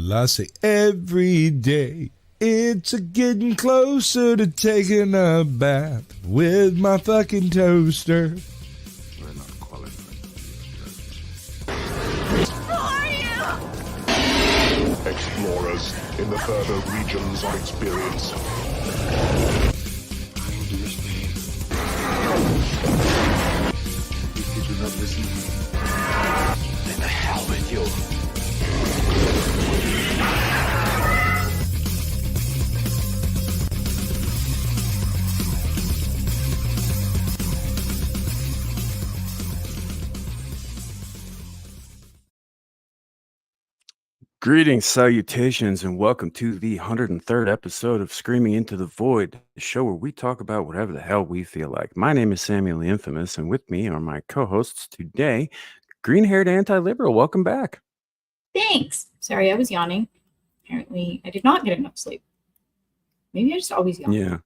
Well, I say every day it's a getting closer to taking a bath with my fucking toaster. We're not qualified. Who are you? Explorers in the further regions of experience. If you do not listen, Then the hell with you. Greetings, salutations, and welcome to the 103rd episode of Screaming Into the Void, the show where we talk about whatever the hell we feel like. My name is Samuel the Infamous, and with me are my co-hosts today, green-haired anti-liberal. Welcome back. Thanks. Sorry, I was yawning. Apparently, I did not get enough sleep. Maybe I just always yawn. Yeah.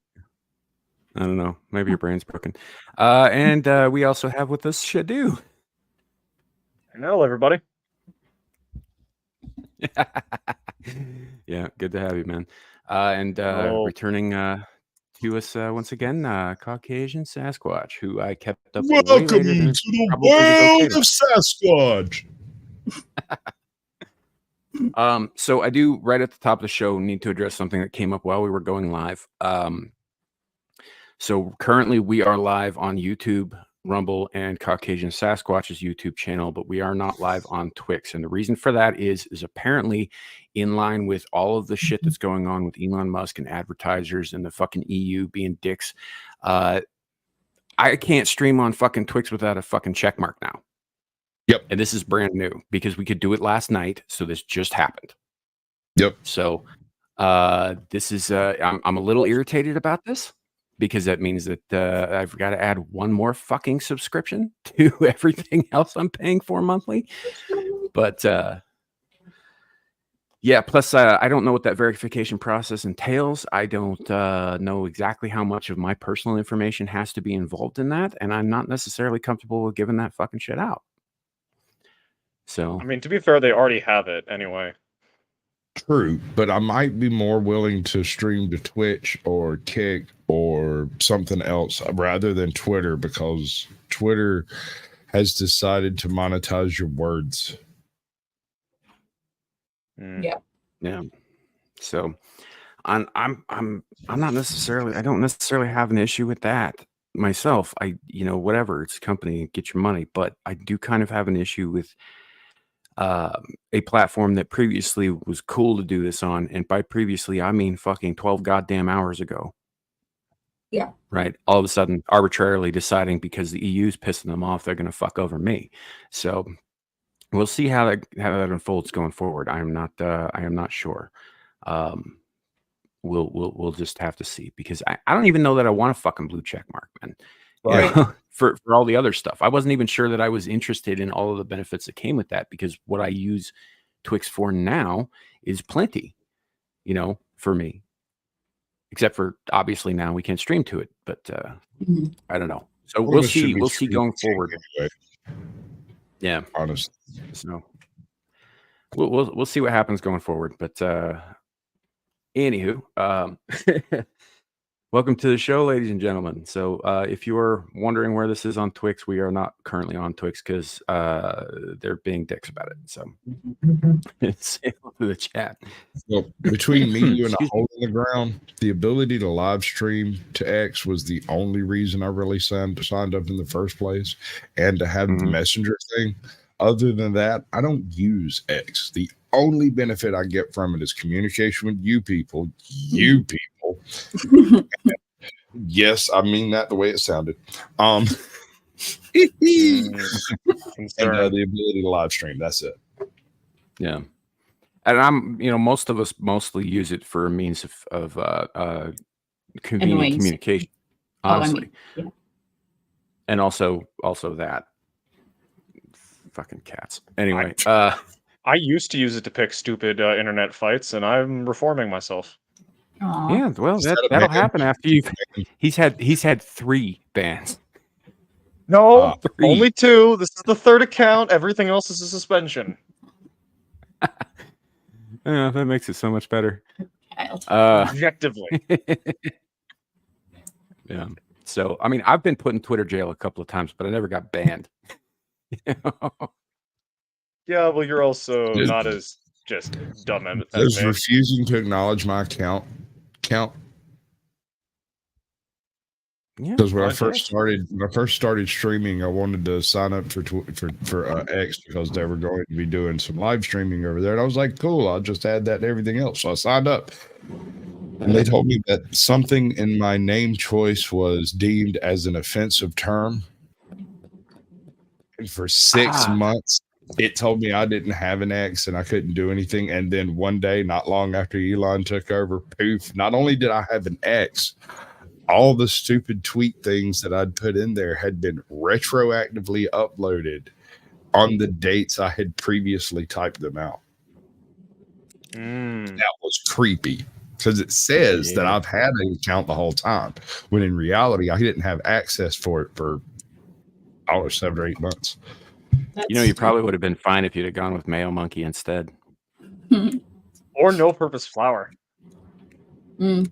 I don't know. Maybe your brain's broken. And we also have with us Shadu. Hello, everybody. Yeah, good to have you, man. Oh. Returning to us once again, Caucasian Sasquatch, who I kept up with way Welcome later than to the probably was okay world to. of Sasquatch. So I do right at the top of the show need to address something that came up while we were going live. So currently we are live on YouTube, Rumble, and Caucasian Sasquatch's YouTube channel, but we are not live on Twix. And the reason for that is apparently in line with all of the shit that's going on with Elon Musk and advertisers and the fucking EU being dicks. I can't stream on fucking Twix without a fucking check mark now. Yep. And this is brand new because we could do it last night. So this just happened. Yep. So this is, I'm a little irritated about this, because that means that I've got to add one more fucking subscription to everything else I'm paying for monthly. But yeah, plus I don't know what that verification process entails. I don't know exactly how much of my personal information has to be involved in that. And I'm not necessarily comfortable with giving that fucking shit out. So, I mean, to be fair, they already have it anyway. True, but I might be more willing to stream to Twitch or Kick or something else rather than Twitter, because Twitter has decided to monetize your words. yeah. So I'm not necessarily, I don't necessarily have an issue with that myself. Whatever, it's a company, get your money, but I do kind of have an issue with a platform that previously was cool to do this on. And by previously, I mean fucking 12 goddamn hours ago. Yeah. Right. All of a sudden, arbitrarily deciding because the EU's pissing them off, they're going to fuck over me. So we'll see how that unfolds going forward. I am not sure. We'll just have to see, because I don't even know that I want a fucking blue check mark, man. Right. For all the other stuff. I wasn't even sure that I was interested in all of the benefits that came with that, because what I use Twix for now is plenty, for me. Except for, obviously, now we can't stream to it, but I don't know. So we'll see going forward. Anyway. Yeah. Honestly. So we'll see what happens going forward. But anywho, welcome to the show, ladies and gentlemen. So if you are wondering where this is on Twix, we are not currently on Twix because they're being dicks about it. So say hello to the chat. So between me, you, and a hole in the ground, the ability to live stream to X was the only reason I really signed up in the first place, and to have the messenger thing. Other than that, I don't use X. The only benefit I get from it is communication with you people. Yes, I mean that the way it sounded. And the ability to live stream. That's it. Yeah. And most of us mostly use it for a means of convenient communication, honestly. Yeah. And also that. Fucking cats. Anyway, I used to use it to pick stupid internet fights, and I'm reforming myself. Aww. Yeah, well, that'll happen after he's had 3 bans. No, only 2. This is the 3rd account. Everything else is a suspension. That makes it so much better. I'll talk Objectively. Yeah. So, I mean, I've been put in Twitter jail a couple of times, but I never got banned. You know? Yeah, well, you're also Does- not as just dumb as Does me. refusing to acknowledge my account count? Yeah. Because when I I first started streaming, I wanted to sign up for X because they were going to be doing some live streaming over there, and I was like, "Cool, I'll just add that and everything else." So I signed up, and they told me that something in my name choice was deemed as an offensive term, and for 6 months, it told me I didn't have an X and I couldn't do anything. And then one day, not long after Elon took over, poof! Not only did I have an X, all the stupid tweet things that I'd put in there had been retroactively uploaded on the dates I had previously typed them out. That was creepy because it says that I've had an account the whole time, when in reality, I didn't have access for it for 7 or 8 months. You know, you probably would have been fine if you'd have gone with Mayo Monkey instead. Or no purpose flower. Yeah,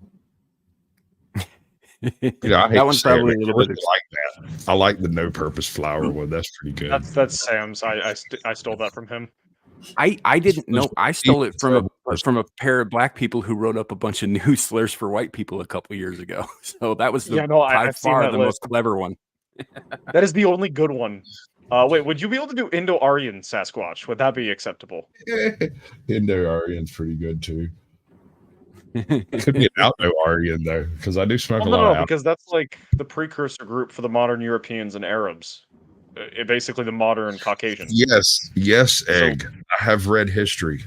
I hate That one's to say it, probably but a little I bit. really like that. I like the no purpose flower one. That's pretty good. That's Sam's. I stole that from him. I didn't know. I stole it from a pair of black people who wrote up a bunch of new slurs for white people a couple years ago. So that was by I've seen far that the most clever one. That is the only good one. Wait, would you be able to do Indo-Aryan Sasquatch? Would that be acceptable? Indo-Aryan's pretty good too. It could be an Outdo-Aryan though, because I do smoke a lot No, of because that's like the precursor group for the modern Europeans and Arabs. Basically the modern Caucasians. Yes, Egg. I have read history.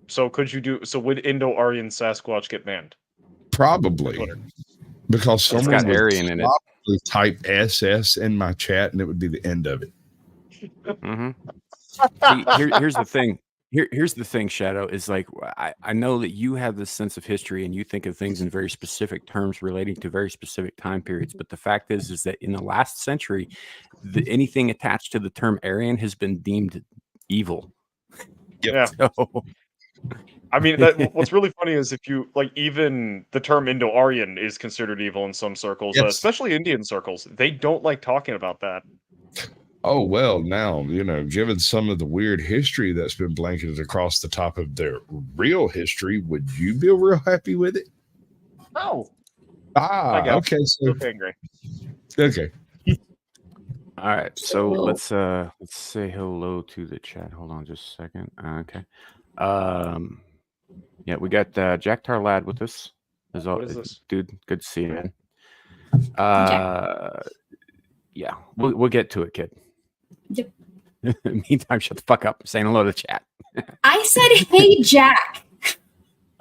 So would Indo-Aryan Sasquatch get banned? Probably. Because It's someone got would Aryan in it. probably type SS in my chat and it would be the end of it. See, here's the thing. Here's the thing, Shadow, is like I know that you have this sense of history and you think of things in very specific terms relating to very specific time periods. But the fact is that in the last century, anything attached to the term Aryan has been deemed evil. Yeah. So, I mean, what's really funny is if you like, even the term Indo-Aryan is considered evil in some circles, especially Indian circles. They don't like talking about that. Oh, well, now, given some of the weird history that's been blanketed across the top of their real history, would you be real happy with it? No. Okay. So, angry. Okay. All right. So let's say hello to the chat. Hold on just a second. Okay. Yeah, we got Jack Tarlad with us. What is this? Dude, good to see you, man. Yeah, we'll get to it, kid. Yep. Meantime, shut the fuck up. I'm saying hello to the chat. I said, "Hey, Jack."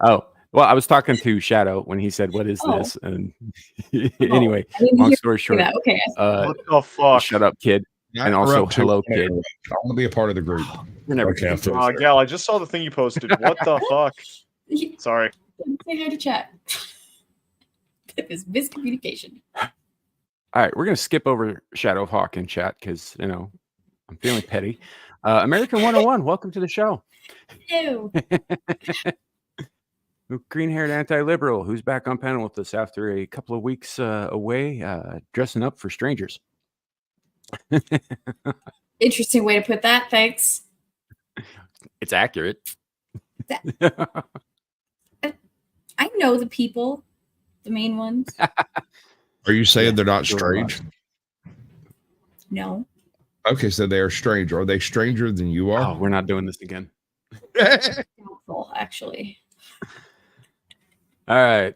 Oh, well, I was talking to Shadow when he said, "What is this?" And anyway, long story short, okay. What the fuck? Shut up, kid. And also, hello, kid. I want to be a part of the group. You're never Gal, I just saw the thing you posted. What the fuck? Sorry. Say hi to chat. This miscommunication. All right, we're gonna skip over Shadow Hawk in chat because I'm feeling petty. American 101, welcome to the show. Ew. Green-haired anti-liberal who's back on panel with us after a couple of weeks away, dressing up for strangers. Interesting way to put that. Thanks. It's accurate. I know the people, the main ones. Are you saying they're not strange? No. Okay, so they are strange. Are they stranger than you are? Oh, we're not doing this again. Doubtful, actually. All right.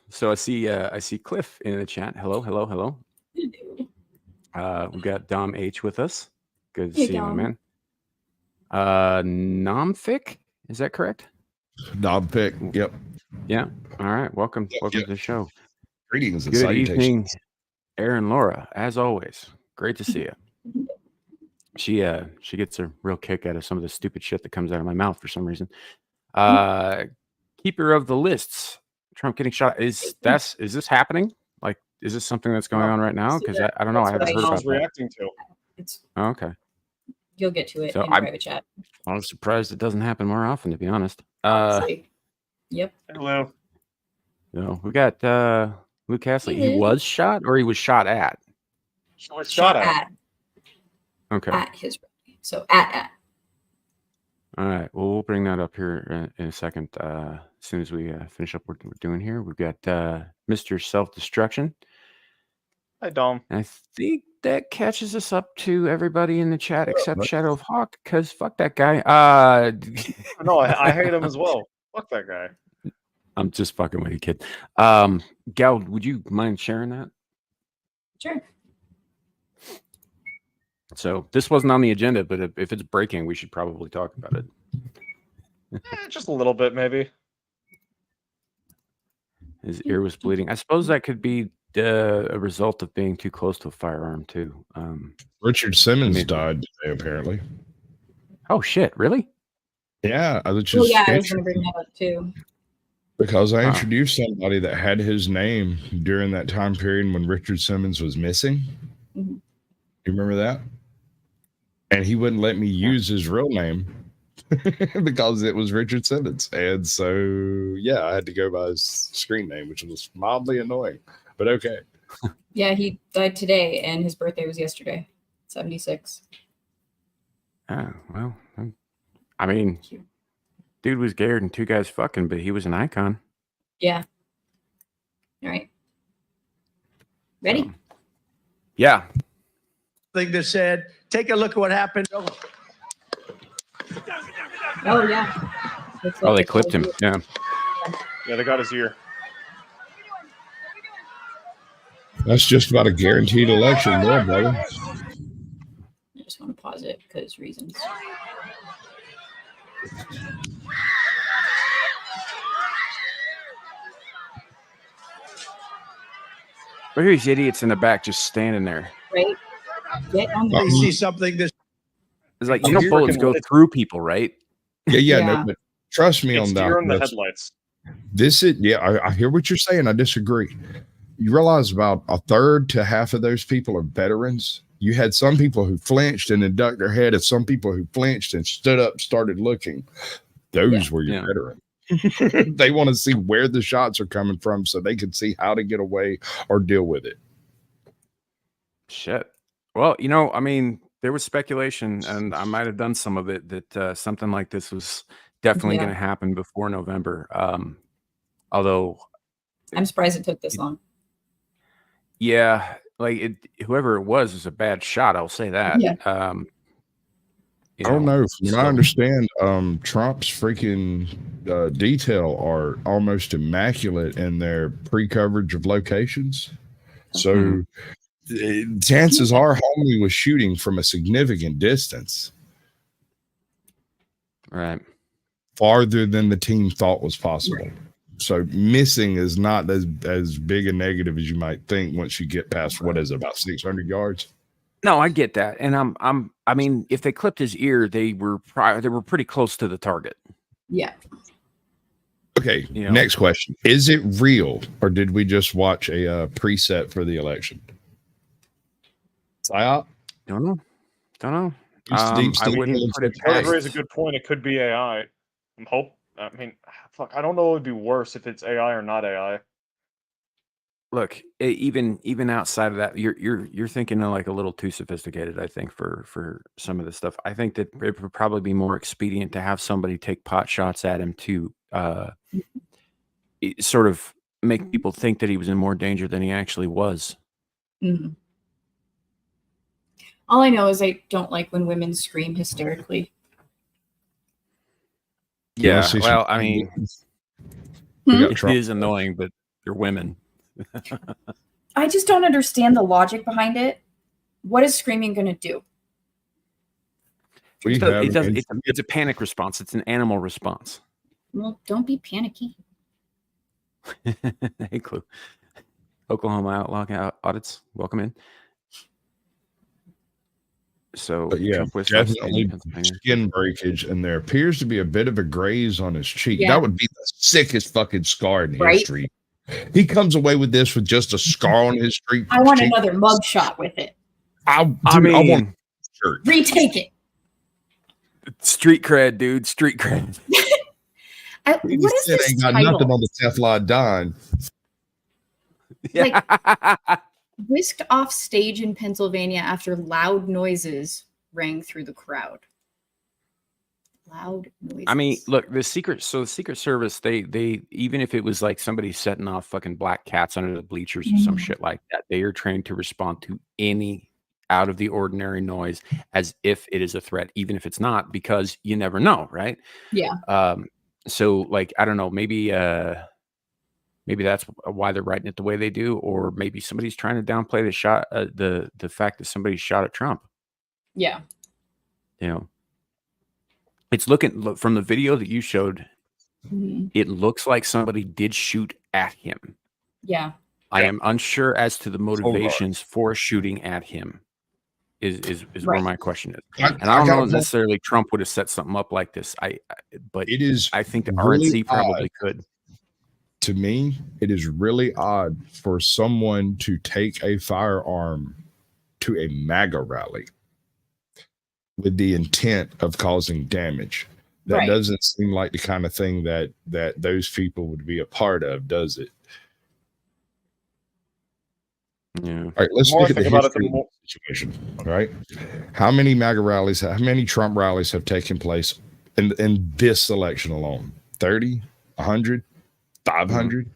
So I see Cliff in the chat. Hello. We got Dom H with us. Good to see you, my man. Nomfic, is that correct? Nomfic, yep. Yeah. All right. Welcome to the show. Greetings and Good evening, salutations. Aaron Laura. As always, great to see you. She gets a real kick out of some of the stupid shit that comes out of my mouth for some reason. Keeper of the lists. Trump getting shot. Is this happening? Like, is this something that's going on right now? Because I don't know. I haven't heard about that. Reacting to. Oh, okay. You'll get to it So in private chat. I'm surprised it doesn't happen more often, to be honest. Honestly. Yep. Hello. No, we got Luke Castley. He Hello. was shot, or he was shot at. She was Shot shot at. Okay. At his birthday. So at. All right. Well, we'll bring that up here in a second. As soon as we finish up what we're doing here, we've got Mr. Self-Destruction. Hi, Dom. And I think that catches us up to everybody in the chat except Shadow of Hawk, because fuck that guy. No, I hate him as well. Fuck that guy. I'm just fucking with you, kid. Gal, would you mind sharing that? Sure. So this wasn't on the agenda, but if it's breaking, we should probably talk about it. Just a little bit, maybe. His ear was bleeding. I suppose that could be a result of being too close to a firearm too. Richard Simmons died today, apparently. Oh shit! Really? Yeah, I was going to bring that up too. Because I introduced somebody that had his name during that time period when Richard Simmons was missing. Mm-hmm. You remember that? And he wouldn't let me use his real name because it was Richard Simmons. And so, yeah, I had to go by his screen name, which was mildly annoying, but okay. Yeah, he died today, and his birthday was yesterday, 76. Oh, well, I mean, dude was scared and two guys fucking, but he was an icon. Yeah. All right. Ready? Yeah. Thing that said, take a look at what happened. Oh, yeah. Oh, they clipped him. Yeah. Yeah, they got his ear. That's just about a guaranteed election there, brother. I just want to pause it because reasons. But here's idiots in the back just standing there. Right? Get on They see something this. It's like, you know, bullets go through people, right? Yeah. No, but trust me on that. Deer in the headlights. This is, I hear what you're saying. I disagree. You realize about a third to half of those people are veterans. You had some people who flinched and then ducked their head, and some people who flinched and stood up, started looking. Those were your veterans. They want to see where the shots are coming from so they can see how to get away or deal with it. Shit. Well, you know, I mean, there was speculation, and I might have done some of it, that something like this was definitely going to happen before November. Although I'm surprised it took this long. Yeah, like whoever it was a bad shot. I'll say that. Yeah. I don't know. From what I understand, Trump's freaking detail are almost immaculate in their pre-coverage of locations. So chances are Homie was shooting from a significant distance. Right. Farther than the team thought was possible. Right. So missing is not as big a negative as you might think once you get past what is it, about 600 yards. No, I get that, and I mean, if they clipped his ear, they were pretty close to the target. Yeah. Okay. Next question: is it real, or did we just watch a preset for the election? Don't know. I wouldn't put it past. Raise a good point. It could be AI. I mean, fuck. I don't know. It would be worse if it's AI or not AI. Look, even outside of that, you're thinking of like a little too sophisticated, I think, for some of this stuff. I think that it would probably be more expedient to have somebody take pot shots at him to sort of make people think that he was in more danger than he actually was. Mm-hmm. All I know is I don't like when women scream hysterically. Yeah, well, I mean, it is annoying, but they're women. I just don't understand the logic behind it. What is screaming going to do? It's a panic response. It's an animal response. Well, don't be panicky. Hey, Clue. Oklahoma outlaw audits. Welcome in. So, yeah, definitely skin breakage, and there appears to be a bit of a graze on his cheek. That would be the sickest fucking scar in history. He comes away with this with just a scar on his cheek. I want another mug shot with it. I want a shirt. Retake it. Street cred, dude. Street cred. What is It this ain't got nothing title? on the Teflon Don. Like, whisked off stage in Pennsylvania after loud noises rang through the crowd. Loud noises. I mean, look, the Secret Service, they even if it was like somebody setting off fucking black cats under the bleachers or some shit like that, they are trained to respond to any out of the ordinary noise as if it is a threat, even if it's not, because you never know, right? Yeah. So like, I don't know, maybe that's why they're writing it the way they do, or maybe somebody's trying to downplay the shot, the fact that somebody shot at Trump. Yeah. You know, it's looking from the video that you showed. It looks like somebody did shoot at him. Yeah. I am unsure as to the motivations for shooting at him. Is where my question is, and I don't know necessarily Trump would have set something up like this. But it is. I think the really RNC probably could. To me, it is really odd for someone to take a firearm to a MAGA rally with the intent of causing damage. That doesn't seem like the kind of thing that those people would be a part of, does it? Yeah. All right, let's look at the history of the situation. All right, how many MAGA rallies, how many Trump rallies have taken place in this election alone? 30, 100, 500?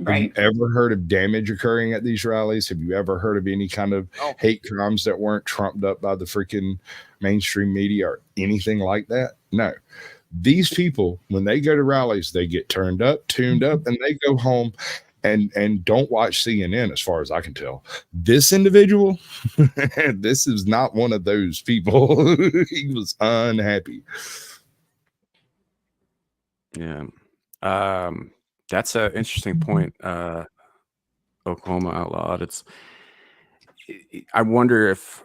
Have you ever heard of damage occurring at these rallies? Have you ever heard of any kind of hate crimes that weren't trumped up by the freaking mainstream media or anything like that? No. These people, when they go to rallies, they get turned up, tuned up, and they go home and don't watch CNN, as far as I can tell. This individual, this is not one of those people. He was unhappy. Yeah. That's an interesting point. Oklahoma outlawed. I wonder if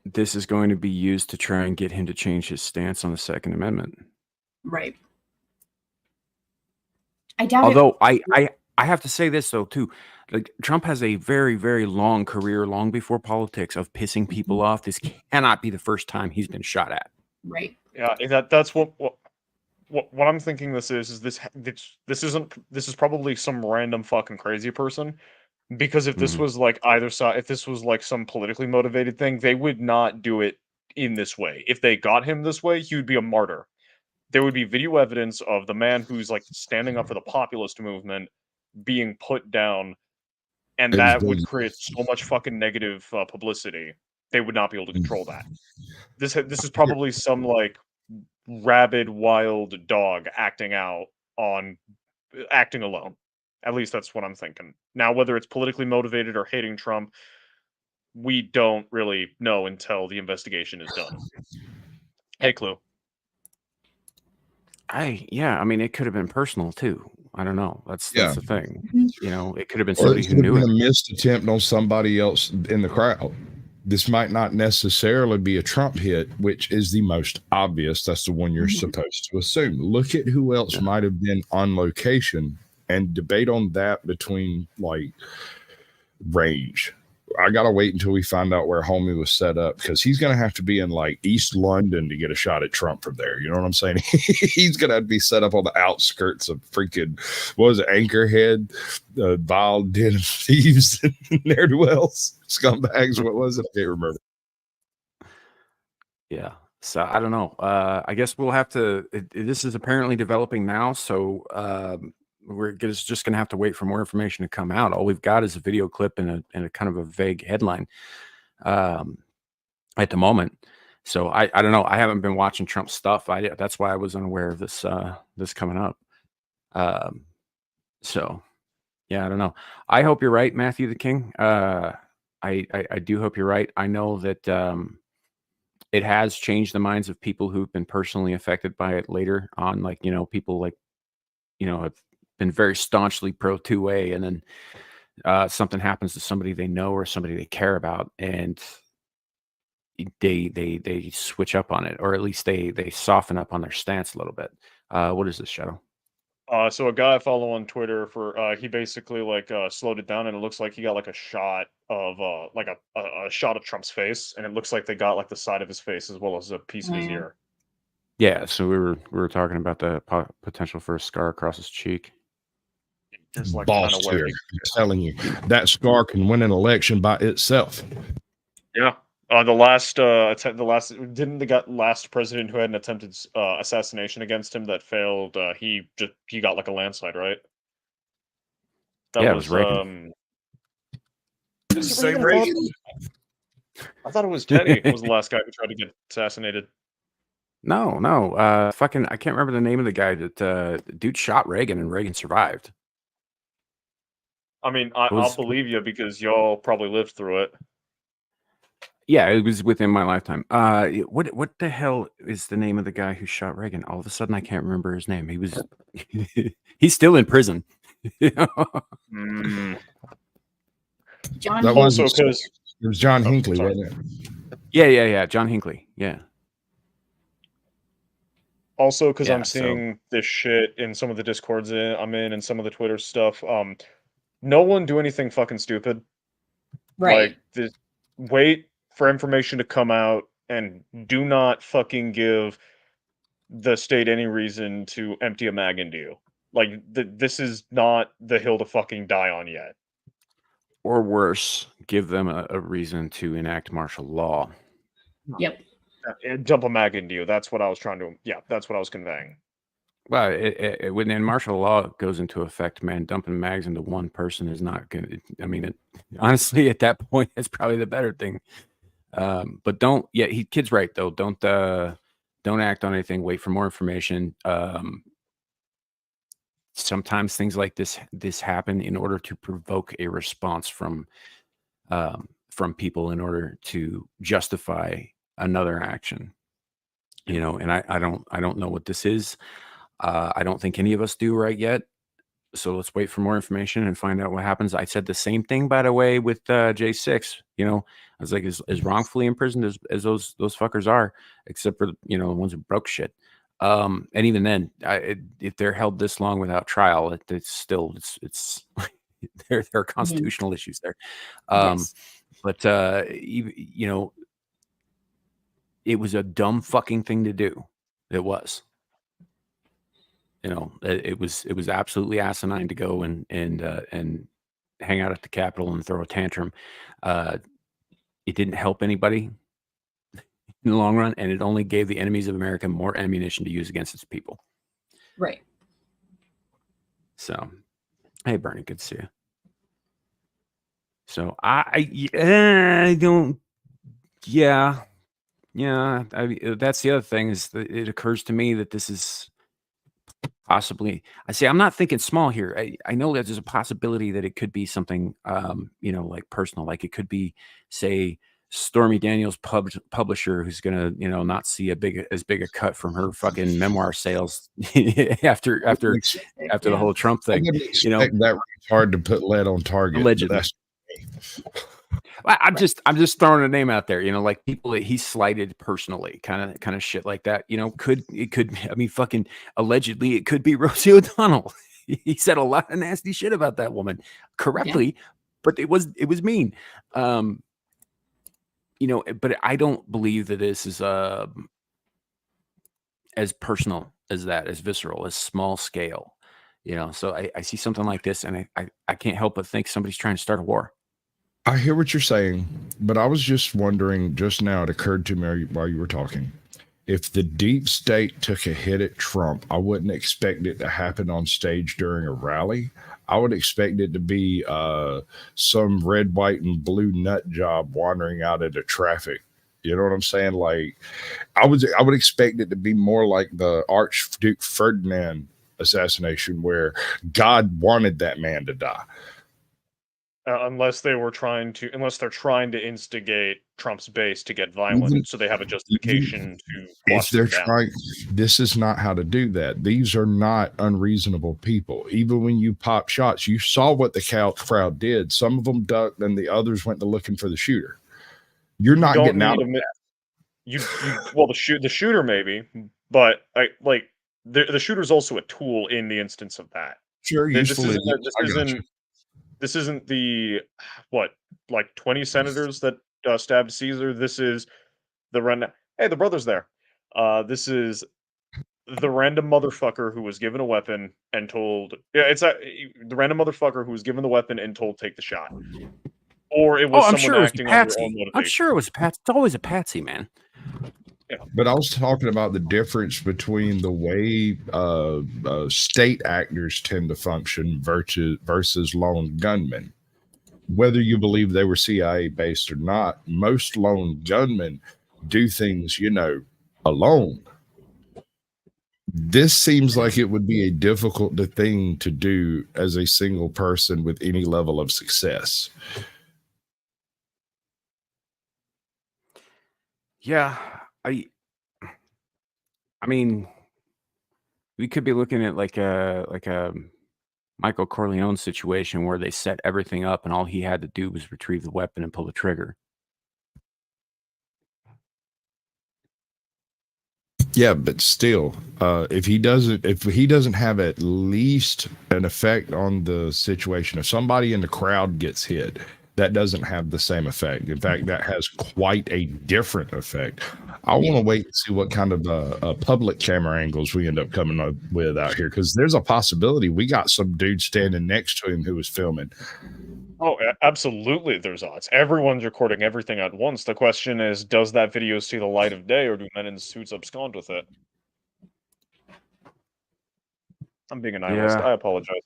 this is going to be used to try and get him to change his stance on the Second Amendment. Right. I doubt Although I have to say this though too, like Trump has a very, very long career, long before politics, of pissing people off. This cannot be the first time he's been shot at. Right. Yeah, that's what I'm thinking. This is probably some random fucking crazy person. Because if this was like either side, if this was like some politically motivated thing, they would not do it in this way. If they got him this way, he would be a martyr. There would be video evidence of the man who's like standing up for the populist movement being put down, and that would create so much fucking negative publicity. They would not be able to control that. This is probably some like rabid wild dog acting alone. At least that's what I'm thinking. Now, whether it's politically motivated or hating Trump, we don't really know until the investigation is done. Hey, Clue. I mean, it could have been personal too. I don't know. That's the thing. You know, it could have been Or somebody who knew it. A missed attempt on somebody else in the crowd. This might not necessarily be a Trump hit, which is the most obvious. That's the one you're supposed to assume. Look at who else might have been on location and debate on that between like range. I gotta wait until we find out where homie was set up, because he's gonna have to be in like East London to get a shot at Trump from there. You know what I'm saying? He's gonna have to be set up on the outskirts of freaking, what was it, Anchorhead, vile den of thieves, ne'er do wells, scumbags. What was it? I can't remember. Yeah. So I don't know. I guess we'll have to. This is apparently developing now, so we're just going to have to wait for more information to come out. All we've got is a video clip and a kind of a vague headline at the moment. So I don't know. I haven't been watching Trump stuff. That's why I was unaware of this coming up. So yeah, I don't know. I hope you're right, Matthew the King. I do hope you're right. I know that it has changed the minds of people who've been personally affected by it later on. Like, you know, people like, you know, have been very staunchly pro 2A, and then something happens to somebody they know or somebody they care about, and they switch up on it, or at least they soften up on their stance a little bit. What is this, Shadow? So a guy I follow on Twitter for he basically like slowed it down, and it looks like he got like a shot of like a shot of Trump's face, and it looks like they got like the side of his face as well as a piece of his ear. Yeah, so we were talking about the potential for a scar across his cheek. Just like Boss kind of where tier. he, I'm telling you, that scar can win an election by itself. yeah. The last didn't the last president who had an attempted assassination against him that failed. He got like a landslide, right? That Yeah, it was was Reagan. Was it Say Reagan? Reagan. I thought it was Teddy was the last guy who tried to get assassinated. No. Fucking, I can't remember the name of the guy that dude shot Reagan and Reagan survived. I mean, It I'll was, believe you because y'all probably lived through it. yeah, it was within my lifetime. What the hell is the name of the guy who shot Reagan? All of a sudden, I can't remember his name. He was, he's still in prison. Mm. John That Hinckley. was Also, because it was John Hinckley, sorry. wasn't it? Yeah. John Hinckley. Yeah. Also, because Yeah, I'm seeing this shit in some of the discords I'm in and some of the Twitter stuff. No one do anything fucking stupid. Right. Like, wait for information to come out and do not fucking give the state any reason to empty a mag into you. Like, this is not the hill to fucking die on yet. Or worse, give them a reason to enact martial law. Yep. Dump a mag into you. That's what I was trying to. Yeah, that's what I was conveying. Well, when martial law goes into effect, man, dumping mags into one person is not going to. I mean, honestly, at that point, it's probably the better thing. But don't. Yeah, kid's right though. Don't act on anything. Wait for more information. Sometimes things like this happen in order to provoke a response from people in order to justify another action. You know, and I don't know what this is. I don't think any of us do right yet. So let's wait for more information and find out what happens. I said the same thing, by the way, with J6. You know, I was like, as wrongfully imprisoned as those fuckers are, except for the ones who broke shit. And even then, if they're held this long without trial, it's still there are constitutional issues there. Yes. But it was a dumb fucking thing to do. It was. It was absolutely asinine to go and hang out at the Capitol and throw a tantrum. It didn't help anybody in the long run, and it only gave the enemies of America more ammunition to use against its people. Right. So, hey, Bernie, good to see you. So I don't. Yeah. That's the other thing is that it occurs to me that this is possibly. I say I'm not thinking small here. I know that there's a possibility that it could be something, like personal. Like it could be, say, Stormy Daniels' publisher, who's gonna, not see as big a cut from her fucking memoir sales after the whole Trump I thing. wouldn't expect that hard to put lead on target. Allegedly. That's I'm just throwing a name out there, like people that he slighted personally, kind of shit like that. I mean, fucking allegedly, it could be Rosie O'Donnell. He said a lot of nasty shit about that woman, correctly, but it was mean. But I don't believe that this is as personal as that, as visceral, as small scale. So I see something like this, and I can't help but think somebody's trying to start a war. I hear what you're saying, but I was just wondering just now, it occurred to me while you were talking, if the deep state took a hit at Trump, I wouldn't expect it to happen on stage during a rally. I would expect it to be some red, white, and blue nut job wandering out into traffic. You know what I'm saying? Like I would expect it to be more like the Archduke Ferdinand assassination, where God wanted that man to die. Unless they're trying to instigate Trump's base to get violent, so they have a justification to If watch they're them down. trying, this is not how to do that. These are not unreasonable people. Even when you pop shots, you saw what the crowd did. Some of them ducked, and the others went to looking for the shooter. You're not getting out of that. Well, the shooter maybe, but the shooter's also a tool in the instance of that. Sure, useful. This isn't the 20 senators that stabbed Caesar. This is the run. Hey, the brother's there. This is the random motherfucker who was given a weapon and told, yeah, it's the random motherfucker who was given the weapon and told take the shot, or it was I'm someone sure it was a acting on their own patsy. motivation. I'm sure it was a patsy. It's always a patsy, man. Yeah. But I was talking about the difference between the way state actors tend to function versus lone gunmen. Whether you believe they were CIA based or not, most lone gunmen do things, alone. This seems like it would be a difficult thing to do as a single person with any level of success. Yeah, I mean, we could be looking at like a Michael Corleone situation where they set everything up and all he had to do was retrieve the weapon and pull the trigger. Yeah, but still, if he doesn't have at least an effect on the situation, if somebody in the crowd gets hit, that doesn't have the same effect. In fact, that has quite a different effect. I want to wait and see what kind of public camera angles we end up coming up with out here, because there's a possibility we got some dude standing next to him who was filming. Oh, absolutely. There's odds. Everyone's recording everything at once. The question is, does that video see the light of day, or do men in suits abscond with it? I'm being a nihilist. Yeah. I apologize.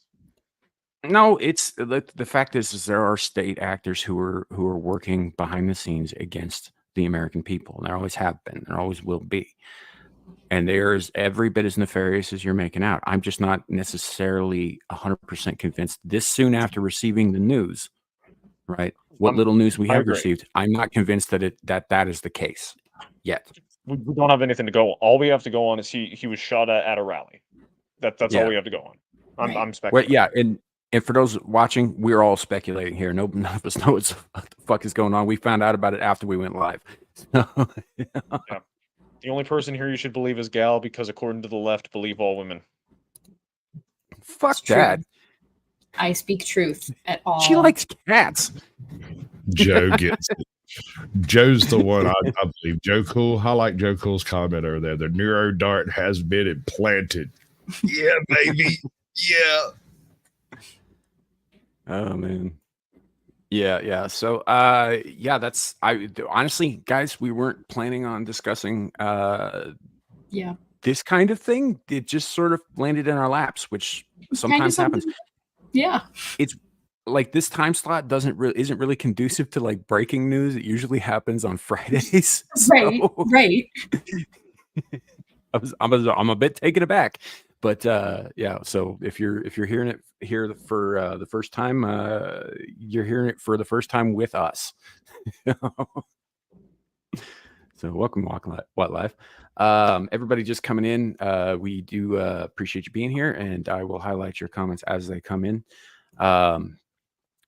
No, it's the fact is there are state actors who are working behind the scenes against the American people, and there always have been, and there always will be. And there's every bit as nefarious as you're making out. I'm just not necessarily 100% convinced this soon after receiving the news, right? What little news we I have agree. received, I'm not convinced that is the case yet. We don't have anything to go on. All we have to go on is he was shot at a rally. That's Yeah. all we have to go on. I'm Well, speculating. yeah, and for those watching, we're all speculating here. None of us know what the fuck is going on. We found out about it after we went live. Yeah. The only person here you should believe is Gal, because according to the left, believe all women. Fuck True. that. I speak truth at all. She likes cats. Joe gets it. Joe's the one I believe. Joe Cool. I like Joe Cool's comment over there. The neuro dart has been implanted. Yeah, baby. Yeah. Oh man. Yeah. So yeah, that's honestly, guys, we weren't planning on discussing Yeah. this kind of thing. It just sort of landed in our laps, which sometimes happens. Yeah. It's like this time slot isn't really conducive to like breaking news. It usually happens on Fridays. Right. So Right. I'm a bit taken aback. But yeah, so if you're hearing it here for the first time, you're hearing it for the first time with us. So welcome, What Life. Everybody just coming in. We do appreciate you being here, and I will highlight your comments as they come in.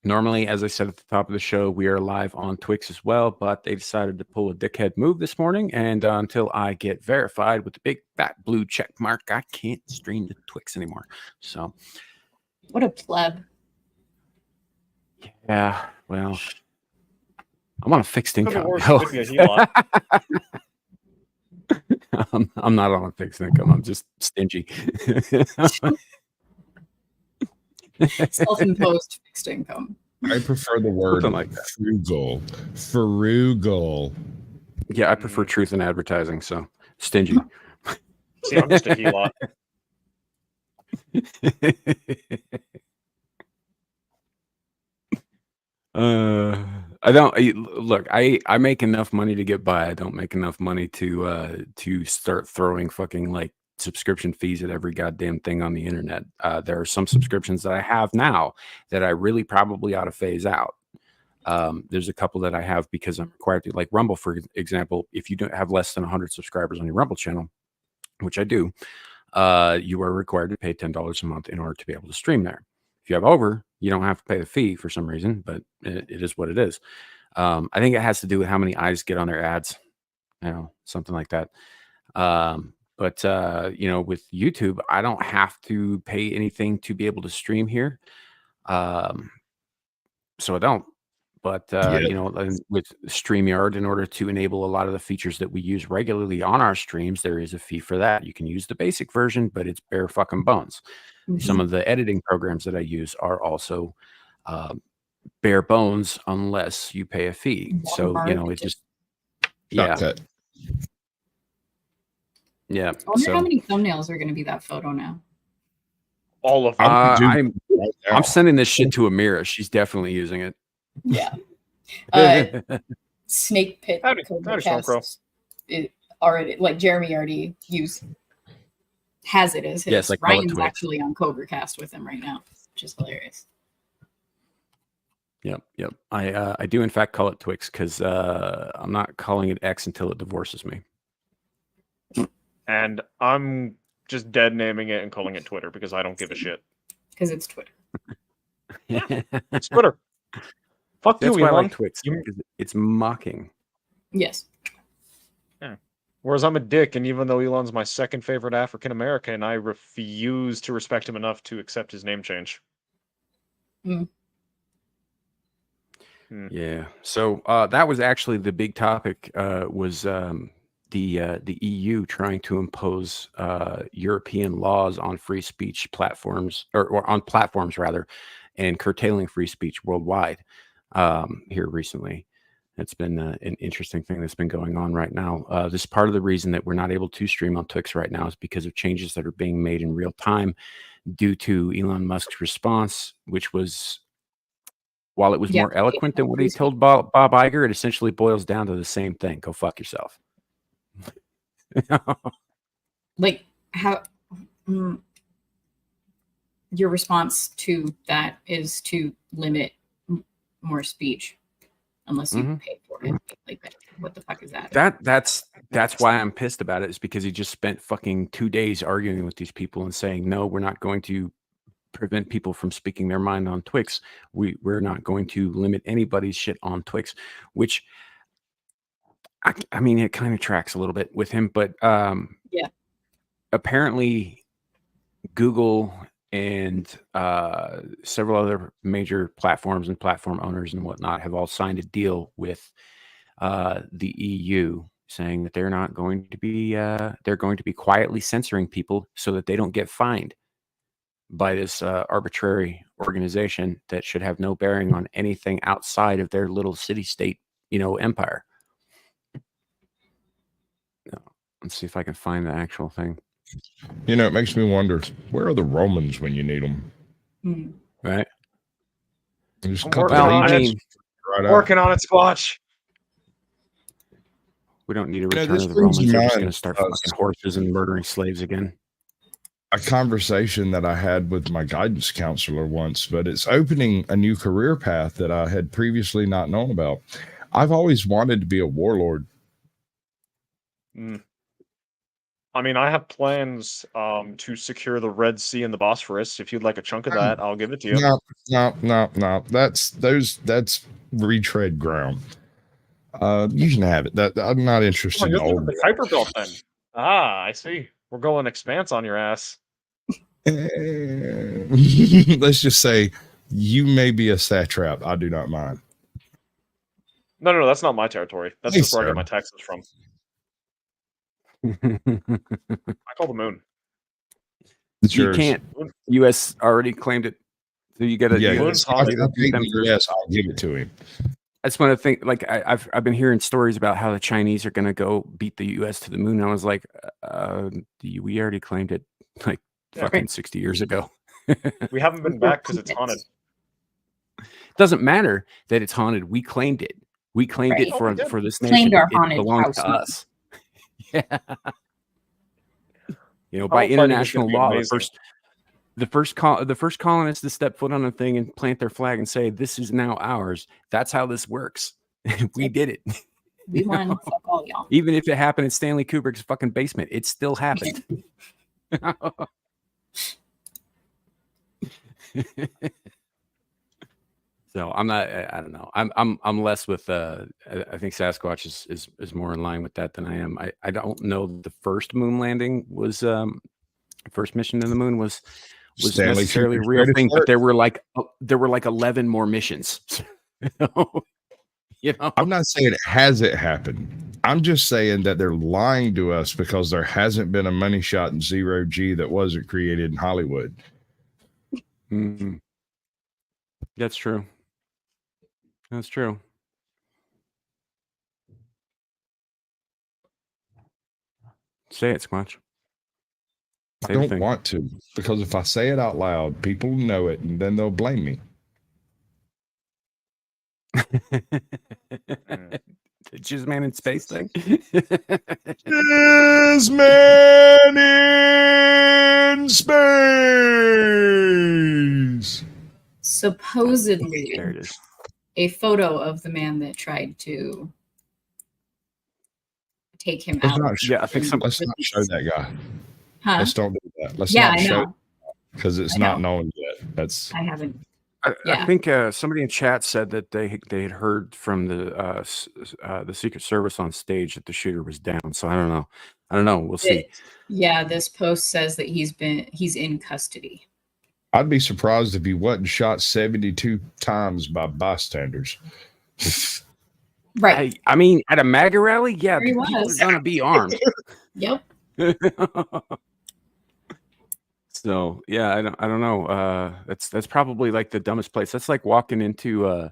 Normally, as I said at the top of the show, we are live on Twix as well, but they decided to pull a dickhead move this morning, and until I get verified with the big fat blue check mark, I can't stream the Twix anymore. So, What a pleb. yeah, well, I'm on a fixed Could be income. worse. Could be a HELOC. I'm not on a fixed income. I'm just stingy. Self-imposed fixed income. I prefer the word Something like that. frugal. Frugal. Yeah, I prefer truth in advertising, so stingy. See, I'm just a HELOC. I don't look. I make enough money to get by. I don't make enough money to start throwing fucking like subscription fees at every goddamn thing on the internet. There are some subscriptions that I have now that I really probably ought to phase out. There's a couple that I have because I'm required to, like Rumble, for example. If you don't have less than 100 subscribers on your Rumble channel, which I do, you are required to pay $10 a month in order to be able to stream there. If you have over, you don't have to pay the fee for some reason, but it is what it is. I think it has to do with how many eyes get on their ads, something like that. But with YouTube, I don't have to pay anything to be able to stream here. So I don't. But Yeah. you know, with StreamYard, in order to enable a lot of the features that we use regularly on our streams, there is a fee for that. You can use the basic version, but it's bare fucking bones. Some of the editing programs that I use are also bare bones unless you pay a fee. So you know, it just Shortcut. yeah. I wonder how many thumbnails are going to be that photo now. All of them. I'm sending this shit to Amira. She's definitely using it. Yeah. Snake Pit Howdy, Cast, it already, like Jeremy already has it as his. Yes, like Ryan's actually on Cobra Cast with him right now, which is hilarious. Yep. I do in fact call it Twix because I'm not calling it X until it divorces me. And I'm just dead naming it and calling it Twitter because I don't give a shit. Because it's Twitter. It's Twitter. Fuck That's you, why Elon. I like Twix. It's mocking. Yes. Yeah. Whereas I'm a dick, and even though Elon's my second favorite African American, I refuse to respect him enough to accept his name change. Yeah. So that was actually the big topic. Was the EU trying to impose European laws on free speech platforms, or on platforms rather, and curtailing free speech worldwide here recently. It's been an interesting thing that's been going on right now. This is part of the reason that we're not able to stream on Twix right now is because of changes that are being made in real time due to Elon Musk's response, which was, while it was more eloquent than what he told Bob Iger, it essentially boils down to the same thing. Go fuck yourself. Like how your response to that is to limit more speech unless you pay for it. Like what the fuck is that? That's why I'm pissed about it, is because he just spent fucking 2 days arguing with these people and saying, no, we're not going to prevent people from speaking their mind on Twix. We're not going to limit anybody's shit on Twix, which I mean, it kind of tracks a little bit with him, but apparently Google and several other major platforms and platform owners and whatnot have all signed a deal with the EU, saying that they're not going to be they're going to be quietly censoring people so that they don't get fined by this arbitrary organization that should have no bearing on anything outside of their little city-state, empire. Let's see if I can find the actual thing. It makes me wonder, where are the Romans when you need them? Right. Just working on it, Squatch. We don't need a return of the Romans. They're just going to start fucking horses and murdering slaves again. A conversation that I had with my guidance counselor once, but it's opening a new career path that I had previously not known about. I've always wanted to be a warlord. I mean, I have plans to secure the Red Sea and the Bosphorus. If you'd like a chunk of that, I'll give it to you. No. That's retread ground. You can have it. I'm not interested in old. The Kuiper Belt then. Ah, I see. We're going expanse on your ass. Let's just say you may be a satrap. I do not mind. No, that's not my territory. That's just where I get my taxes from. I call the moon. It's you yours. Can't. U.S. already claimed it, so you got to. Yes, I'll give it to him. That's one of the things. Like I've been hearing stories about how the Chinese are going to go beat the U.S. to the moon. And I was like, we already claimed it like fucking 60 years ago. We haven't been back because it's haunted. Doesn't matter that it's haunted. We claimed it. We claimed it for this nation. Claimed our it belongs to us. Yeah. By international law, the first colonists to step foot on a thing and plant their flag and say, this is now ours. That's how this works. We did it. We won. Fuck all y'all. Even if it happened in Stanley Kubrick's fucking basement, it still happened. So I'm not. I don't know. I'm less with. I think Sasquatch is more in line with that than I am. I don't know. The first moon landing was first mission to the moon was necessarily a real thing, but there were like 11 more missions. You know, I'm not saying it hasn't happened. I'm just saying that they're lying to us because there hasn't been a money shot in zero G that wasn't created in Hollywood. That's true. That's true. Say it, Squatch. I don't want to, because if I say it out loud, people know it and then they'll blame me. The Jizz Man in Space thing. Jizz Man in Space. Supposedly, There it is. a photo of the man that tried to take him Let's out. not show, Yeah, I think some. let's not show that guy. Huh? Let's don't do that. Let's Yeah, not I show know. because it's I not know. known yet. That's I haven't. I Yeah. think somebody in chat said that they had heard from the Secret Service on stage that the shooter was down. So I don't know. We'll see. Yeah, this post says that he's in custody. I'd be surprised if he wasn't shot 72 times by bystanders. Right. I mean, at a MAGA rally, yeah, There he people are was. gonna be armed. Yep. So yeah, I don't know. That's probably like the dumbest place. That's like walking into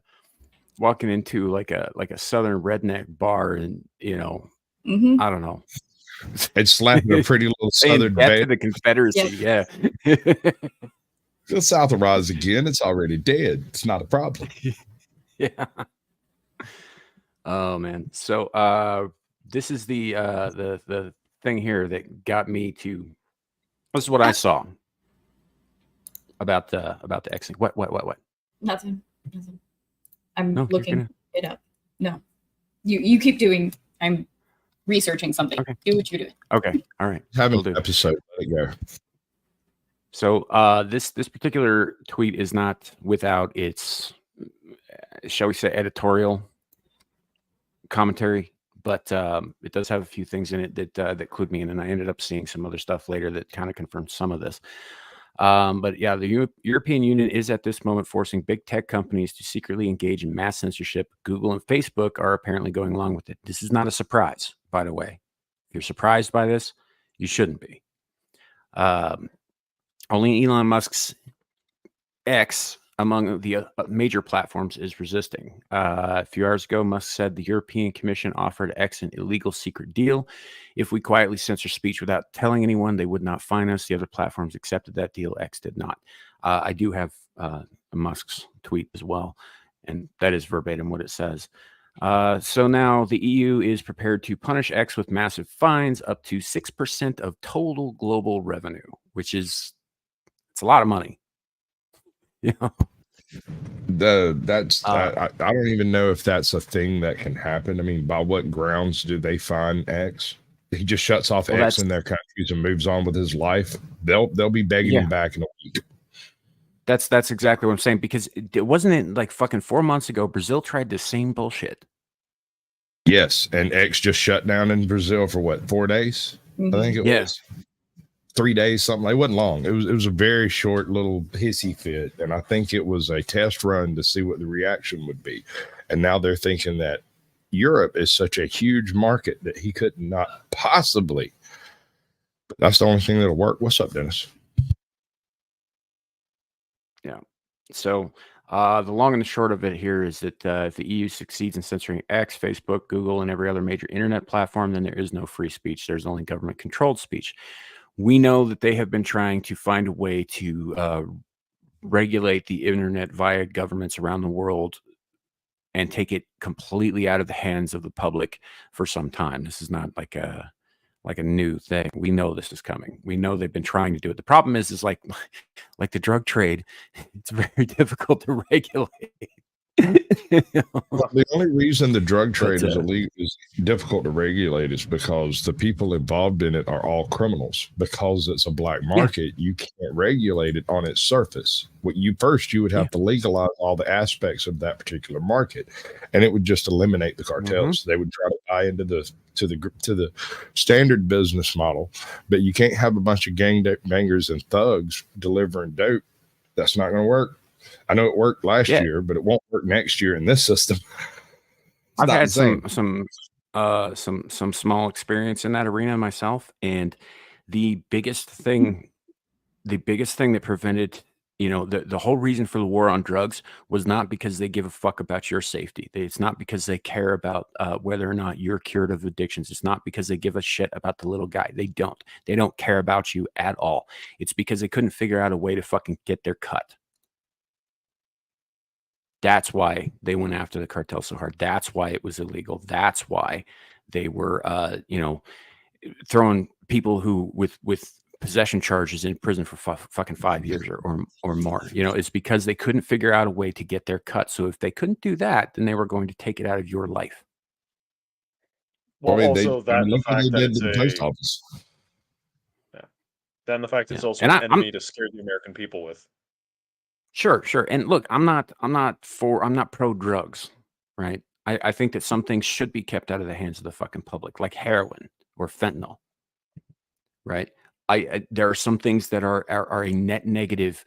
like a southern redneck bar, and Mm-hmm. I don't know. It's slapping a pretty little Saying southern death to band. the Confederacy. Yeah. The South will rise again. It's already dead. It's not a problem. Yeah. Oh man. So this is the thing here that got me to. This is what I saw about the X. What? Nothing. I'm No, you're looking it up. No, you keep doing. I'm researching something. Okay. Do what you're doing. Okay. All right. Having Will do. an episode. Let it go. So this particular tweet is not without its, shall we say, editorial commentary, but it does have a few things in it that clued me in, and I ended up seeing some other stuff later that kind of confirmed some of this. But yeah, the European Union is at this moment forcing big tech companies to secretly engage in mass censorship. Google and Facebook are apparently going along with it. This is not a surprise, by the way. If you're surprised by this, you shouldn't be. Only Elon Musk's X among the major platforms is resisting. A few hours ago, Musk said the European Commission offered X an illegal secret deal. If we quietly censor speech without telling anyone, they would not fine us. The other platforms accepted that deal. X did not. I do have Musk's tweet as well, and that is verbatim what it says. So now the EU is prepared to punish X with massive fines up to 6% of total global revenue, which is it's a lot of money. Yeah. I don't even know if that's a thing that can happen. I mean, by what grounds do they fine X? He just shuts off X in their countries and moves on with his life. They'll be begging him back in a week. That's exactly what I'm saying, because it wasn't like fucking 4 months ago Brazil tried the same bullshit. Yes, and X just shut down in Brazil for what, 4 days? Mm-hmm. I think it was 3 days, something. It wasn't long. It was a very short little hissy fit, and I think it was a test run to see what the reaction would be. And now they're thinking that Europe is such a huge market that he could not possibly. But that's the only thing that'll work. What's up, Dennis? Yeah. So the long and the short of it here is that if the EU succeeds in censoring X, Facebook, Google, and every other major internet platform, then there is no free speech. There's only government-controlled speech. We know that they have been trying to find a way to regulate the internet via governments around the world and take it completely out of the hands of the public for some time. This is not like a new thing. We know this is coming. We know they've been trying to do it. The problem is like the drug trade. It's very difficult to regulate. The only reason the drug trade is illegal, is difficult to regulate, is because the people involved in it are all criminals. Because it's a black market, you can't regulate it on its surface. You would have to legalize all the aspects of that particular market, and it would just eliminate the cartels. They would try to buy into the standard business model, but you can't have a bunch of gangbangers and thugs delivering dope. That's not going to work. I know it worked last Yeah. year, but it won't work next year in this system. I've had some small experience in that arena myself, and the biggest thing that prevented, you know, the whole reason for the war on drugs was not because they give a fuck about your safety. It's not because they care about whether or not you're cured of addictions. It's not because they give a shit about the little guy. They don't care about you at all. It's because they couldn't figure out a way to fucking get their cut. That's why they went after the cartel so hard. That's why it was illegal. That's why they were, you know, throwing people who with possession charges in prison for fucking 5 years or more. You know, it's because they couldn't figure out a way to get their cut. So if they couldn't do that, then they were going to take it out of your life. Well, I mean, also that the look what fact they that did to the post office. then the fact that it's also And an enemy to scare the American people with. Sure. And look, I'm not pro drugs, right? I think that some things should be kept out of the hands of the fucking public, like heroin or fentanyl, right? There are some things that are a net negative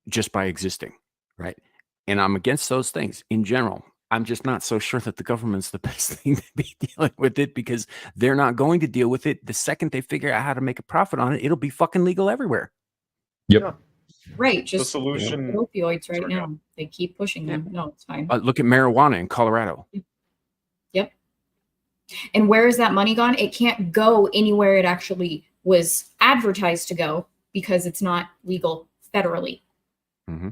just by existing, right? And I'm against those things in general. I'm just not so sure that the government's the best thing to be dealing with it, because they're not going to deal with it. The second they figure out how to make a profit on it, it'll be fucking legal everywhere. Yep. Yeah. Right. The Just solution. opioids right now. They keep pushing them. No, it's fine. Look at marijuana in Colorado. Yep. And where is that money gone? It can't go anywhere it actually was advertised to go because it's not legal federally.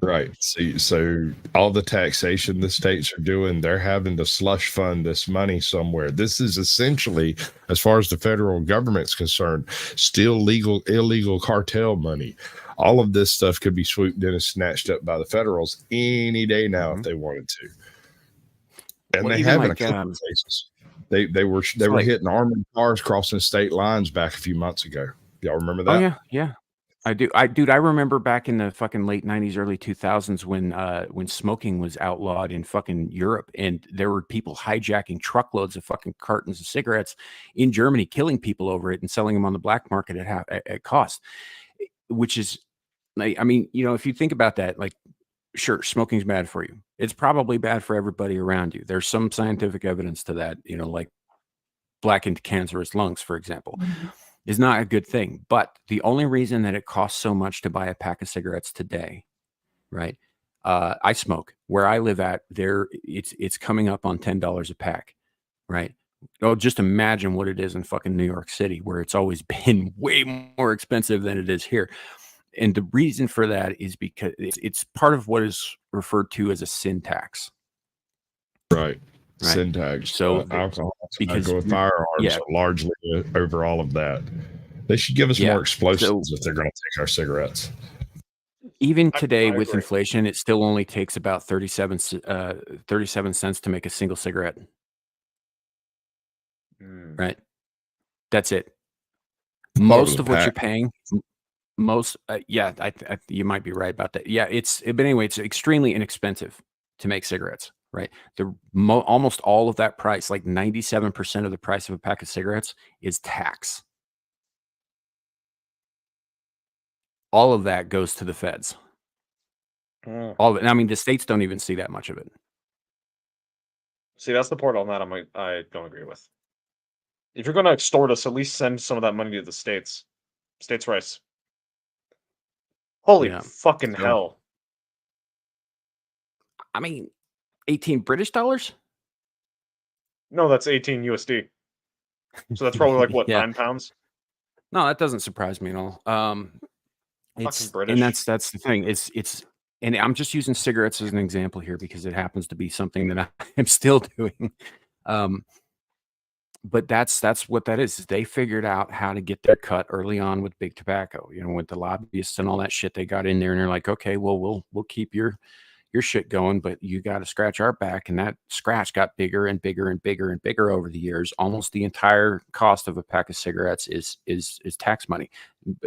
Right. So all the taxation the states are doing, they're having to slush fund this money somewhere. This is essentially, as far as the federal government's concerned, still illegal cartel money. All of this stuff could be swooped in and snatched up by the federals any day now if they wanted to. And they have in a couple of cases. They were hitting armored cars crossing state lines back a few months ago. Y'all remember that? Oh yeah. I do. I remember back in the fucking late 90s, early 2000s when smoking was outlawed in fucking Europe, and there were people hijacking truckloads of fucking cartons of cigarettes in Germany, killing people over it and selling them on the black market at cost, which is, I mean, you know, if you think about that, like, sure, smoking's bad for you. It's probably bad for everybody around you. There's some scientific evidence to that, you know, like blackened cancerous lungs, for example. Is not a good thing. But the only reason that it costs so much to buy a pack of cigarettes today, right? I smoke. Where I live at, it's coming up on $10 a pack, right? Oh, just imagine what it is in fucking New York City, where it's always been way more expensive than it is here. And the reason for that is because it's part of what is referred to as a sin tax. Right. Sin tax. So alcohol, because tobacco, and firearms are largely over all of that. They should give us more explosives if they're going to take our cigarettes. Even today, I with agree. inflation, it still only takes about 37 cents to make a single cigarette. Right. That's it. Most of what you're paying, you might be right about that. Yeah, but anyway, it's extremely inexpensive to make cigarettes. Right. Almost all of that price, like 97% of the price of a pack of cigarettes, is tax. All of that goes to the feds. All of it. I mean, the states don't even see that much of it. See, that's the part on that I don't agree with. If you're going to extort us, at least send some of that money to the states. States' rights. Holy fucking hell. I mean, 18 British dollars? No, that's 18 USD. So that's probably like what, 9 pounds? No, that doesn't surprise me at all. It's British. And that's the thing. It's and I'm just using cigarettes as an example here because it happens to be something that I am still doing. But that's what that is. They figured out how to get their cut early on with big tobacco, you know, with the lobbyists and all that shit. They got in there and they're like, okay, well, we'll keep your shit going, but you got to scratch our back. And that scratch got bigger and bigger and bigger and bigger over the years. Almost the entire cost of a pack of cigarettes is tax money.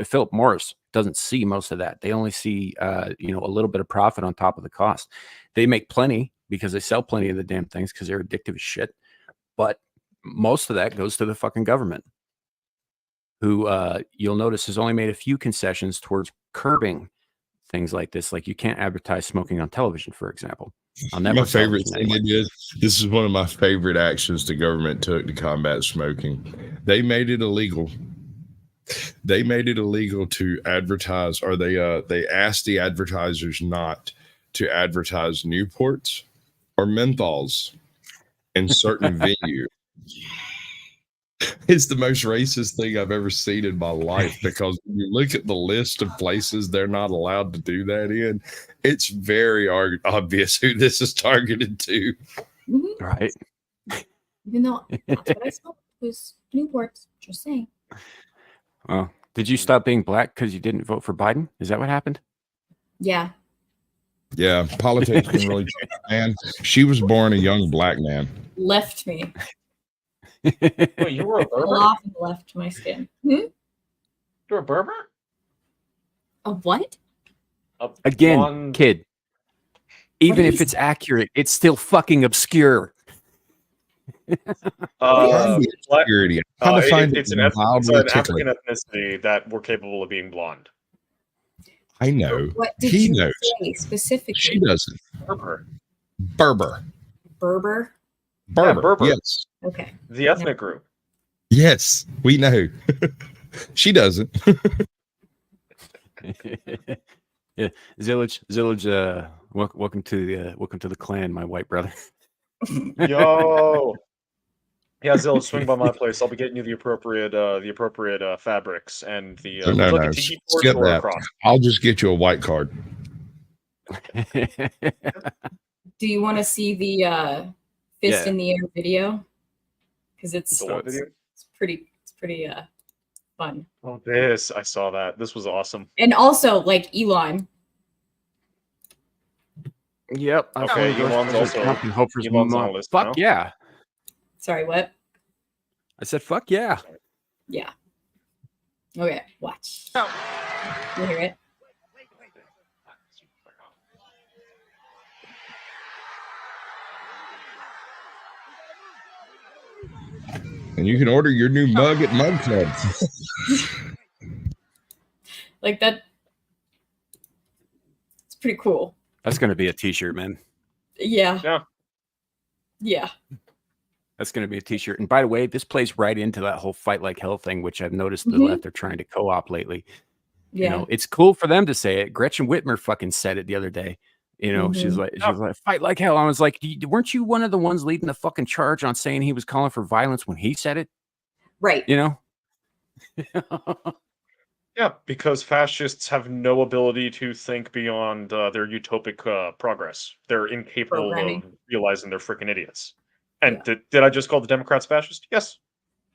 Philip Morris doesn't see most of that. They only see, a little bit of profit on top of the cost. They make plenty because they sell plenty of the damn things because they're addictive as shit. But most of that goes to the fucking government, who you'll notice has only made a few concessions towards curbing things like this. Like you can't advertise smoking on television, for example. On network My favorite television thing anyway. it is, this is one of my favorite actions the government took to combat smoking. They made it illegal. They made it illegal to advertise, or they asked the advertisers not to advertise Newports or menthols in certain venues. It's the most racist thing I've ever seen in my life, because when you look at the list of places they're not allowed to do that in, it's very obvious who this is targeted to. Mm-hmm. Right. Even though that's what I saw was Newports. Just saying. Well, did you stop being black because you didn't vote for Biden? Is that what happened? Yeah. Yeah, politics can really change, man. She was born a young black man. Left me. Wait, you were a Fell Berber? off and left my skin. Hmm? You're a Berber? A what? Again, Blonde- kid. Even is if it's accurate, it's still fucking obscure. Black- Security. I'm trying to find it's it an mildly African tickling. ethnicity that were capable of being blonde. I know. What did He you knows. say specifically? She doesn't. Berber. Berber. Berber? Berber. Berber. Yes. Okay. The ethnic group. Yes, we know. She doesn't. Yeah, Zillage, welcome to the clan, my white brother. Yo. Yeah, Zill, swing by my place. I'll be getting you the appropriate fabrics and the No, would you like no. a tiki torch Skip or a that. cross? I'll just get you a white card. Do you want to see the fist Yeah. in the air video? Because it's The what video? it's pretty fun. Oh, this I saw that. This was awesome. And also like Elon. Yep. Okay, Elon's also- hope for some Elon's on more. the list Fuck now. yeah! Sorry, what? I said fuck yeah. Yeah. Okay, watch. You hear it? And you can order your new mug at Mug Club. Like that. It's pretty cool. That's gonna be a t-shirt, man. Yeah. Yeah. Yeah. That's gonna be a t-shirt. And by the way, this plays right into that whole fight like hell thing, which I've noticed the Mhm. left are trying to co-op lately. Yeah. You know, it's cool for them to say it. Gretchen Whitmer fucking said it the other day. You know, she's Mhm. like, fight like hell. I was like, weren't you one of the ones leading the fucking charge on saying he was calling for violence when he said it? Right. You know? Yeah, because fascists have no ability to think beyond their utopic progress. They're incapable of Programming. realizing they're freaking idiots. And did I just call the Democrats fascist? Yes.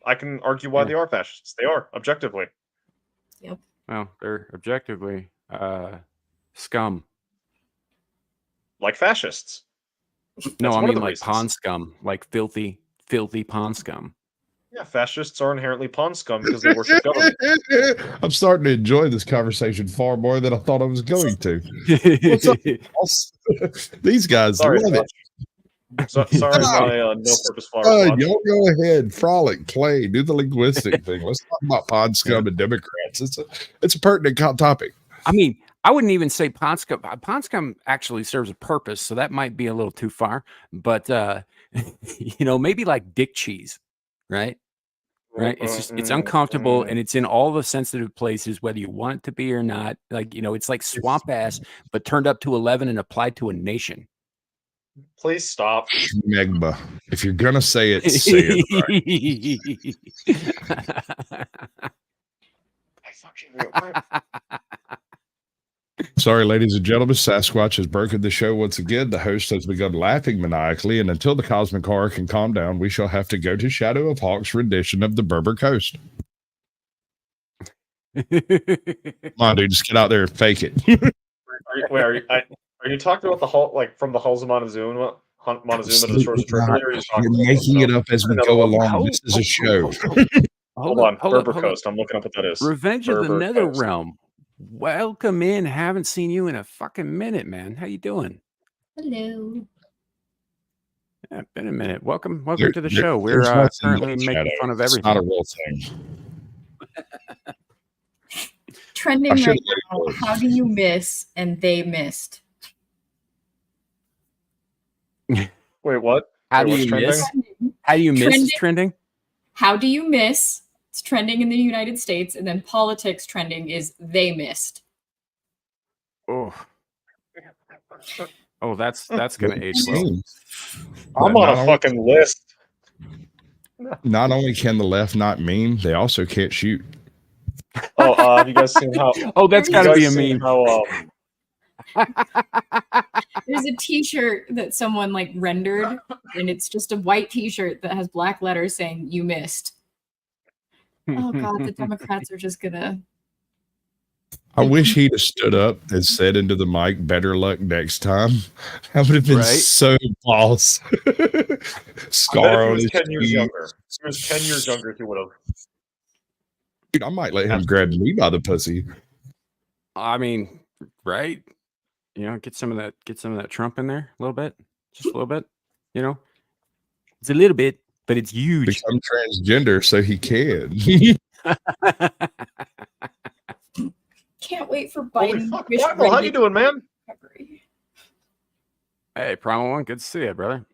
I can argue why Yeah. they are fascists. They are, objectively. Yep. Well, they're objectively scum. Like fascists. No, That's I one of mean the like reasons. pond scum, like filthy pond scum. Yeah, fascists are inherently pawn scum because they worship government. I'm starting to enjoy this conversation far more than I thought I was going to. What's up, boss? These guys Sorry, love it. sorry, my no-purpose flower. Y'all go ahead, frolic, play, do the linguistic thing. Let's talk about pod scum and Democrats. It's a pertinent topic. I mean, I wouldn't even say pond scum. Pond scum actually serves a purpose, so that might be a little too far. But you know, maybe like dick cheese, right? Right. It's just it's uncomfortable and it's in all the sensitive places, whether you want it to be or not. Like, you know, it's like swamp ass, but turned up to 11 and applied to a nation. Please stop. Megba. If you're gonna say it, say it right. Sorry, ladies and gentlemen, Sasquatch has broken the show once again. The host has begun laughing maniacally, and until the cosmic horror can calm down, we shall have to go to Shadow of Hawk's rendition of the Berber Coast. Come on, dude, just get out there and fake it. Are you talking about the Hull, like from the Hulls of Montezuma? Montezuma to the shores of Tripoli? Or are you talking You're about making it up as we go along. This is a show. Hold on, Berber Coast. I'm looking up what that is. Revenge of the Berber Nether Coast. Realm. Welcome in. Haven't seen you in a fucking minute, man. How you doing? Hello. Yeah, been a minute. Welcome There- to the there- show. We're there's nothing currently like making Shadow. fun of It's everything. not a real thing. Trending right now. How do you miss and they missed? Wait, what? How Wait, do what's you trending? miss? How do you miss trending? How do you miss? It's trending in the United States, and then politics trending is they missed. Oh, that's gonna age well. I'm on a fucking list. Not only can the left not meme, they also can't shoot. Oh, have you guys seen how? Oh, that's got to be a meme. How, There's a T-shirt that someone like rendered, and it's just a white T-shirt that has black letters saying "You missed." Oh God, the Democrats are just gonna. I wish he'd have stood up and said into the mic, "Better luck next time." That would have been so boss. Scar on his 10 years younger. If he was 10 years younger, he would have. Dude, I might let him grab me by the pussy. I mean, right? You know, get some of that Trump in there a little bit, just a little bit. You know, it's a little bit, but it's huge. Become transgender so he can. Can't wait for Holy Biden. fuck, Michael, how you doing, man? Hey, Primal One, good to see you, brother.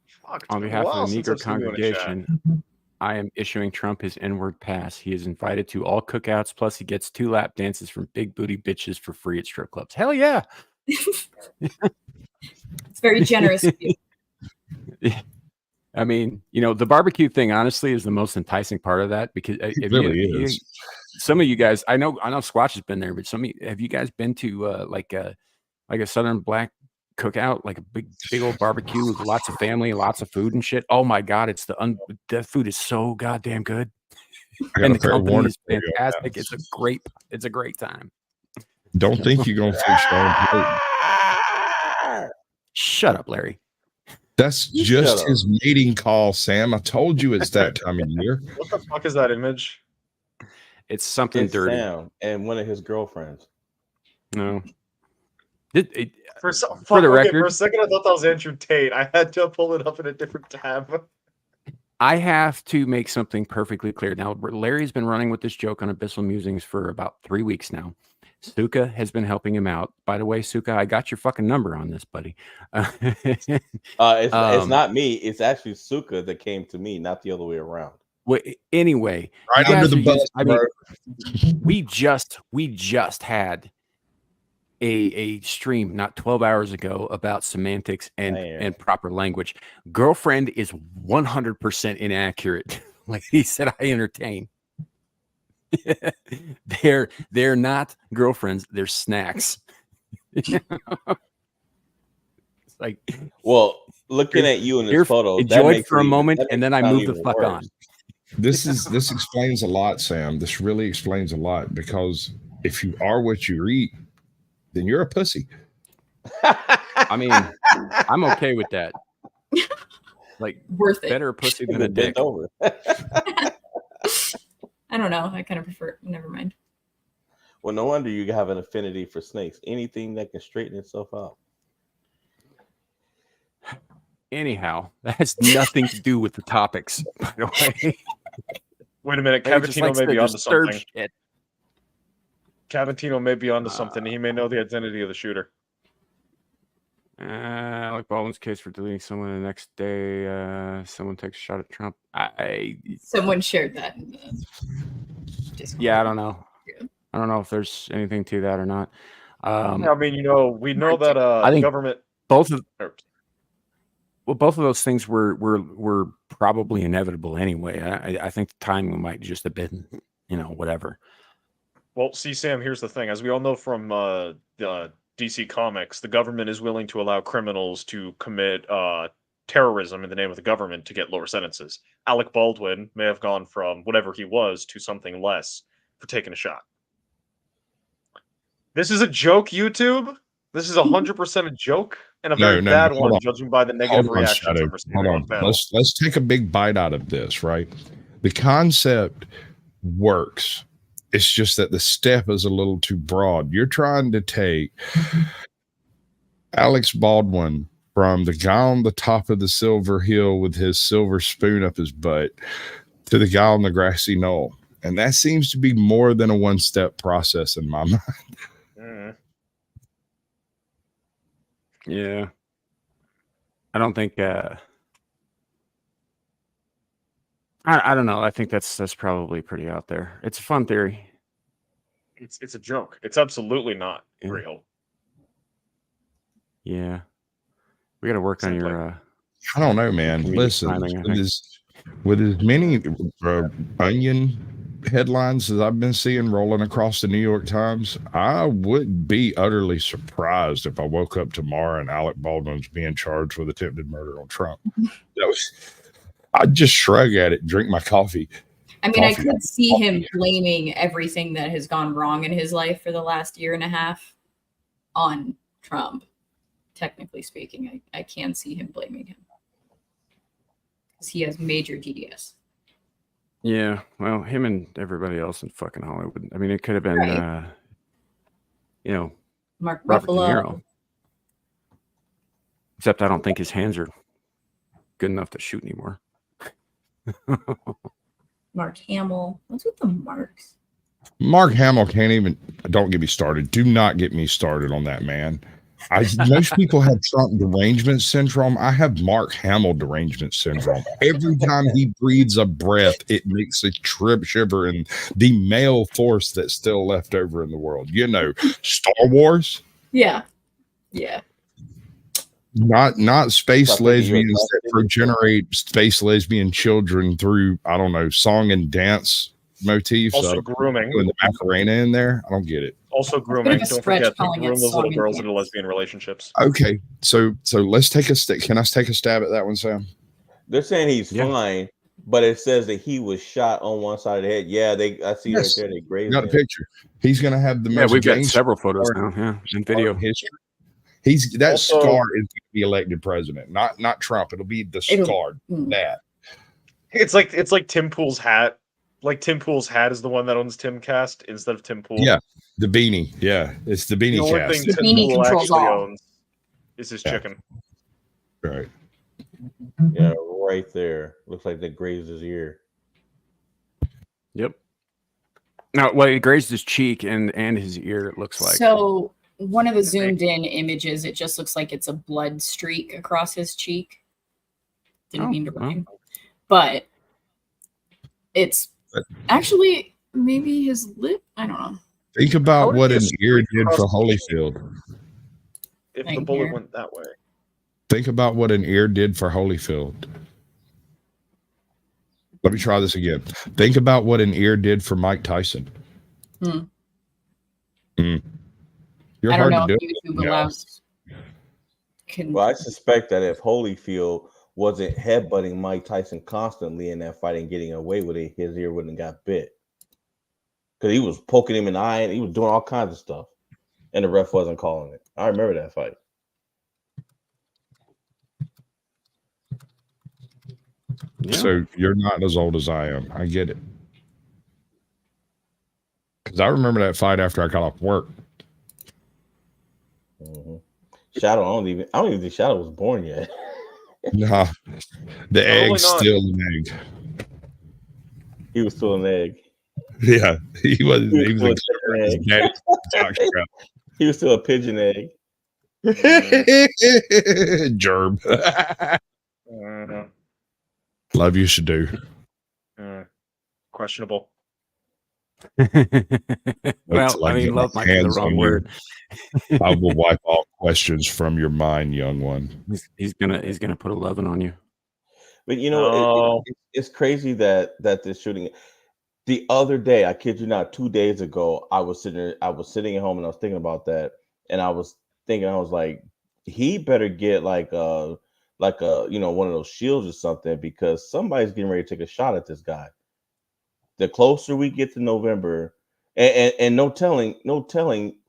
Fuck, on behalf of the Negro congregation, I am issuing Trump his N-word pass. He is invited to all cookouts, plus he gets 2 lap dances from big booty bitches for free at strip clubs. Hell yeah! It's very generous of you. I mean, you know, the barbecue thing honestly is the most enticing part of that, because it really is. Some of you guys, I know Squatch has been there, but some of you, have you guys been to like a Southern black cookout, like a big old barbecue with lots of family, lots of food and shit? Oh my God, that food is so goddamn good, and the company is fantastic. It's a great time. Don't think you're gonna fix your own plate. Shut up, Larry. That's just his mating call, Sam. I told you it's that time of year. What the fuck is that image? It's something dirty. Sam and one of his girlfriends. No. For the record, for a second, I thought that was Andrew Tate. I had to pull it up in a different tab. I have to make something perfectly clear. Now, Larry's been running with this joke on Abyssal Musings for about 3 weeks now. Suka has been helping him out. By the way, Suka, I got your fucking number on this, buddy. It's not me. It's actually Suka that came to me, not the other way around. Well, anyway, right under the bus. I mean, we just had a stream not 12 hours ago about semantics and proper language. Girlfriend is 100% inaccurate. Like he said, I entertain. They're not girlfriends, they're snacks. It's like, well, looking at you in this photo, enjoy it for a moment, and then I move the fuck on. This explains a lot, Sam. This really explains a lot, because if you are what you eat, then you're a pussy. I mean, I'm okay with that. Like, worth it. Better a pussy than a dick. Over. I don't know. I kind of prefer. Never mind. Well, no wonder you have an affinity for snakes. Anything that can straighten itself out. Anyhow, that has nothing to do with the topics, by the way. Wait a minute, Cavantino may be onto something. Shit. Cavantino may be onto something. He may know the identity of the shooter. Like Baldwin's case for deleting someone the next day, someone takes a shot at Trump. Someone shared that. Yeah, I don't know. Yeah. I don't know if there's anything to that or not. I mean, you know, we know that I think government. Both of those things were probably inevitable anyway. I think the timing might just have been, you know, whatever. Well, see, Sam, here's the thing. As we all know from DC Comics, the government is willing to allow criminals to commit terrorism in the name of the government to get lower sentences. Alec Baldwin may have gone from whatever he was to something less for taking a shot. This is a joke, YouTube. This is 100% a joke, and a very bad one, judging by the negative reactions. Hold on. Let's take a big bite out of this, right? The concept works. It's just that the step is a little too broad. You're trying to take Alex Baldwin from the guy on the top of the silver hill with his silver spoon up his butt to the guy on the grassy knoll. And that seems to be more than a one-step process in my mind. Yeah. I don't think I don't know. I think that's probably pretty out there. It's a fun theory. It's a joke. It's absolutely not Yeah. real. Yeah. We got to work on your I don't know, man. Listen, with as many onion headlines as I've been seeing rolling across the New York Times, I would be utterly surprised if I woke up tomorrow and Alec Baldwin's being charged with attempted murder on Trump. I'd just shrug at it, drink my coffee. I mean, I could see him blaming everything that has gone wrong in his life for the last year and a half on Trump. Technically speaking, I can see him blaming him because he has major DDS. Yeah, well, him and everybody else in fucking Hollywood. I mean, it could have been, you know, Mark Robert De Ruffalo. Niro. Except I don't think his hands are good enough to shoot anymore. Mark Hamill. What's with the marks? Mark Hamill can't even. Don't get me started. Do not get me started on that man. Most people have Trump derangement syndrome. I have Mark Hamill derangement syndrome. Every time he breathes a breath, it makes a shiver in the male force that's still left over in the world. You know, Star Wars. Yeah. Not space lesbians that progenerate space lesbian children through, I don't know, song and dance motifs. Also grooming. With the Macarena in there. I don't get it. Also grooming. Don't forget to groom those little girls into lesbian relationships. Okay, so let's take a stick. Can I take a stab at that one, Sam? They're saying he's fine, but it says that he was shot on one side of the head. Yeah, I see right there. They grazed got a picture. He's going to have the most. We've got several photos now. Yeah, in video. History. That scar is to be elected president, not Trump. It'll be the scar. That it's like Tim Pool's hat. Like Tim Pool's hat is the one that owns Timcast instead of Tim Pool. Yeah, the beanie. Yeah, it's the beanie. The only thing Tim Pool actually owns is his chicken. Right. Yeah, right there. Looks like they grazed his ear. Yep. Now, well, it grazed his cheek and his ear. It looks like. So one of the zoomed in images, it just looks like it's a blood streak across his cheek. Didn't mean to rhyme, but it's actually maybe his lip. I don't know. Think about what an ear did for Holyfield. If the bullet went that way. Think about what an ear did for Holyfield. Let me try this again. Think about what an ear did for Mike Tyson. You're I don't hard know to if do. YouTube allows. Well, I suspect that if Holyfield wasn't headbutting Mike Tyson constantly in that fight and getting away with it, his ear wouldn't have got bit. Because he was poking him in the eye and he was doing all kinds of stuff. And the ref wasn't calling it. I remember that fight. Yeah. So you're not as old as I am. I get it. Because I remember that fight after I got off work. Shadow, I don't even think Shadow was born yet. Nah, the egg's still an egg. He was still an egg. Yeah, he was He was still a pigeon egg. Gerb. Love you should do. Questionable. Well, like I mean, love might be the wrong word. I will wipe all questions from your mind, young one. He's gonna put 11 on you. But you know, it's crazy that this shooting. The other day, I kid you not, 2 days ago, I was sitting at home and I was thinking about that, and I was like, he better get like a one of those shields or something, because somebody's getting ready to take a shot at this guy. The closer we get to November, and no telling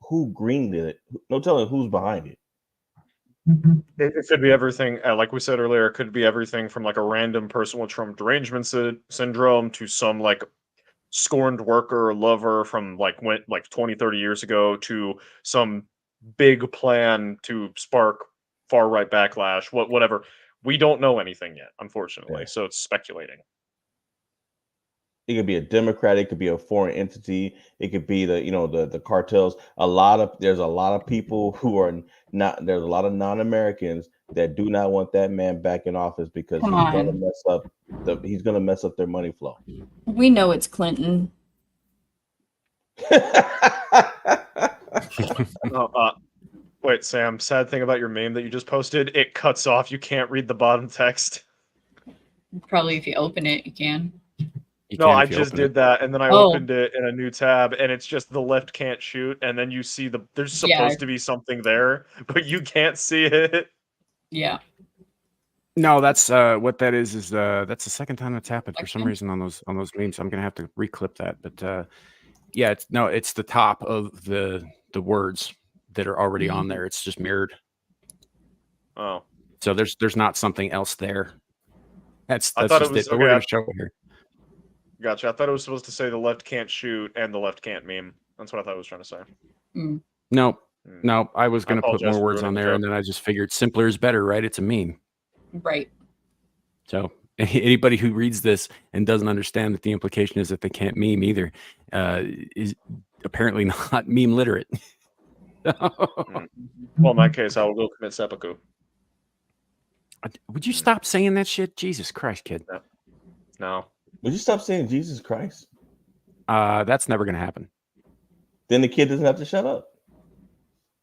who greened it, no telling who's behind it. It could be everything. Like we said earlier, it could be everything from like a random person with Trump derangement syndrome to some like scorned worker or lover from like 20, 30 years ago to some big plan to spark far right backlash. Whatever. We don't know anything yet, unfortunately. So it's speculating. It could be a Democrat, it could be a foreign entity, it could be the cartels. There's a lot of people who are not. There's a lot of non-Americans that do not want that man back in office because Come he's gonna on. mess up their money flow. We know it's Clinton. Wait, Sam, sad thing about your meme that you just posted, it cuts off. You can't read the bottom text. Probably if you open it, you can. No, I just did that, and then I Oh. opened it in a new tab, and it's just the left can't shoot, and then you see there's supposed to be something there, but you can't see it. Yeah. No, that's what that is that's the second time that's happened for some reason on those memes. I'm gonna have to reclip that, but yeah, it's the top of the words that are already on there. It's just mirrored. Oh, so there's not something else there. That's I thought just it was it. But we're gonna show it here. Gotcha. I thought it was supposed to say the left can't shoot and the left can't meme. That's what I thought it was trying to say. No, I was going to put apologize more for words on ruining the there, joke. and then I just figured simpler is better, right? It's a meme. Right. So anybody who reads this and doesn't understand that the implication is that they can't meme either is apparently not meme literate. Well, in that case, I will go commit seppuku. Would you stop saying that shit? Jesus Christ, kid. No. Would you stop saying Jesus Christ? That's never going to happen. Then the kid doesn't have to shut up.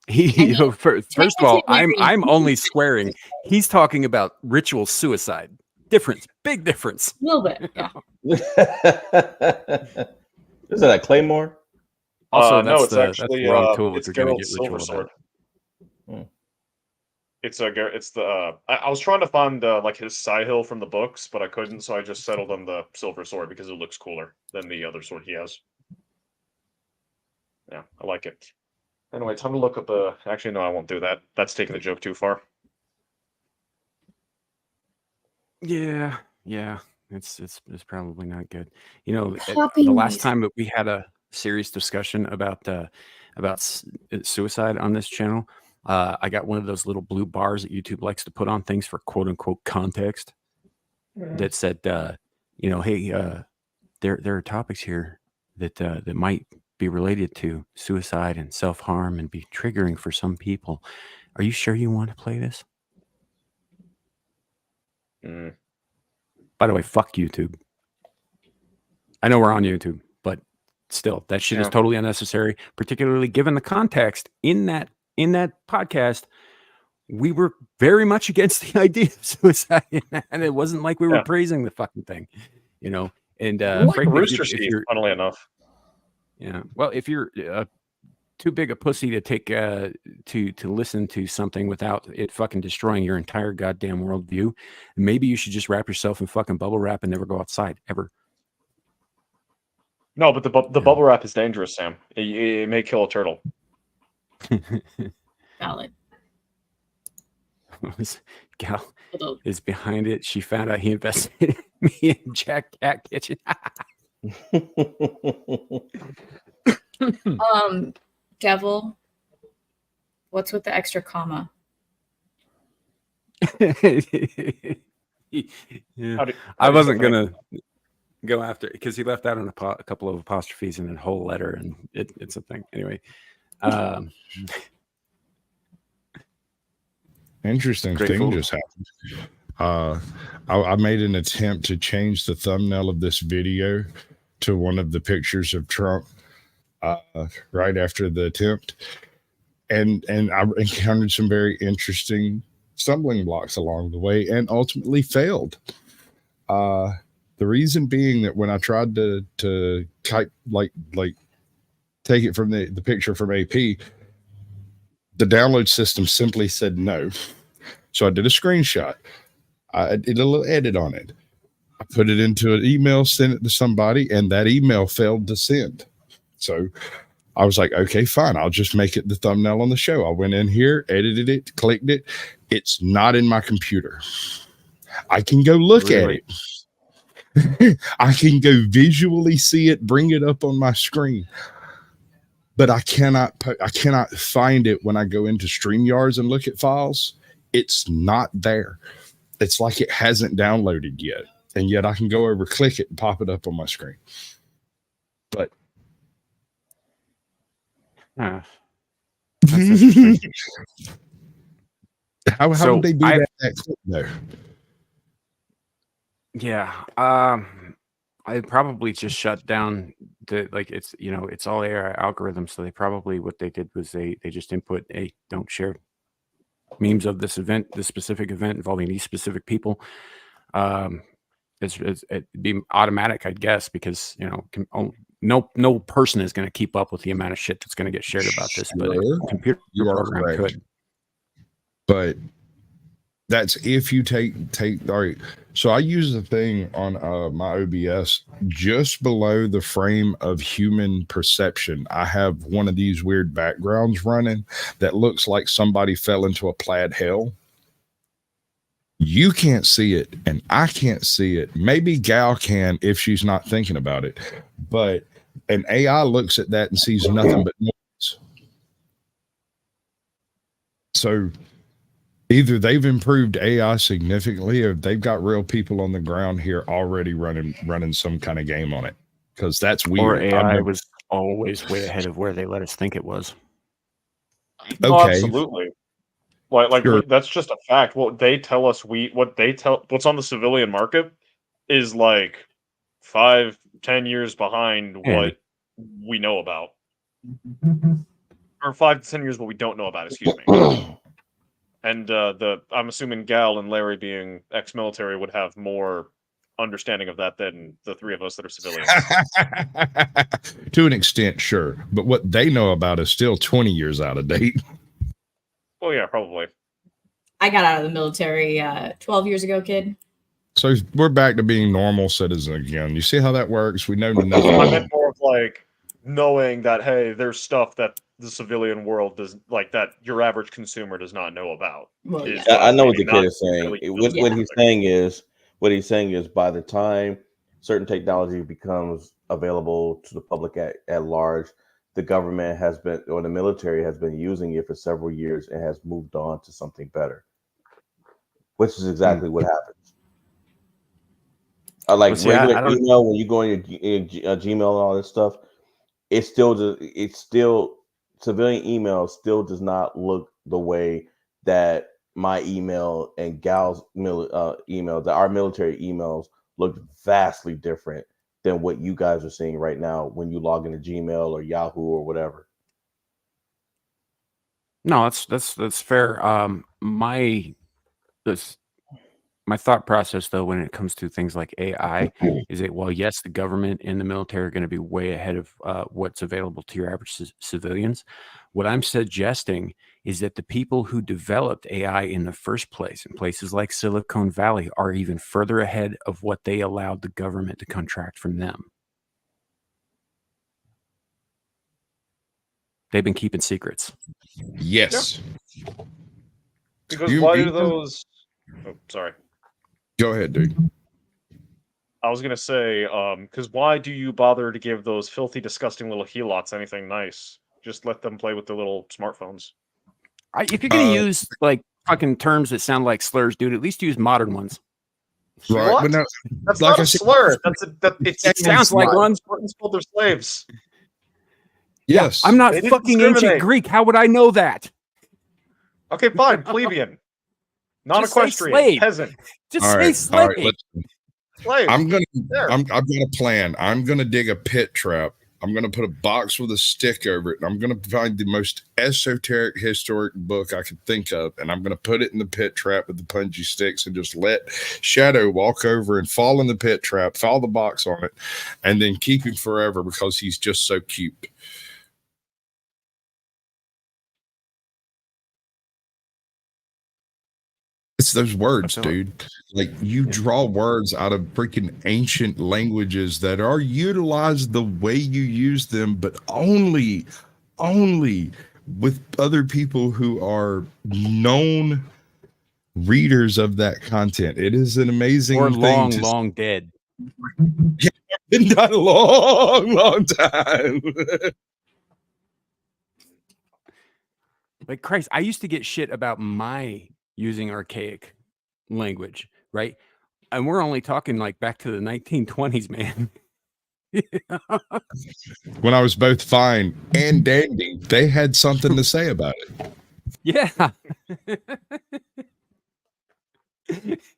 First of all, I'm only swearing. He's talking about ritual suicide. Difference, big difference. A little bit, yeah. Is that a claymore? Also, no, it's actually the wrong tool it's if you're going to Geralt's get ritual silver about sword. It's the I was trying to find like his Sihil from the books, but I couldn't, so I just settled on the silver sword because it looks cooler than the other sword he has. Yeah, I like it. Anyway, time to look up the. Actually, no, I won't do that. That's taking the joke too far. Yeah, it's probably not good. You know, the last time that we had a serious discussion about suicide on this channel, I got one of those little blue bars that YouTube likes to put on things for quote unquote context that said, hey, there are topics here that might be related to suicide and self-harm and be triggering for some people. Are you sure you want to play this? By the way, fuck YouTube. I know we're on YouTube, but still, that shit is totally unnecessary, particularly given the context in that podcast. We were very much against the idea of suicide, and it wasn't like we were praising the fucking thing, and frankly, Rooster Teeth, funnily enough. Yeah, well, if you're too big a pussy to take to listen to something without it fucking destroying your entire goddamn worldview, maybe you should just wrap yourself in fucking bubble wrap and never go outside ever. No, but the bubble wrap is dangerous, Sam. It may kill a turtle. Valid. Gal is behind it. She found out he invested in me in Jack Cat Kitchen. Devil, what's with the extra comma? I wasn't gonna go after it because he left out a couple of apostrophes in a whole letter, and it's a thing. Anyway, interesting thing just happened. I made an attempt to change the thumbnail of this video to one of the pictures of Trump right after the attempt, and I encountered some very interesting stumbling blocks along the way, and ultimately failed. The reason being that when I tried to type like take it from the picture from AP, the download system simply said no. So I did a screenshot. I did a little edit on it. I put it into an email, sent it to somebody, and that email failed to send. So I was like, okay, fine. I'll just make it the thumbnail on the show. I went in here, edited it, clicked it. It's not in my computer. I can go look at it. I can go visually see it, bring it up on my screen. But I cannot find it when I go into StreamYards and look at files. It's not there. It's like it hasn't downloaded yet. and yet I can go over, click it, and pop it up on my screen. But that's interesting. how So would they do that click though? Yeah, I probably just shut down the it's it's all AI algorithms. So they probably what they did was they just input a don't share memes of this event, this specific event involving these specific people. It'd be automatic, I'd guess, because no person is going to keep up with the amount of shit that's going to get shared about this, but a computer program could. But that's if you take all right. So I use the thing on my OBS just below the frame of human perception. I have one of these weird backgrounds running that looks like somebody fell into a plaid hell. You can't see it, and I can't see it. Maybe Gal can if she's not thinking about it. But an AI looks at that and sees nothing but noise. So either they've improved AI significantly, or they've got real people on the ground here already running some kind of game on it. Because that's weird. Or AI was always way ahead of where they let us think it was. Okay. Oh, absolutely. Like Sure. that's just a fact. What they tell us, what's on the civilian market is like 5-10 years behind what we know about, or 5 to 10 years what we don't know about. Excuse me. And I'm assuming Gal and Larry, being ex-military, would have more understanding of that than the three of us that are civilians. To an extent, sure, but what they know about is still 20 years out of date. Well, yeah, probably. I got out of the military 12 years ago, kid. So we're back to being normal citizens again. You see how that works? We know nothing. I meant more of like knowing that, hey, there's stuff that the civilian world does, like, that your average consumer does not know about. Well, yeah. I know what the kid is saying. What he's saying is by the time certain technology becomes available to the public at large, the government has been, or the military has been using it for several years and has moved on to something better, which is exactly what happens. Like regular email, when you go on your Gmail and all this stuff, it's still civilian email still does not look the way that my email and Gal's email, that our military emails look vastly different than what you guys are seeing right now when you log into Gmail or Yahoo or whatever. No, that's fair. My thought process, though, when it comes to things like AI, is that while yes, the government and the military are going to be way ahead of what's available to your average civilians, what I'm suggesting is that the people who developed AI in the first place, in places like Silicon Valley, are even further ahead of what they allowed the government to contract from them. They've been keeping secrets. Yes. Yeah. Because why do those... Oh, sorry. Go ahead, dude. I was going to say, because why do you bother to give those filthy, disgusting little helots anything nice? Just let them play with their little smartphones. If you're going to use, like, fucking terms that sound like slurs, dude, at least use modern ones. Right. What? But no, that's like not a slur. It sounds like one. Spartans called their slaves. Yes. Yeah, I'm not fucking ancient Greek. How would I know that? Okay, fine. Plebeian. Non-equestrian. Peasant. Just say slave. Slave. I've got a plan. I'm gonna dig a pit trap. I'm gonna put a box with a stick over it, and I'm gonna find the most esoteric historic book I could think of, and I'm gonna put it in the pit trap with the punji sticks and just let Shadow walk over and fall in the pit trap, fall the box on it, and then keep him forever because he's just so cute. It's those words, dude. Like, you draw words out of freaking ancient languages that are utilized the way you use them, but only with other people who are known readers of that content. It is an amazing or thing. Long dead. Yeah, been done a long time. Like, Christ, I used to get shit about my using archaic language, right? And we're only talking like back to the 1920s, man. When I was both fine and dandy, they had something to say about it. Yeah.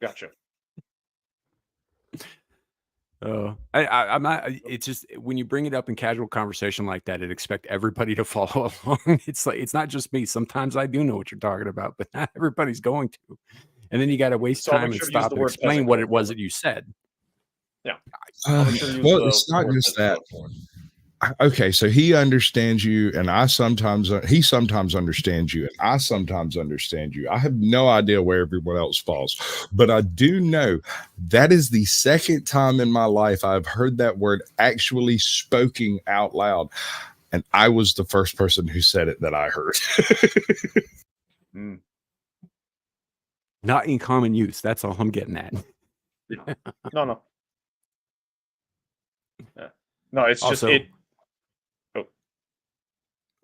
Gotcha. I'm not. It's just when you bring it up in casual conversation like that, it expect everybody to follow along. It's like it's not just me. Sometimes I do know what you're talking about, but not everybody's going to. And then you got to waste So I'll time make and sure to use stop the and word explain peasant what going it was forward. that you said. Yeah. I'll make sure to use Well, the it's not word just peasant that. going forward. Okay, so he understands you, and he sometimes understands you, and I sometimes understand you. I have no idea where everyone else falls, but I do know that is the second time in my life I've heard that word actually spoken out loud, and I was the first person who said it that I heard. Not in common use. That's all I'm getting at. No. Yeah. No, it's Also, just it.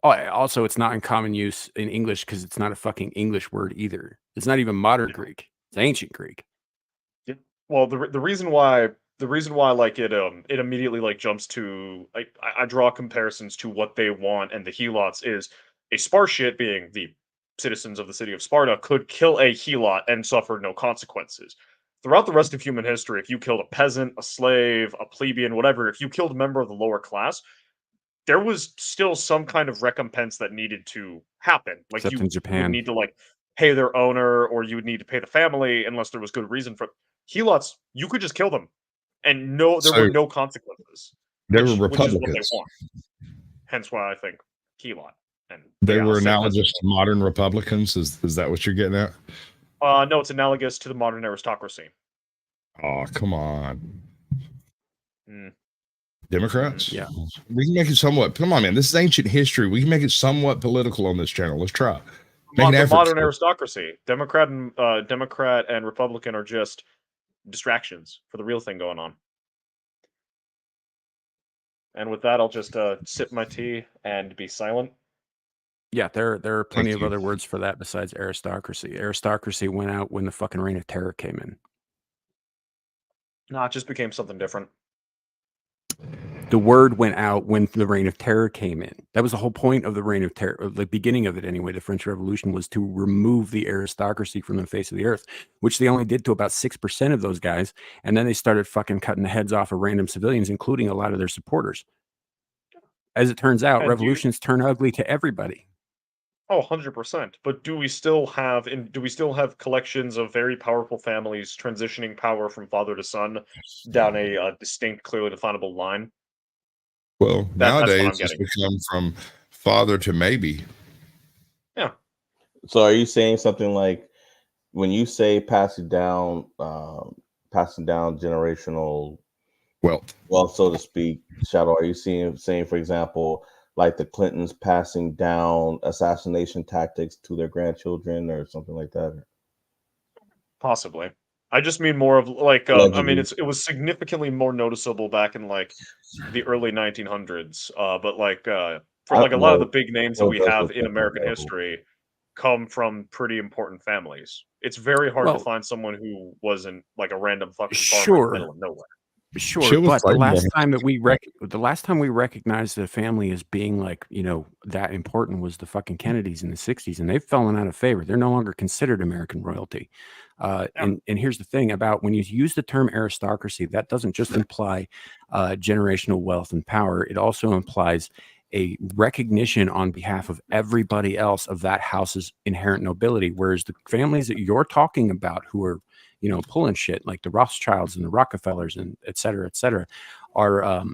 Also, it's not in common use in English because it's not a fucking English word either. It's not even modern Greek. It's ancient Greek. Yeah. Well, the reason why like it immediately like jumps to like I draw comparisons to what they want and the helots is a Spartiate, being the citizens of the city of Sparta, could kill a helot and suffer no consequences. Throughout the rest of human history, if you killed a peasant, a slave, a plebeian, whatever, if you killed a member of the lower class, there was still some kind of recompense that needed to happen. Like Except in you would Japan. need to like pay their owner, or you would need to pay the family unless there was good reason for helots. You could just kill them, and there So were no consequences, they were which is what they Republicans. want. Hence why I think helot. And They yeah, I'll were say peasant. analogous to modern Republicans. Is that what you're getting at? No, it's analogous to the modern aristocracy. Oh, come on. Democrats? Yeah. We can make it somewhat. Come on, man. This is ancient history. We can make it somewhat political on this channel. Let's try. Make an The effort. modern aristocracy. Democrat and Republican are just distractions for the real thing going on. And with that, I'll just sip my tea and be silent. Yeah, there are plenty Thank of you. other words for that besides aristocracy. Aristocracy went out when the fucking Reign of Terror came in. No, it just became something different. The word went out when the Reign of Terror came in. That was the whole point of the Reign of Terror, or the beginning of it anyway. The French Revolution was to remove the aristocracy from the face of the earth, which they only did to about 6% of those guys. And then they started fucking cutting the heads off of random civilians, including a lot of their supporters. As it turns out, And revolutions turn ugly to everybody. Oh, 100%. But do we still have collections of very powerful families transitioning power from father to son down a distinct, clearly definable line? Well, That's what I'm nowadays it's getting. become from father to maybe. Yeah. So are you saying something like when you say passing down generational wealth, so to speak, Shadow, are you saying, for example, like the Clintons passing down assassination tactics to their grandchildren or something like that? Possibly. I just mean more of like I mean it was significantly more noticeable back in like the early 1900s. But like for like a lot of the big names that we have in American history come from pretty important families. It's very hard to find someone who wasn't like a random fucking farmer in the middle of nowhere. Sure, but the last time we recognized the family as being like, you know, that important was the fucking Kennedys in the 60s, and they've fallen out of favor. They're no longer considered American royalty. And here's the thing about when you use the term aristocracy, that doesn't just imply generational wealth and power. It also implies a recognition on behalf of everybody else of that house's inherent nobility. Whereas the families that you're talking about who are, you know, pulling shit like the Rothschilds and the Rockefellers and et cetera, are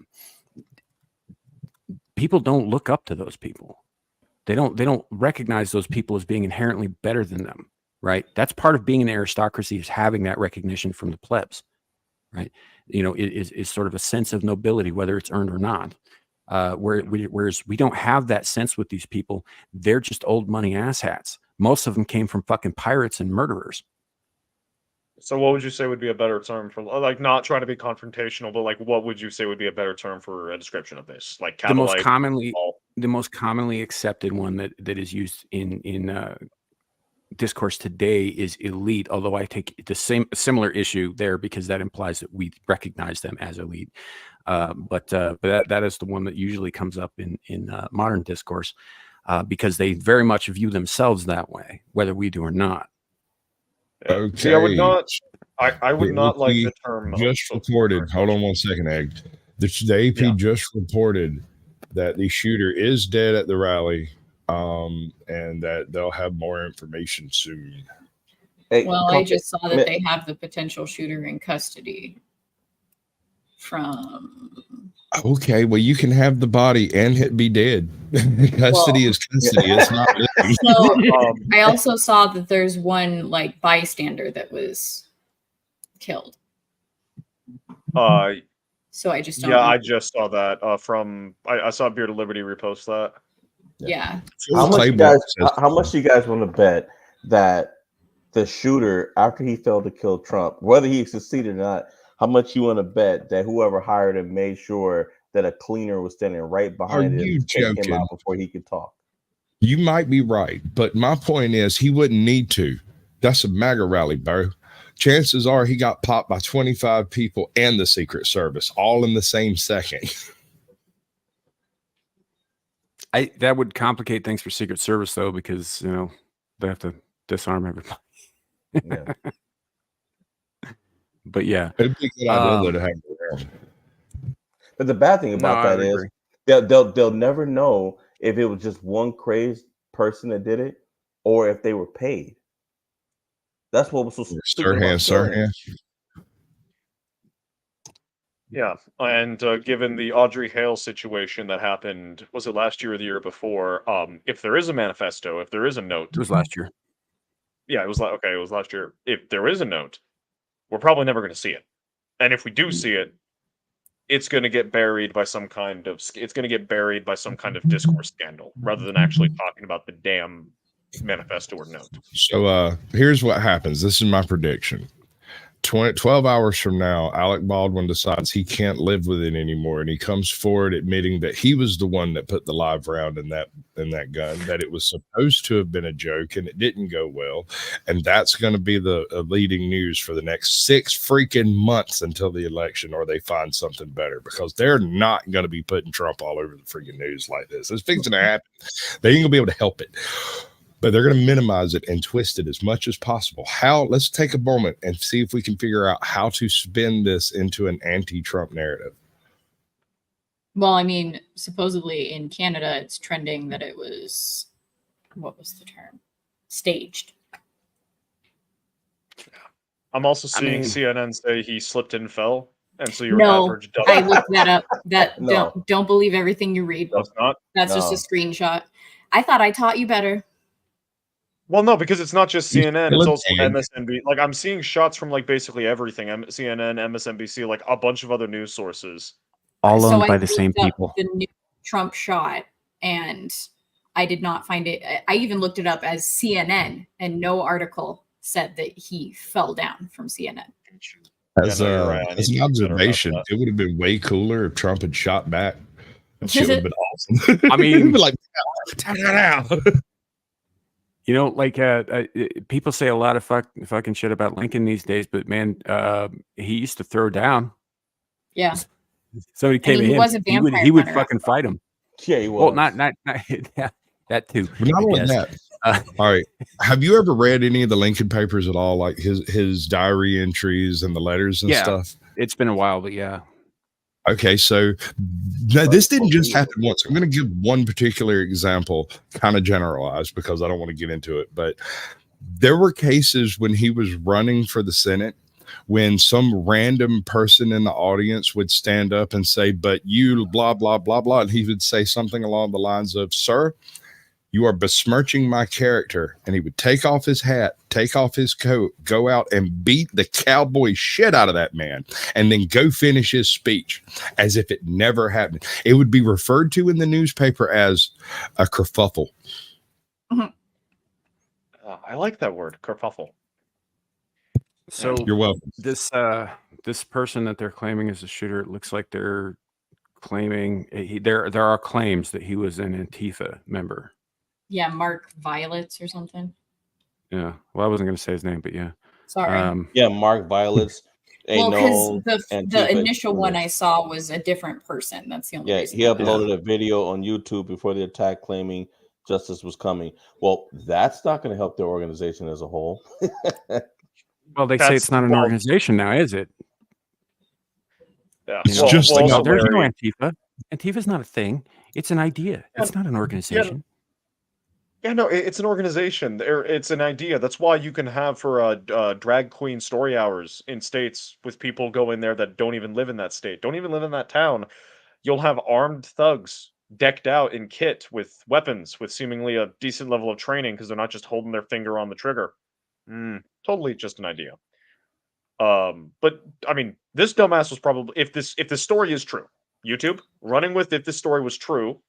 people don't look up to those people. They don't recognize those people as being inherently better than them, right? That's part of being an aristocracy, is having that recognition from the plebs, right? You know, it is sort of a sense of nobility, whether it's earned or not. Whereas we don't have that sense with these people. They're just old money asshats. Most of them came from fucking pirates and murderers. So what would you say would be a better term for, like, not trying to be confrontational, but like what would you say would be a better term for a description of this? Like The most commonly accepted one that is used in discourse today is elite, although I take the similar issue there because that implies that we recognize them as elite. But that is the one that usually comes up in modern discourse because they very much view themselves that way, whether we do or not. Okay. See, I would not. I would not like the term. Just reported. Hold on 1 second, Egg. The AP just reported that the shooter is dead at the rally, and that they'll have more information soon. Hey, Well, I just saw that they have the potential shooter in custody from. Okay, well, you can have the body and it be dead. Custody is custody. It's not. So I also saw that there's one like bystander that was killed. So I just don't know. I just saw that from I saw Beard of Liberty repost that. Yeah. How much do you guys want to bet that the shooter, after he failed to kill Trump, whether he succeeded or not, how much you want to bet that whoever hired him made sure that a cleaner was standing right behind him to take him out before he could talk? You might be right, but my point is he wouldn't need to. That's a MAGA rally, bro. Chances are he got popped by 25 people and the Secret Service all in the same second. That would complicate things for Secret Service though, because they have to disarm everybody. Yeah. But yeah, it'd be a good idea to have it around. But the bad thing about that is they'll never know if it was just one crazed person that did it or if they were paid. That's what was so Sirhan. Yeah, and given the Audrey Hale situation that happened, was it last year or the year before? If there is a manifesto, if there is a note, it was last year. Yeah, it was it was last year. If there is a note, we're probably never going to see it, and if we do see it, it's going to get buried by some kind of discourse scandal rather than actually talking about the damn manifesto or note. So here's what happens. This is my prediction. 12 hours from now, Alec Baldwin decides he can't live with it anymore, and he comes forward admitting that he was the one that put the live round in that gun, that it was supposed to have been a joke and it didn't go well, and that's going to be the leading news for the next 6 freaking months until the election, or they find something better, because they're not going to be putting Trump all over the freaking news like this. It's fixing to happen. They ain't gonna be able to help it. But they're going to minimize it and twist it as much as possible. Let's take a moment and see if we can figure out how to spin this into an anti-Trump narrative. Well, I mean, supposedly in Canada, it's trending that it was, what was the term? Staged. I'm also seeing CNN say he slipped and fell. And so your average dog. I looked that up. Don't believe everything you read. That's just a screenshot. I thought I taught you better. Well, no, because it's not just CNN, it's also MSNBC. Like, I'm seeing shots from, like, basically everything. CNN, MSNBC, like, a bunch of other news sources. All owned by the same people. The new Trump shot, and I did not find it. I even looked it up as CNN, and no article said that he fell down from CNN. As an observation, it would have been way cooler if Trump had shot back. That shit would have been awesome. I mean, like, out. Like people say a lot of fucking shit about Lincoln these days, but man, he used to throw down. Yeah. Somebody came in, he would fucking fight him. Yeah, he was. Well, not that too. Not only that. All right. Have you ever read any of the Lincoln papers at all? Like his diary entries and the letters and stuff? It's been a while, but yeah. Okay, so this didn't just happen once. I'm going to give one particular example, kind of generalized, because I don't want to get into it. But there were cases when he was running for the Senate, when some random person in the audience would stand up and say, "But you blah, blah, blah, blah." And he would say something along the lines of, "Sir, you are besmirching my character." And he would take off his hat, take off his coat, go out and beat the cowboy shit out of that man, and then go finish his speech as if it never happened. It would be referred to in the newspaper as a kerfuffle. Mm-hmm. I like that word, kerfuffle. So you're welcome. This person that they're claiming is a shooter, it looks like they're claiming there are claims that he was an Antifa member. Yeah, Mark Violets or something. Yeah. Well, I wasn't going to say his name, but yeah. Sorry. Yeah, Mark Violets. Well, because the Antifa initial one I extremist. saw was a different person. That's the only Yeah, reason. he uploaded a video on YouTube before the attack claiming justice was coming. Well, that's not going to help their organization as a whole. Well, they say it's not an organization now, is it? Yeah. You know, It's just well, like no, a there's no very- Antifa. Antifa's not a thing. It's an idea. It's not an organization. Yeah, no, it's an organization. It's an idea. That's why you can have for drag queen story hours in states with people go in there that don't even live in that state, don't even live in that town. You'll have armed thugs decked out in kit with weapons, with seemingly a decent level of training because they're not just holding their finger on the trigger. Totally just an idea. But I mean, this dumbass was probably if this story is true, YouTube running with if this story was true.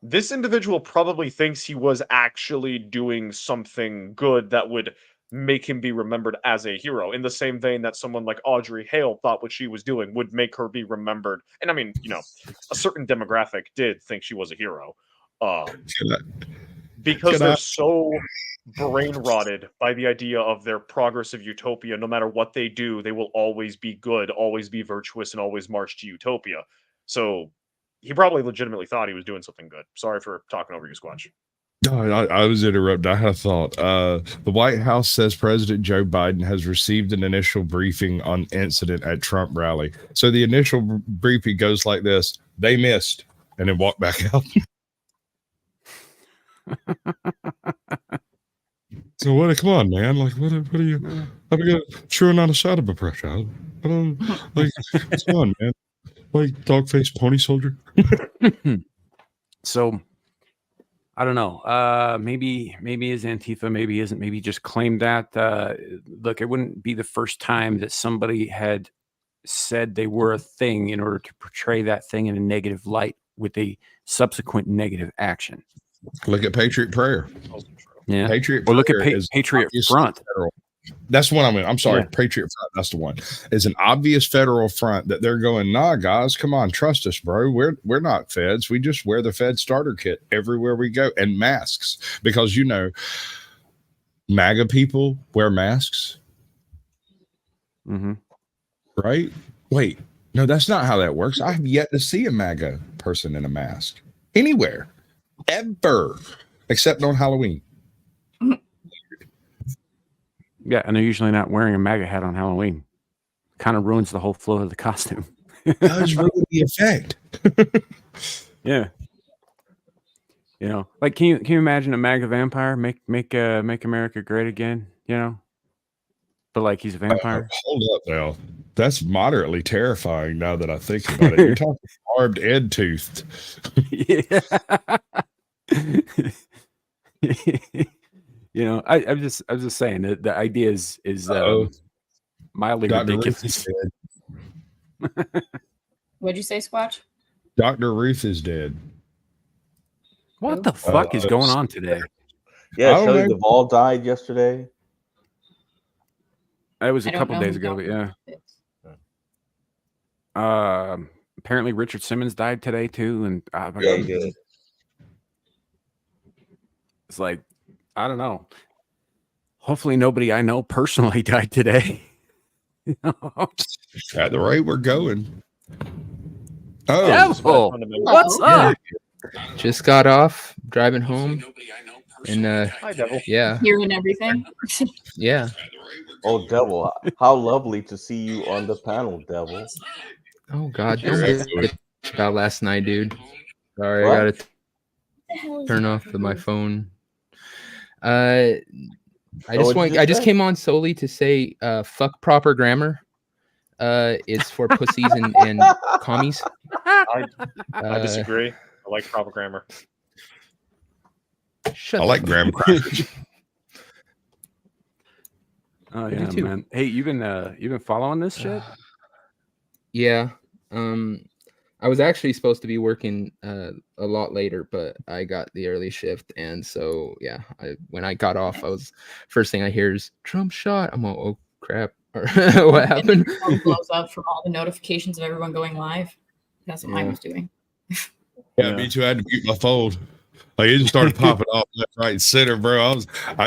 This individual probably thinks he was actually doing something good that would make him be remembered as a hero, in the same vein that someone like Audrey Hale thought what she was doing would make her be remembered. And I mean, you know, a certain demographic did think she was a hero. Because they're so brain rotted by the idea of their progressive utopia. No matter what they do, they will always be good, always be virtuous, and always march to utopia. So he probably legitimately thought he was doing something good. Sorry for talking over you, Squatch. No, I was interrupted. I had a thought. The White House says President Joe Biden has received an initial briefing on incident at Trump rally. So the initial briefing goes like this: they missed, and then walk back out. So what? Come on, man! Like, what are you? I'm sure not a shot of pressure. I don't like. Come on, man! Like dog face pony soldier. So I don't know. Maybe is Antifa, maybe isn't. Maybe he just claimed that. Look, it wouldn't be the first time that somebody had said they were a thing in order to portray that thing in a negative light with a subsequent negative action. Look at Patriot Prayer. Yeah. Patriot or look at Prayer is Patriot obvious Front. federal. That's the one I mean. I'm sorry, Yeah. Patriot Front. That's the one. It's an obvious federal front that they're going, nah, guys, come on, trust us, bro. We're not feds. We just wear the Fed starter kit everywhere we go, and masks, because you know, MAGA people wear masks. Mm-hmm. Right? Wait, no, that's not how that works. I have yet to see a MAGA person in a mask anywhere, ever, except on Halloween. Yeah, and they're usually not wearing a MAGA hat on Halloween. Kind of ruins the whole flow of the costume. Does ruin the effect. Yeah. You know, like can you imagine a MAGA vampire make America great again? You know, but like he's a vampire. Hold up now. That's moderately terrifying now that I think about it. You're talking barbed and toothed. Yeah. You know, I'm just saying that the idea is mildly Dr. ridiculous. What'd you say, Squatch? Dr. Ruth is dead. What the fuck is going on today? Yeah, I don't Shelley know. Duvall died yesterday. It was I a don't couple know days who ago, but Dr. yeah. Ruth is. Apparently Richard Simmons died today too, and Yeah, he did. it's like, I don't know. Hopefully nobody I know personally died today. You know? At the rate we're going. Oh, Devil, what's up? Just got off driving home, and Hi, Devil. yeah, Hearing everything. yeah. Oh, Devil, how lovely to see you on the panel, Devil. Oh God, Sure, don't absolutely. bitch about last night, dude. Sorry, What? I gotta turn off my phone. I just came on solely to say, fuck proper grammar. It's for pussies and commies. I disagree. I like proper grammar. Shut I like graham crackers. Oh do yeah, too. man. Hey, you've been following this shit? Yeah. I was actually supposed to be working a lot later, but I got the early shift, and so yeah, when I got off, first thing I hear is Trump shot. I'm all, oh crap, what happened? And then blows up from all the notifications of everyone going live. That's what mine was doing. Yeah, me too. I had to mute my phone. Like it just started popping off left, right, and center, bro.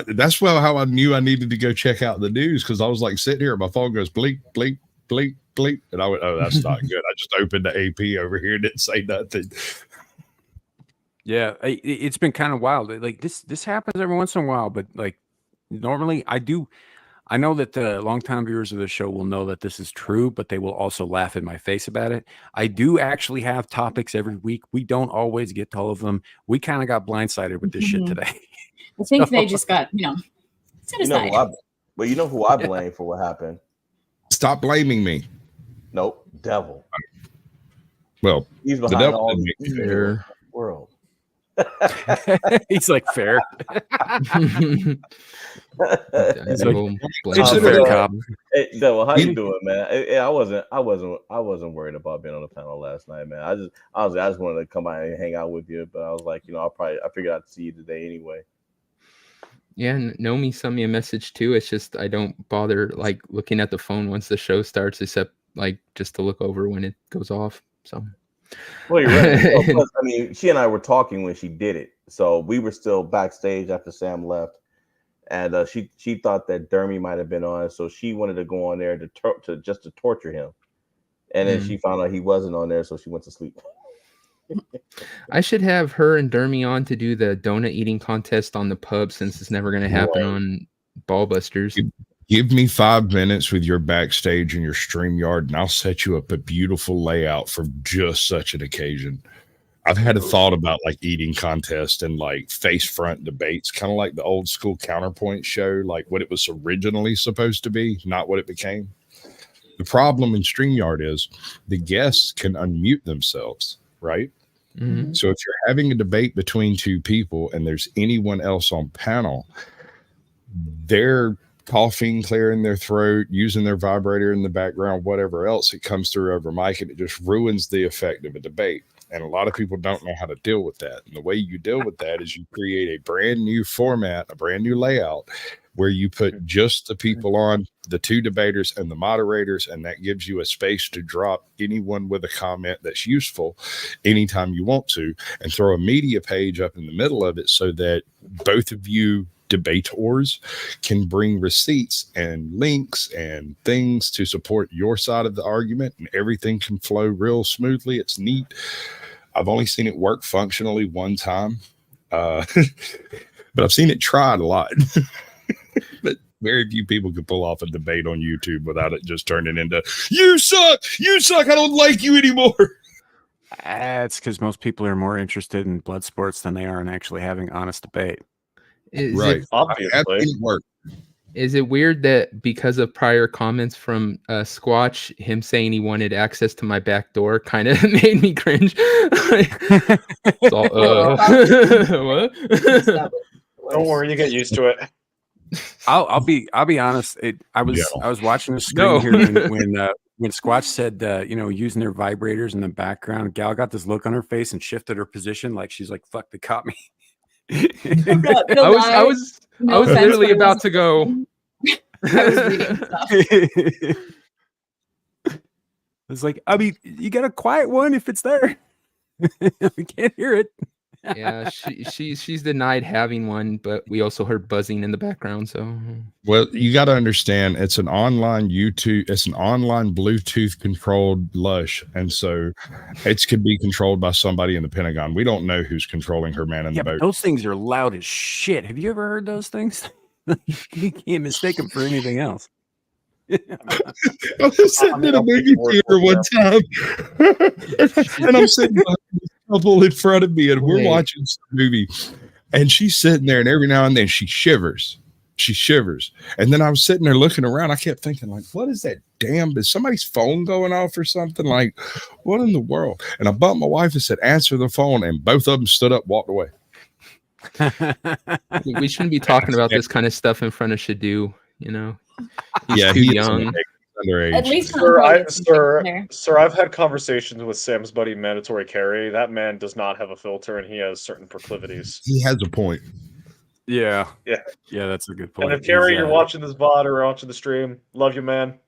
That's how I knew I needed to go check out the news because I was like sitting here, my phone goes bleep, bleep, bleep, bleep, and I went, "Oh, that's not good." I just opened the AP over here and didn't say nothing. Yeah, it's been kind of wild. Like this happens every once in a while, but like normally I know that the longtime viewers of the show will know that this is true, but they will also laugh in my face about it. I do actually have topics every week. We don't always get to all of them. We kind of got blindsided with this shit today. I think they just got, set aside. But you know who I blame for what happened? Stop blaming me. Nope, devil. Well, he's behind the devil all the world. He's like fair. He's like, fair cop. Hey, Devil, how you doing, man? I wasn't worried about being on the panel last night, man. I just wanted to come by and hang out with you, but I was like, I figured I'd see you today anyway. Yeah, Nomi sent me a message too. It's just I don't bother like looking at the phone once the show starts, except like just to look over when it goes off. So. Well, you're right. Plus, I mean, she and I were talking when she did it, so we were still backstage after Sam left, and she thought that Dermy might have been on, so she wanted to go on there to just to torture him, and then she found out he wasn't on there, so she went to sleep. I should have her and Dermy on to do the donut eating contest on the pub since it's never going to happen on Ballbusters. Give me 5 minutes with your backstage and your StreamYard, and I'll set you up a beautiful layout for just such an occasion. I've had a thought about like eating contests and like face front debates, kind of like the old school Counterpoint show, like what it was originally supposed to be, not what it became. The problem in StreamYard is the guests can unmute themselves, right? Mm-hmm. So if you're having a debate between two people and there's anyone else on panel, they're coughing, clearing their throat, using their vibrator in the background, whatever else, it comes through over mic and it just ruins the effect of a debate. And a lot of people don't know how to deal with that. And the way you deal with that is you create a brand new format, a brand new layout where you put just the people on, the two debaters and the moderators, and that gives you a space to drop anyone with a comment that's useful anytime you want to, and throw a media page up in the middle of it so that both of you debaters can bring receipts and links and things to support your side of the argument, and everything can flow real smoothly. It's neat. I've only seen it work functionally one time, but I've seen it tried a lot. But very few people can pull off a debate on YouTube without it just turning into "you suck, I don't like you anymore." It's because most people are more interested in blood sports than they are in actually having honest debate. Right. Obviously. Is it weird that because of prior comments from Squatch, him saying he wanted access to my back door kind of made me cringe? What? Don't worry, you get used to it. I'll be honest. I was watching the screen here when Squatch said using their vibrators in the background. Gal got this look on her face and shifted her position like she's like, "Fuck, they caught me." I was literally about to go. It's like, I mean, you got a quiet one if it's there. We can't hear it. Yeah, she's denied having one, but we also heard buzzing in the background. So, well, you got to understand, it's an online Bluetooth controlled lush, and so it could be controlled by somebody in the Pentagon. We don't know who's controlling her man in the boat. Those things are loud as shit. Have you ever heard those things? You can't mistake them for anything else. I was sitting in a movie theater one time, and I'm sitting behind this couple in front of me, and we're watching some movie, and she's sitting there, and every now and then she shivers. And then I was sitting there looking around. I kept thinking, like, what is that damn? Is somebody's phone going off or something? Like, what in the world? And I bumped my wife and said, answer the phone. And both of them stood up, walked away. We shouldn't be talking about this kind of stuff in front of Shadu, He's too young. At least Sir, I've had conversations with Sam's buddy Mandatory Carry. That man does not have a filter, and he has certain proclivities. He has a point. Yeah, that's a good point. And if Carrie, you're watching this VOD or watching the stream, love you, man.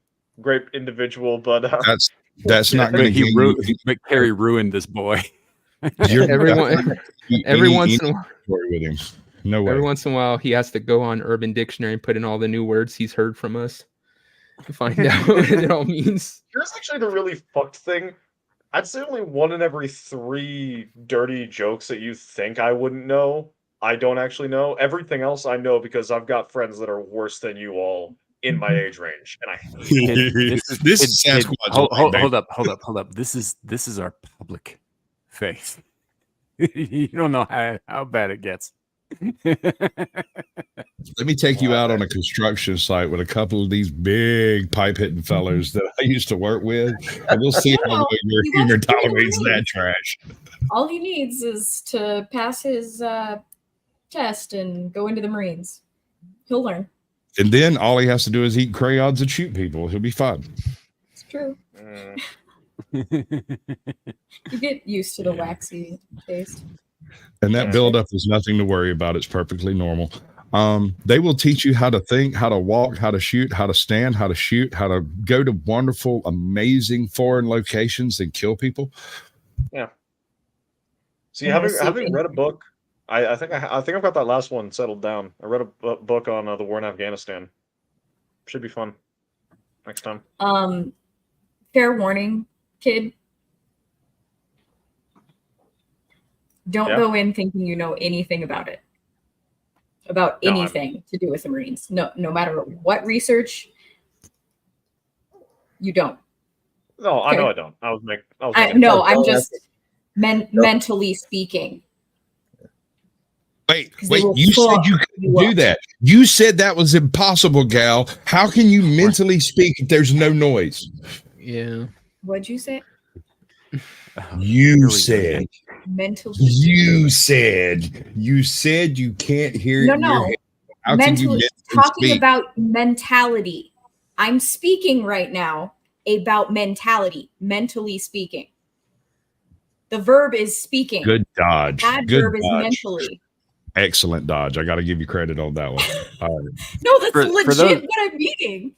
Great individual, but that's not going to. Carrie ruined this boy. Everyone, every once in a while, with him. No way. every once in a while, he has to go on Urban Dictionary and put in all the new words he's heard from us to find out what it all means. Here's actually the really fucked thing. I'd say only 1 in every 3 dirty jokes that you think I wouldn't know, I don't actually know. Everything else I know because I've got friends that are worse than you all in my age range, and I hate it. This is Sasquatch. Hold up. This is our public faith. You don't know how bad it gets. Let me take you out on a construction site with a couple of these big pipe hitting fellers that I used to work with, and we'll see how well your humor tolerates that trash. All he needs is to pass his test and go into the Marines. He'll learn. And then all he has to do is eat crayons and shoot people. He'll be fine. It's true. You get used to the waxy taste. And that buildup is nothing to worry about. It's perfectly normal. They will teach you how to think, how to walk, how to shoot, how to stand, how to shoot, how to go to wonderful, amazing foreign locations and kill people. Yeah. See, having read a book, I think I've got that last one settled down. I read a book on the war in Afghanistan. Should be fun next time. Fair warning, kid. Don't go in thinking you know anything about it. About anything to do with the Marines. No matter what research, you don't. No, Okay. I know I don't. I'm just mentally speaking. Wait, you said you couldn't do that. You said that was impossible, gal. How can you mentally speak if there's no noise? Yeah. What'd you say? You said. Mentally. You said you can't hear it in your head. How can you mentally talking speak? about mentality. I'm speaking right now about mentality, mentally speaking. The verb is speaking. Good dodge. Adverb is mentally. Excellent dodge. I got to give you credit on that one. All right. No, that's legit what I'm meaning.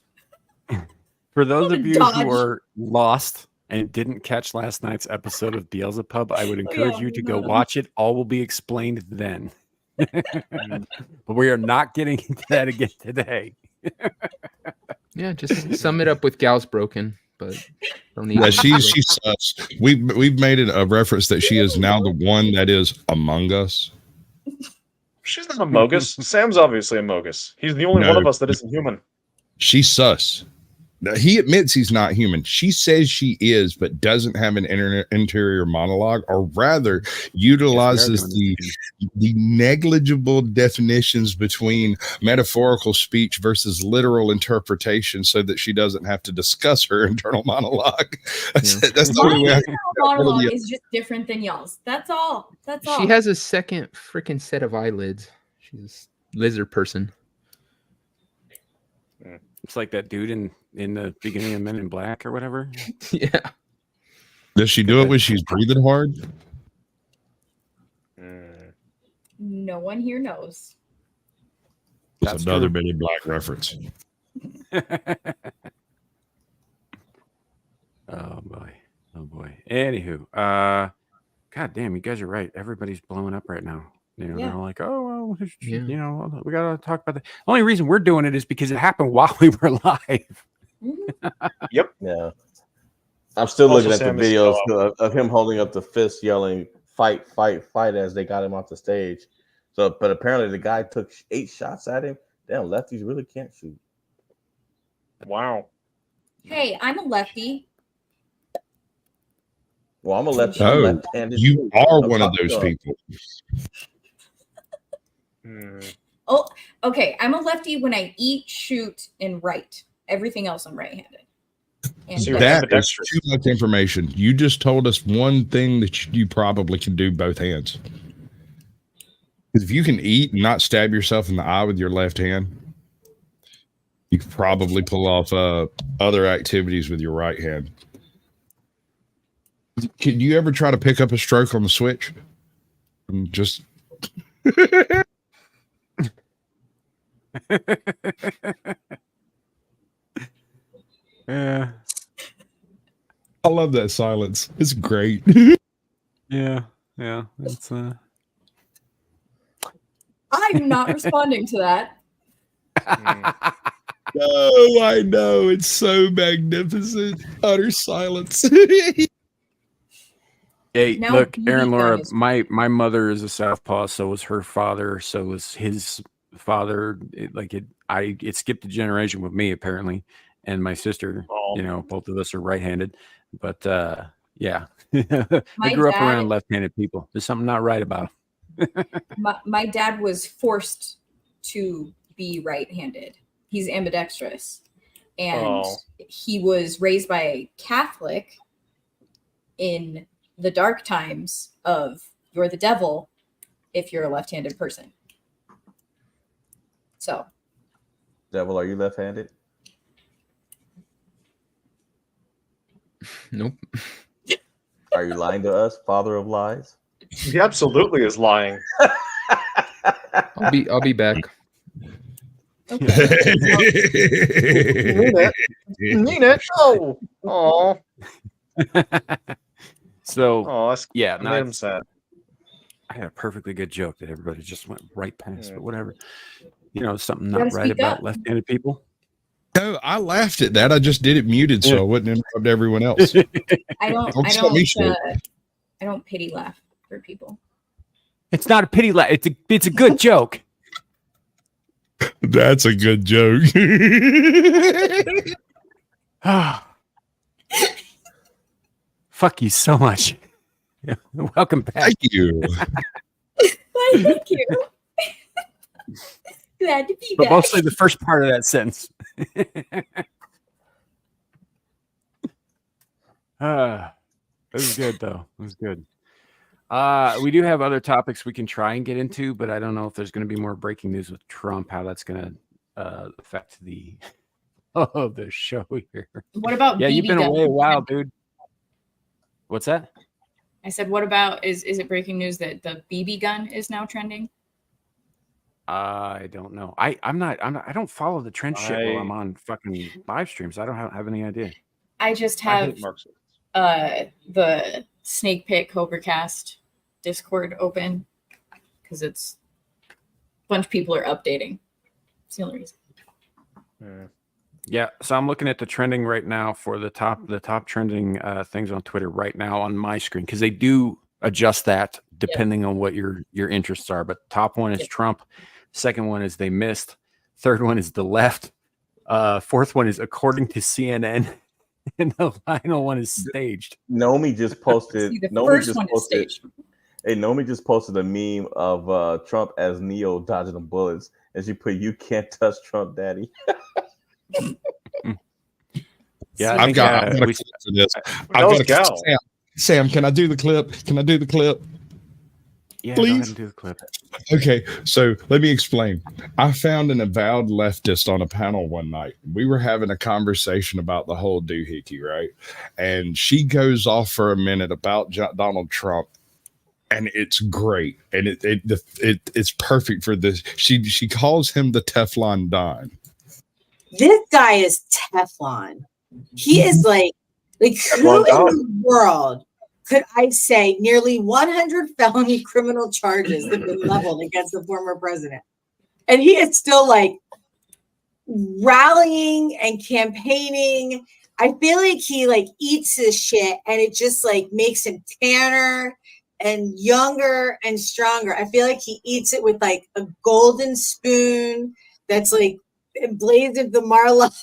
For those of you who are lost and didn't catch last night's episode of Beelzebub, I would encourage you to go watch it. All will be explained then. But we are not getting into that again today. Yeah, just sum it up with gal's broken, but she's sus. We've made it a reference that she is now the one that is among us. She's not a Mogus. Sam's obviously a Mogus. He's the only one of us that isn't human. She's sus. He admits he's not human. She says she is, but doesn't have an interior monologue, or rather utilizes the negligible definitions between metaphorical speech versus literal interpretation so that she doesn't have to discuss her internal monologue. That's the only way. Monologue is just different than y'all's. That's all. That's all. She has a second freaking set of eyelids. She's a lizard person. It's like that dude in the beginning of Men in Black or whatever. Yeah. Does she do it when she's breathing hard? No one here knows. That's another Men in Black reference. Oh boy. Anywho, God damn, you guys are right. Everybody's blowing up right now. You know, they're like, oh, well, you know, we gotta talk about that. The only reason we're doing it is because it happened while we were live. Yep. Yeah. I'm still looking at the videos of him holding up the fist, yelling, "Fight, fight, fight!" as they got him off the stage. So, but apparently the guy took 8 shots at him. Damn, lefties really can't shoot. Wow. Hey, I'm a lefty. Well, I'm a lefty. Oh, you are one of those people. Oh, okay. I'm a lefty when I eat, shoot, and write. Everything else I'm right-handed. That is too much information. You just told us one thing that you probably can do both hands. If you can eat and not stab yourself in the eye with your left hand, you could probably pull off other activities with your right hand. Can you ever try to pick up a stroke on the Switch? Just Yeah. I love that silence. It's great. Yeah. Yeah, it's I'm not responding to that. Oh, I know. It's so magnificent. Utter silence. Hey, Now look, BB Aaron gun Laura, is- my mother is a southpaw, so was her father, so was his father. It skipped a generation with me apparently, and my sister. Oh. Both of us are right-handed, but yeah, they My grew up dad- around left-handed people. There's something not right about them. my dad was forced to be right-handed. He's ambidextrous, and he was raised by a Catholic in the dark times of you're the devil if you're a left-handed person. So, Devil, are you left-handed? Nope. Are you lying to us, father of lies? He absolutely is lying. I'll be back. okay. Mean it. Oh. Oh. So Oh, yeah, made him sad. I had a perfectly good joke that everybody just went right past, but whatever. Something gotta not right speak about up. left-handed people. No, I laughed at that. I just did it muted so I wouldn't interrupt everyone else. I don't pity laugh for people. It's not a pity laugh. It's a good joke. That's a good joke. Fuck you so much. Welcome back. Thank you. Why, thank you. Glad to be But back. mostly the first part of that sentence. It was good though. It was good. We do have other topics we can try and get into, but I don't know if there's going to be more breaking news with Trump, how that's going to affect the show here. What about Yeah, BB you've been gun? away a while, dude. What's that? I said, what about is it breaking news that the BB gun is now trending? I don't know. I don't follow the trend shit while I'm on fucking live streams. I don't have any idea. I just I have hate Marxists. the Snake Pit Cobracast Discord open because it's a bunch of people are updating. It's the only reason. Yeah, so I'm looking at the trending right now for the top trending things on Twitter right now on my screen because they do adjust that depending on what your interests are. But top one is Trump, second one is they missed, third one is the left, fourth one is according to CNN, and the final one is staged. Nomi just posted. See, the Nomi first just one is posted. staged. Hey, Nomi just posted a meme of Trump as Neo dodging the bullets, and she put, "You can't touch Trump, Daddy." Yeah, I've got a clip for this. Sam, can I do the clip? Can I do the clip? Yeah, please? go ahead and do the clip. Okay, so let me explain. I found an avowed leftist on a panel one night. We were having a conversation about the whole doohickey, right? And she goes off for a minute about Donald Trump, and it's great, and it's perfect for this. She calls him the Teflon Don. This guy is Teflon. He is like who in the world could I say nearly 100 felony criminal charges have been leveled against the former president? And he is still like rallying and campaigning. I feel like he like eats his shit and it just like makes him tanner and younger and stronger. I feel like he eats it with like a golden spoon that's like emblazoned the Mar-a-Lago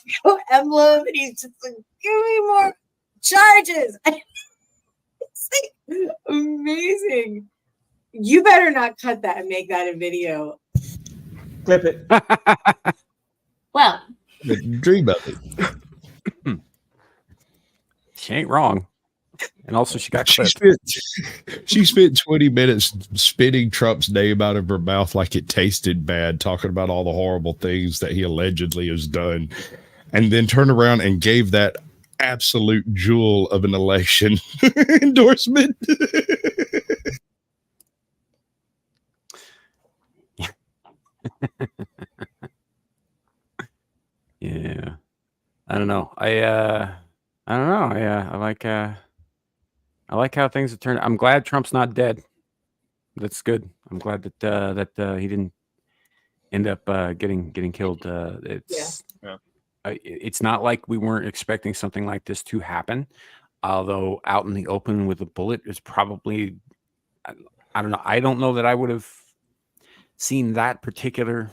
emblem, and he's just like, give me more charges. It's like amazing. You better not cut that and make that a video. Clip it. Well, Dream of it. She ain't wrong. And also she got clipped. She spent 20 minutes spitting Trump's name out of her mouth like it tasted bad, talking about all the horrible things that he allegedly has done, and then turned around and gave that absolute jewel of an election endorsement. Yeah. I don't know. I don't know. Yeah, I like how things have turned. I'm glad Trump's not dead. That's good. I'm glad that he didn't end up getting killed. It's not like we weren't expecting something like this to happen. Although out in the open with a bullet is probably, I don't know. I don't know that I would have seen that particular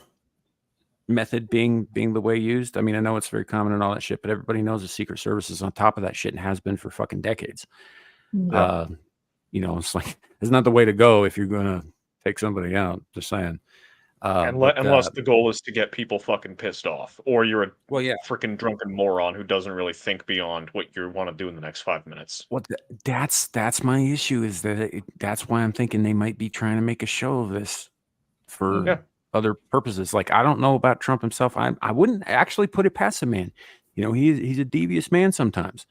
method being the way used. I mean, I know it's very common and all that shit, but everybody knows the Secret Service is on top of that shit and has been for fucking decades. Yeah. It's like it's not the way to go if you're gonna take somebody out. Just saying. Unless the goal is to get people fucking pissed off, or you're a yeah, freaking drunken moron who doesn't really think beyond what you want to do in the next 5 minutes. Well, that's my issue. Is that that's why I'm thinking they might be trying to make a show of this for other purposes. Like I don't know about Trump himself. I wouldn't actually put it past him, man. He's a devious man sometimes.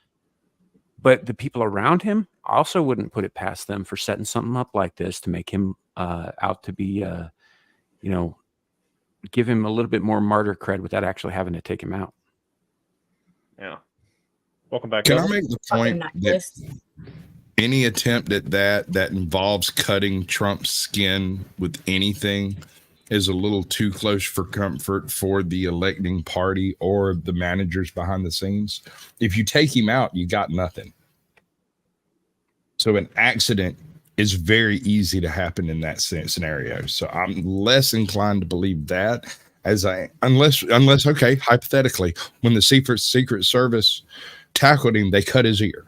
But the people around him also wouldn't put it past them for setting something up like this to make him out to be, give him a little bit more martyr cred without actually having to take him out. Yeah. Welcome back. Can I make the point that any attempt at that involves cutting Trump's skin with anything is a little too close for comfort for the electing party or the managers behind the scenes? If you take him out, you got nothing. So an accident is very easy to happen in that scenario. So I'm less inclined to believe that unless okay, hypothetically, when the Secret Service tackled him, they cut his ear,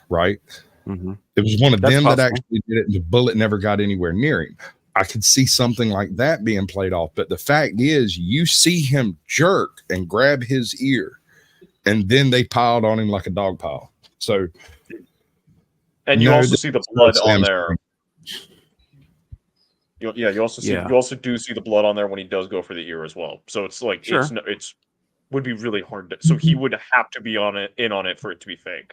right? Mm-hmm. It was one of them that actually did it, and the bullet never got anywhere near him. I could see something like that being played off, but the fact is, you see him jerk and grab his ear, and then they piled on him like a dog pile. So, and you also see the blood on there. You also do see the blood on there when he does go for the ear as well. So it's like it's would be really hard. So he would have to be in on it for it to be fake.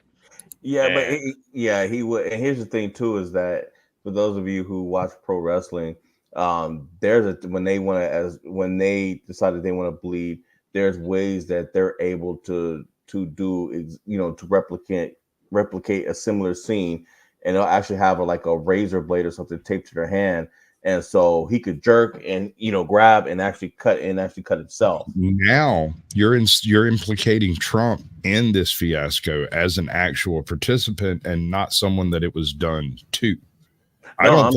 Yeah, but he would. And here's the thing too: is that for those of you who watch pro wrestling, when they decided they want to bleed, there's ways that they're able to do, to replicate a similar scene, and they'll actually have a razor blade or something taped to their hand, and so he could jerk and grab and actually cut himself. Now you're implicating Trump in this fiasco as an actual participant and not someone that it was done to. I'm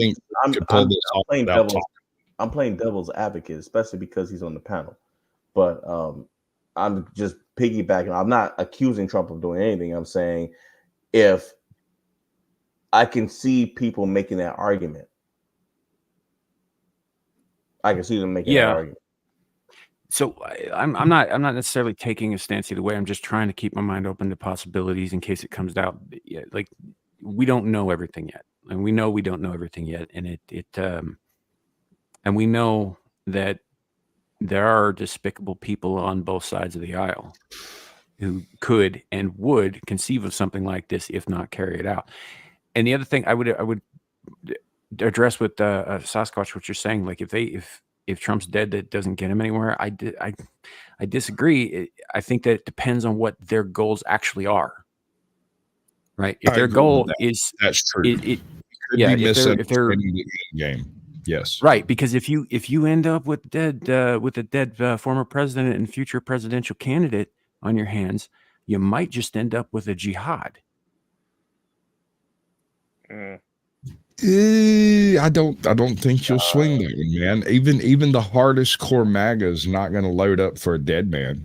playing devil's advocate, especially because he's on the panel. But I'm just piggybacking. I'm not accusing Trump of doing anything. I'm saying if I can see people making that argument, I can see them making that argument. So I'm not necessarily taking a stance either way. I'm just trying to keep my mind open to possibilities in case it comes out. Like we don't know everything yet, and we know we don't know everything yet, and and we know that there are despicable people on both sides of the aisle who could and would conceive of something like this if not carry it out. And the other thing I would address with Sasquatch, what you're saying, like if Trump's dead, that doesn't get him anywhere. I disagree. I think that it depends on what their goals actually are. Right? If their goal is that's true. If they're the game. Yes. Right, because if you end up with a dead former president and future presidential candidate on your hands, you might just end up with a jihad. I don't think you'll swing that one, man. Even the hardest core MAGA is not going to load up for a dead man.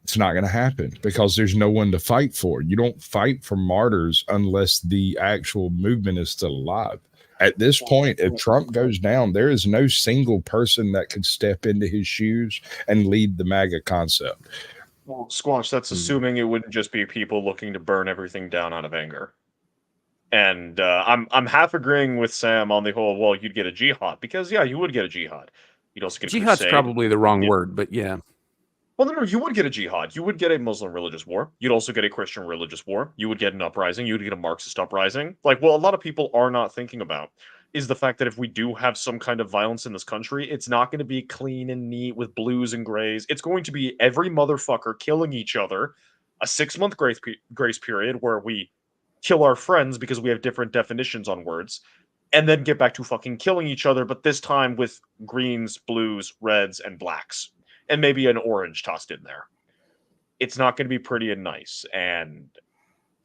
It's not going to happen because there's no one to fight for. You don't fight for martyrs unless the actual movement is still alive. At this point, if Trump goes down, there is no single person that could step into his shoes and lead the MAGA concept. Well, Squash, that's assuming it wouldn't just be people looking to burn everything down out of anger. And I'm half agreeing with Sam on the whole, well, you'd get a jihad. Because, you would get a jihad. You'd also get a jihad's crusade. Probably the wrong word, but yeah. Well, no, you would get a jihad. You would get a Muslim religious war. You'd also get a Christian religious war. You would get an uprising. You would get a Marxist uprising. Like, what a lot of people are not thinking about is the fact that if we do have some kind of violence in this country, it's not going to be clean and neat with blues and grays. It's going to be every motherfucker killing each other, a 6-month grace period where we kill our friends because we have different definitions on words, and then get back to fucking killing each other, but this time with greens, blues, reds, and blacks, and maybe an orange tossed in there. It's not going to be pretty and nice, and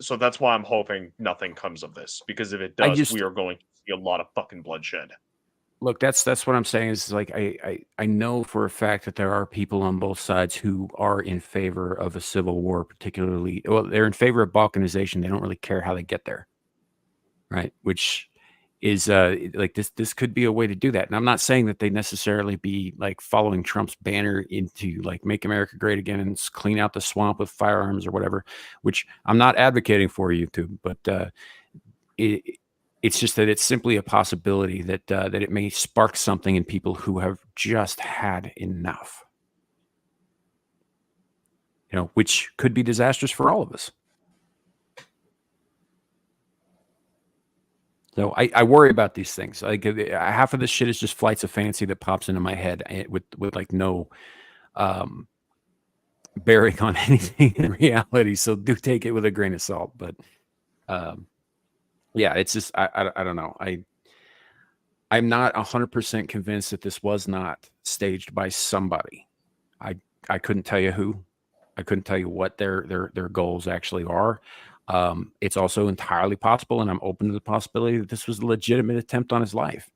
so that's why I'm hoping nothing comes of this, because if it does, we are going to see a lot of fucking bloodshed. Look, that's what I'm saying is like I know for a fact that there are people on both sides who are in favor of a civil war, particularly they're in favor of balkanization. They don't really care how they get there, right? Which is like this could be a way to do that. And I'm not saying that they necessarily be like following Trump's banner into like make America great again and clean out the swamp with firearms or whatever, which I'm not advocating for YouTube, but it's just that it's simply a possibility that that it may spark something in people who have just had enough, you know, which could be disastrous for all of us. So I worry about these things. Like half of this shit is just flights of fancy that pops into my head with like no bearing on anything in reality. So do take it with a grain of salt. But yeah, it's just I don't know. I'm not 100% convinced that this was not staged by somebody. I couldn't tell you who. I couldn't tell you what their goals actually are. It's also entirely possible, and I'm open to the possibility that this was a legitimate attempt on his life.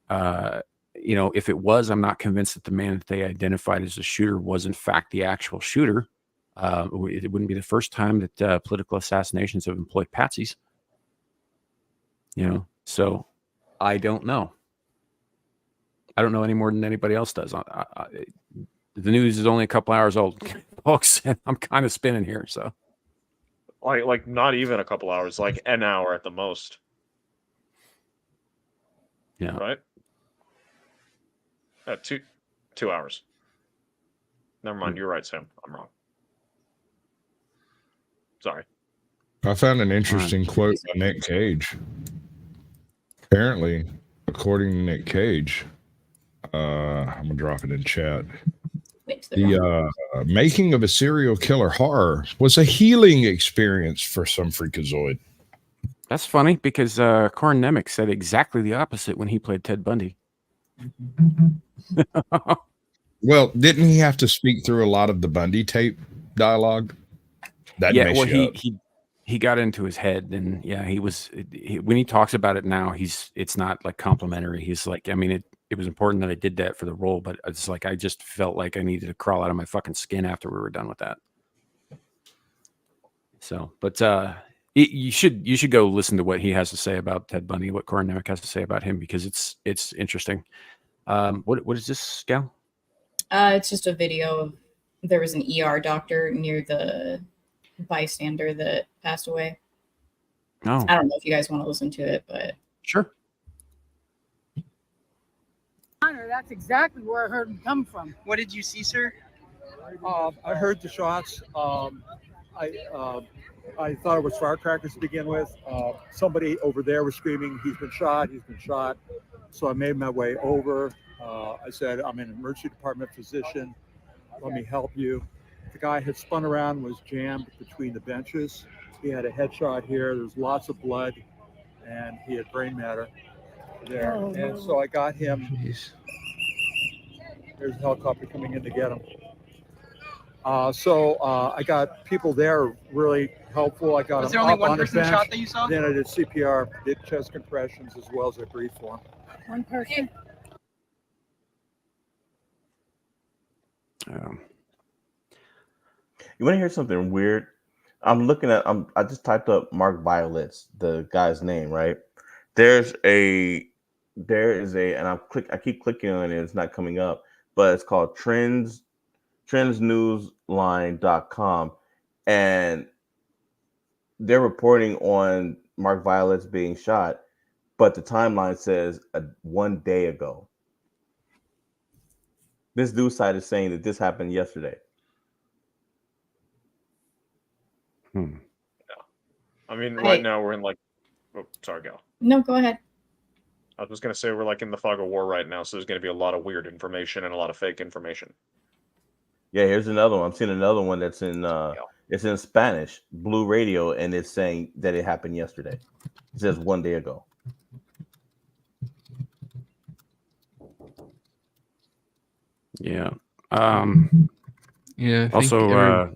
You know, if it was, I'm not convinced that the man that they identified as the shooter was in fact the actual shooter. It wouldn't be the first time that political assassinations have employed patsies. You know, so I don't know. I don't know any more than anybody else does. The news is only a couple hours old, folks, and I'm kind of spinning here, so. Like not even a couple hours, like an hour at the most. Yeah. Right? 2 hours. Never mind, you're right, Sam. I'm wrong. Sorry. I found an interesting quote by Nick Cage. Apparently, according to Nick Cage, I'm gonna drop it in chat. The making of a serial killer horror was a healing experience for some freakazoid. That's funny because Corin Nemec said exactly the opposite when he played Ted Bundy. Well, didn't he have to speak through a lot of the Bundy tape dialogue? That yeah, well, he got into his head, and yeah, when he talks about it now, it's not like complimentary. He's like, I mean, it was important that I did that for the role, but it's like I just felt like I needed to crawl out of my fucking skin after we were done with that. So, but you should go listen to what he has to say about Ted Bundy, what Corin Nemec has to say about him, because it's interesting. What is this, Gal? It's just a video of there was an ER doctor near the bystander that passed away. Oh, I don't know if you guys want to listen to it, but sure. That's exactly where I heard him come from. What did you see, sir? I heard the shots. I thought it was firecrackers to begin with. Somebody over there was screaming, "He's been shot! He's been shot!" So I made my way over. I said, "I'm an emergency department physician. Let me help you." The guy had spun around, was jammed between the benches. He had a headshot here. There's lots of blood, and he had brain matter there. Oh, and no. so I got him. There's a helicopter coming in to get him. So I got people there really helpful. I got Was him there only up one on the person bench. shot that you saw? Then I did CPR, did chest compressions as well as I breathed for him. One person. You want to hear something weird? I'm looking at. I just typed up Mark Violet's, the guy's name, right? There is a, and I keep clicking on it. It's not coming up, but it's called trendsnewsline.com, and they're reporting on Mark Violet's being shot, but the timeline says 1 day ago. This news site is saying that this happened yesterday. Yeah. I mean, right now we're in like, oh, sorry, go. No, go ahead. I was just going to say we're like in the fog of war right now, so there's going to be a lot of weird information and a lot of fake information. Yeah, here's another one. I'm seeing another one that's in it's in Spanish, Blue Radio, and it's saying that it happened yesterday. It says 1 day ago. Yeah. Yeah. I think Also,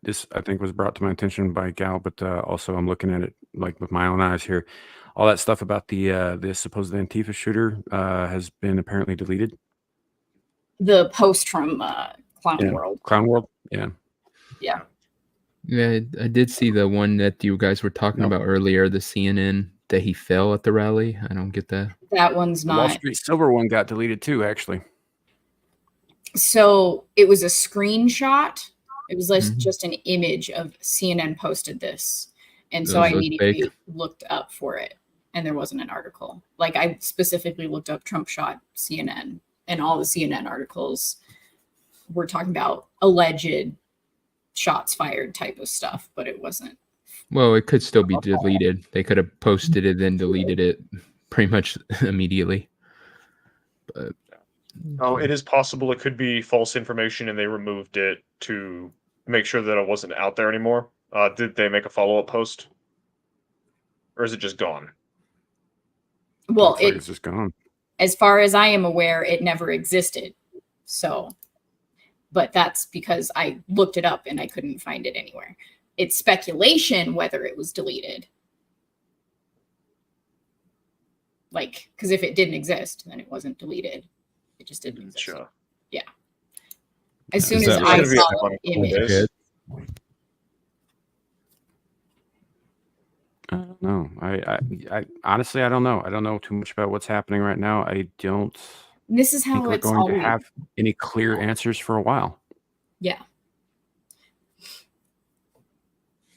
this I think was brought to my attention by Gal, but also I'm looking at it like with my own eyes here. All that stuff about the supposed Antifa shooter has been apparently deleted. The post from Clown World. Clown World. Yeah. Yeah. Yeah, I did see the one that you guys were talking about earlier, the CNN that he fell at the rally. I don't get that. That one's The Wall not. Street Silver one got deleted too, actually. So it was a screenshot. It was like just an image of CNN posted this. And so I immediately looked up for it. And there wasn't an article. Like I specifically looked up Trump shot CNN. And all the CNN articles were talking about alleged shots fired type of stuff. But it wasn't. Well, it could still be deleted. They could have posted it and deleted it pretty much immediately. But oh, it is possible it could be false information and they removed it to make sure that it wasn't out there anymore. Did they make a follow-up post? Or is it just gone? Well, it's just gone. As far as I am aware, it never existed. So, but that's because I looked it up and I couldn't find it anywhere. It's speculation whether it was deleted. Like, because if it didn't exist, then it wasn't deleted. It just didn't exist. Sure. Yeah. As soon as I saw the image. No, I honestly, I don't know. I don't know too much about what's happening right now. I don't This is how think we're it's going to always. have any clear answers for a while. Yeah.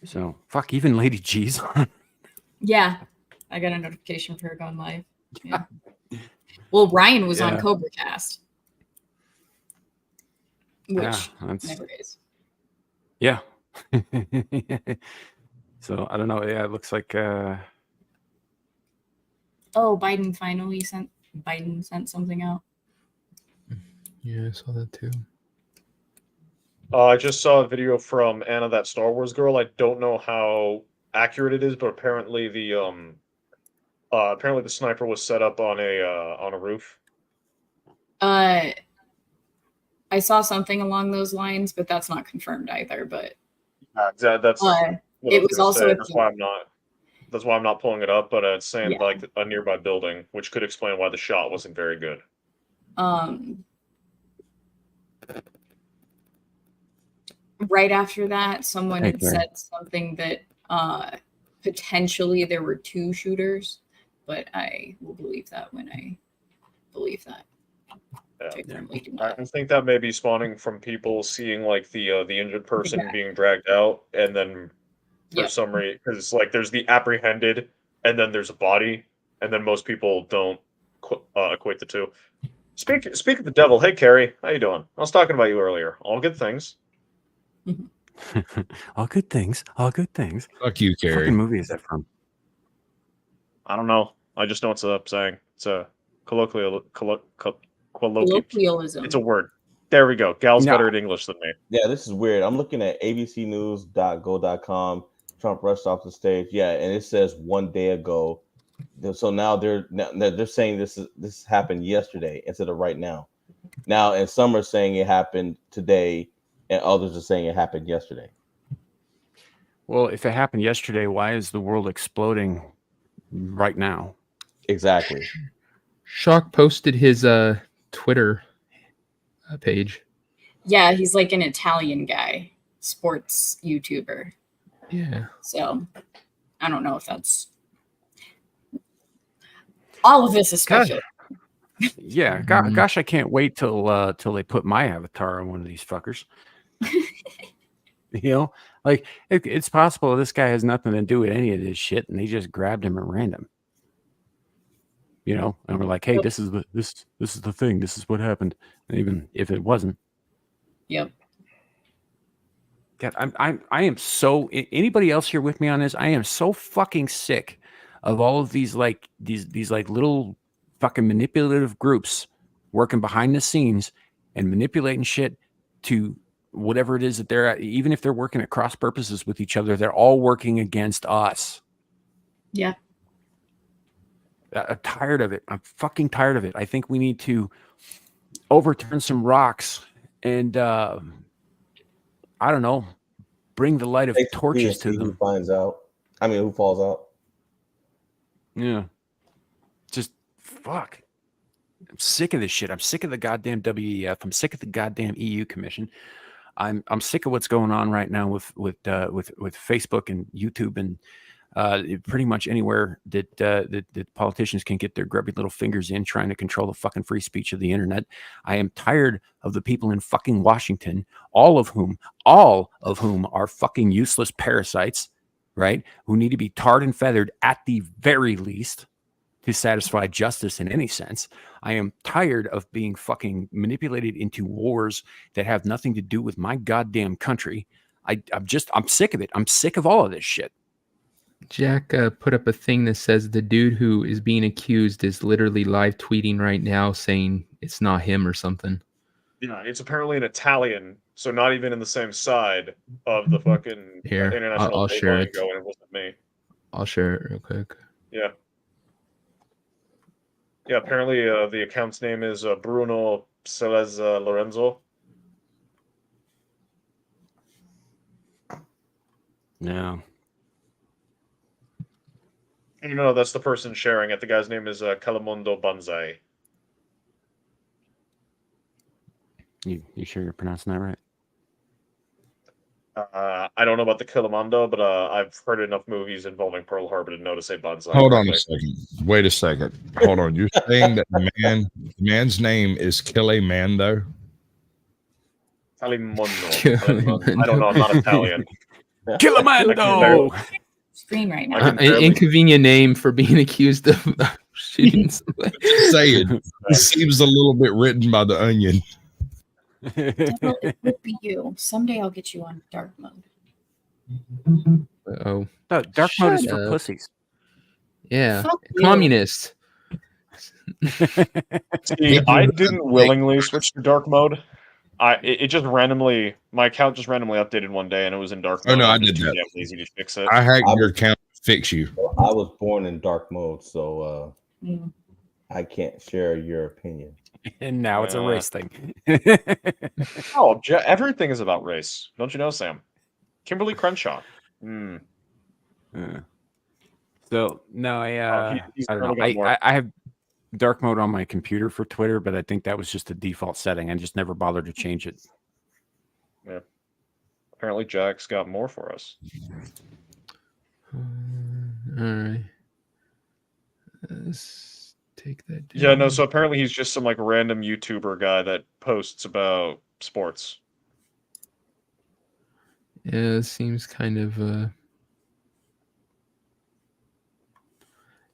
So, fuck, even Lady G's on. Yeah. I got a notification for her going live. Yeah. Well, Ryan was on Cobra Cast. Which never is. Yeah. So I don't know. Yeah, it looks like Oh, Biden finally sent something out. yeah, I saw that too. I just saw a video from Anna, that Star Wars girl. I don't know how accurate it is, but apparently the sniper was set up on a roof. I saw something along those lines, but that's not confirmed either. But that's it was also say. That's why I'm not pulling it up. But it's saying like a nearby building, which could explain why the shot wasn't very good. Right after that, someone had said something that potentially there were two shooters, but I will believe that when I believe that. I think that may be spawning from people seeing like the injured person being dragged out, and then for some reason, because like there's the apprehended, and then there's a body, and then most people don't equate the two. Speak of the devil. Hey, Carrie, how you doing? I was talking about you earlier. All good things. All good things. All good things. Fuck you, Carrie. What fucking movie is that from? I don't know. I just know it's a saying. It's a colloquialism. It's a word. There we go. Gal's better at English than me. Yeah, this is weird. I'm looking at abcnews.go.com. Trump rushed off the stage. Yeah, and it says 1 day ago. So now they're saying this happened yesterday instead of right now. Now, and some are saying it happened today, and others are saying it happened yesterday. Well, if it happened yesterday, why is the world exploding right now? Exactly. Shock posted his Twitter page. Yeah, he's like an Italian guy, sports YouTuber. Yeah. So I don't know if that's all of this is special. Yeah, gosh, I can't wait till they put my avatar on one of these fuckers. You know, like it's possible this guy has nothing to do with any of this shit, and they just grabbed him at random. You know, and we're like, hey, this is the thing. This is what happened. And even if it wasn't. Yep. God, I am so. Anybody else here with me on this? I am so fucking sick of all of these like these like little fucking manipulative groups working behind the scenes and manipulating shit to whatever it is that they're at. Even if they're working at cross purposes with each other, they're all working against us. Yeah. I'm tired of it. I'm fucking tired of it. I think we need to overturn some rocks and I don't know, bring the light of torches to them. Who finds out? I mean, who falls out? Yeah. Just fuck. I'm sick of this shit. I'm sick of the goddamn WEF. I'm sick of the goddamn EU Commission. I'm sick of what's going on right now with Facebook and YouTube and pretty much anywhere that politicians can get their grubby little fingers in trying to control the fucking free speech of the internet. I am tired of the people in fucking Washington, all of whom are fucking useless parasites, right? Who need to be tarred and feathered at the very least to satisfy justice in any sense. I am tired of being fucking manipulated into wars that have nothing to do with my goddamn country. I'm sick of it. I'm sick of all of this shit. Jack put up a thing that says the dude who is being accused is literally live tweeting right now saying it's not him or something. Yeah, it's apparently an Italian, so not even in the same side of the fucking international I'll share it. and it wasn't me. I'll share it real quick. Yeah. Yeah, apparently the account's name is Bruno Celez Lorenzo. No. No, that's the person sharing it. The guy's name is Calamondo Banzai. You sure you're pronouncing that right? I don't know about the Kilimanjaro, but I've heard enough movies involving Pearl Harbor to know to say Banzai. Hold on a second. Wait a second. Hold on. You're saying that the man's name is Kilimando? Calimondo. I don't know. I'm not Italian. Kilimando! Screen right now. An inconvenient name for being accused of shooting somebody. Say it. It seems a little bit written by the Onion. Devil, it would be you. Someday I'll get you on dark mode. Oh, no, dark mode is for pussies. Yeah, Fuck communist. See, I didn't willingly switch to dark mode. It just randomly, my account just randomly updated one day, and it was in dark mode. Oh no, I did did that. Damn lazy to fix it. I hacked your account to fix you. I was born in dark mode, so I can't share your opinion. And now it's a race thing. Oh, everything is about race. Don't you know, Sam? Kimberly Crenshaw. So no, I don't know. I I have dark mode on my computer for Twitter, but I think that was just a default setting. I just never bothered to change it. Yeah. Apparently, Jack's got more for us. All right. Let's take that down. Yeah, no, so apparently he's just some like random YouTuber guy that posts about sports. Yeah, it seems kind of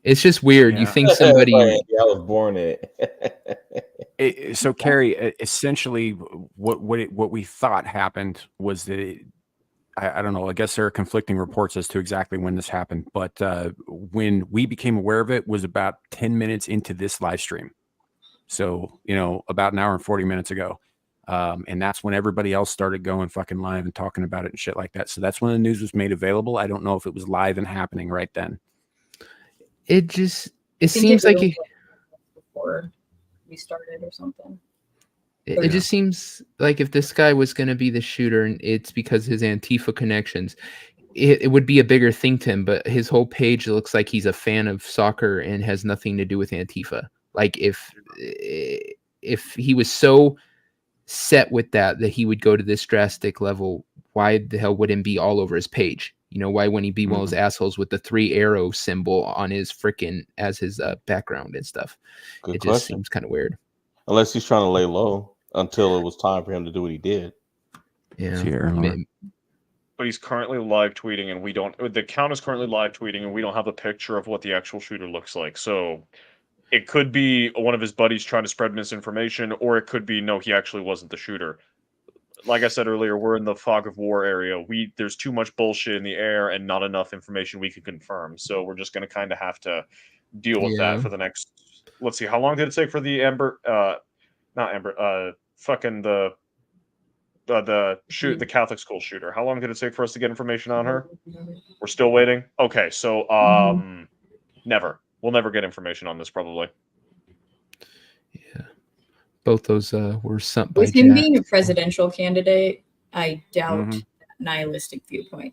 it's just weird. Yeah. You think somebody I was born in it. So Carrie, essentially what we thought happened was that I don't know, I guess there are conflicting reports as to exactly when this happened, but when we became aware of it was about 10 minutes into this live stream. So, about an hour and 40 minutes ago. And that's when everybody else started going fucking live and talking about it and shit like that. So that's when the news was made available. I don't know if it was live and happening right then. it seems like before we started or something. It just seems like if this guy was going to be the shooter and it's because his Antifa connections, it would be a bigger thing to him. But his whole page looks like he's a fan of soccer and has nothing to do with Antifa. Like if he was so set with that he would go to this drastic level, why the hell wouldn't be all over his page? Why wouldn't he be one of those assholes with the 3 arrow symbol on his freaking as his background and stuff? Good it question. Just seems kind of weird. Unless he's trying to lay low until it was time for him to do what he did. Yeah. But he's currently live tweeting, and the account is currently live tweeting, and we don't have a picture of what the actual shooter looks like. So it could be one of his buddies trying to spread misinformation, or it could be, no, he actually wasn't the shooter. Like I said earlier, we're in the fog of war area. There's too much bullshit in the air and not enough information we can confirm. So we're just going to kind of have to deal with that for the next. Let's see, how long did it take for the the Catholic school shooter? How long did it take for us to get information on her? We're still waiting. Okay, so never. We'll never get information on this, probably. Yeah, both those were sent by With him Jack. being a presidential candidate, I doubt Mhm. that nihilistic viewpoint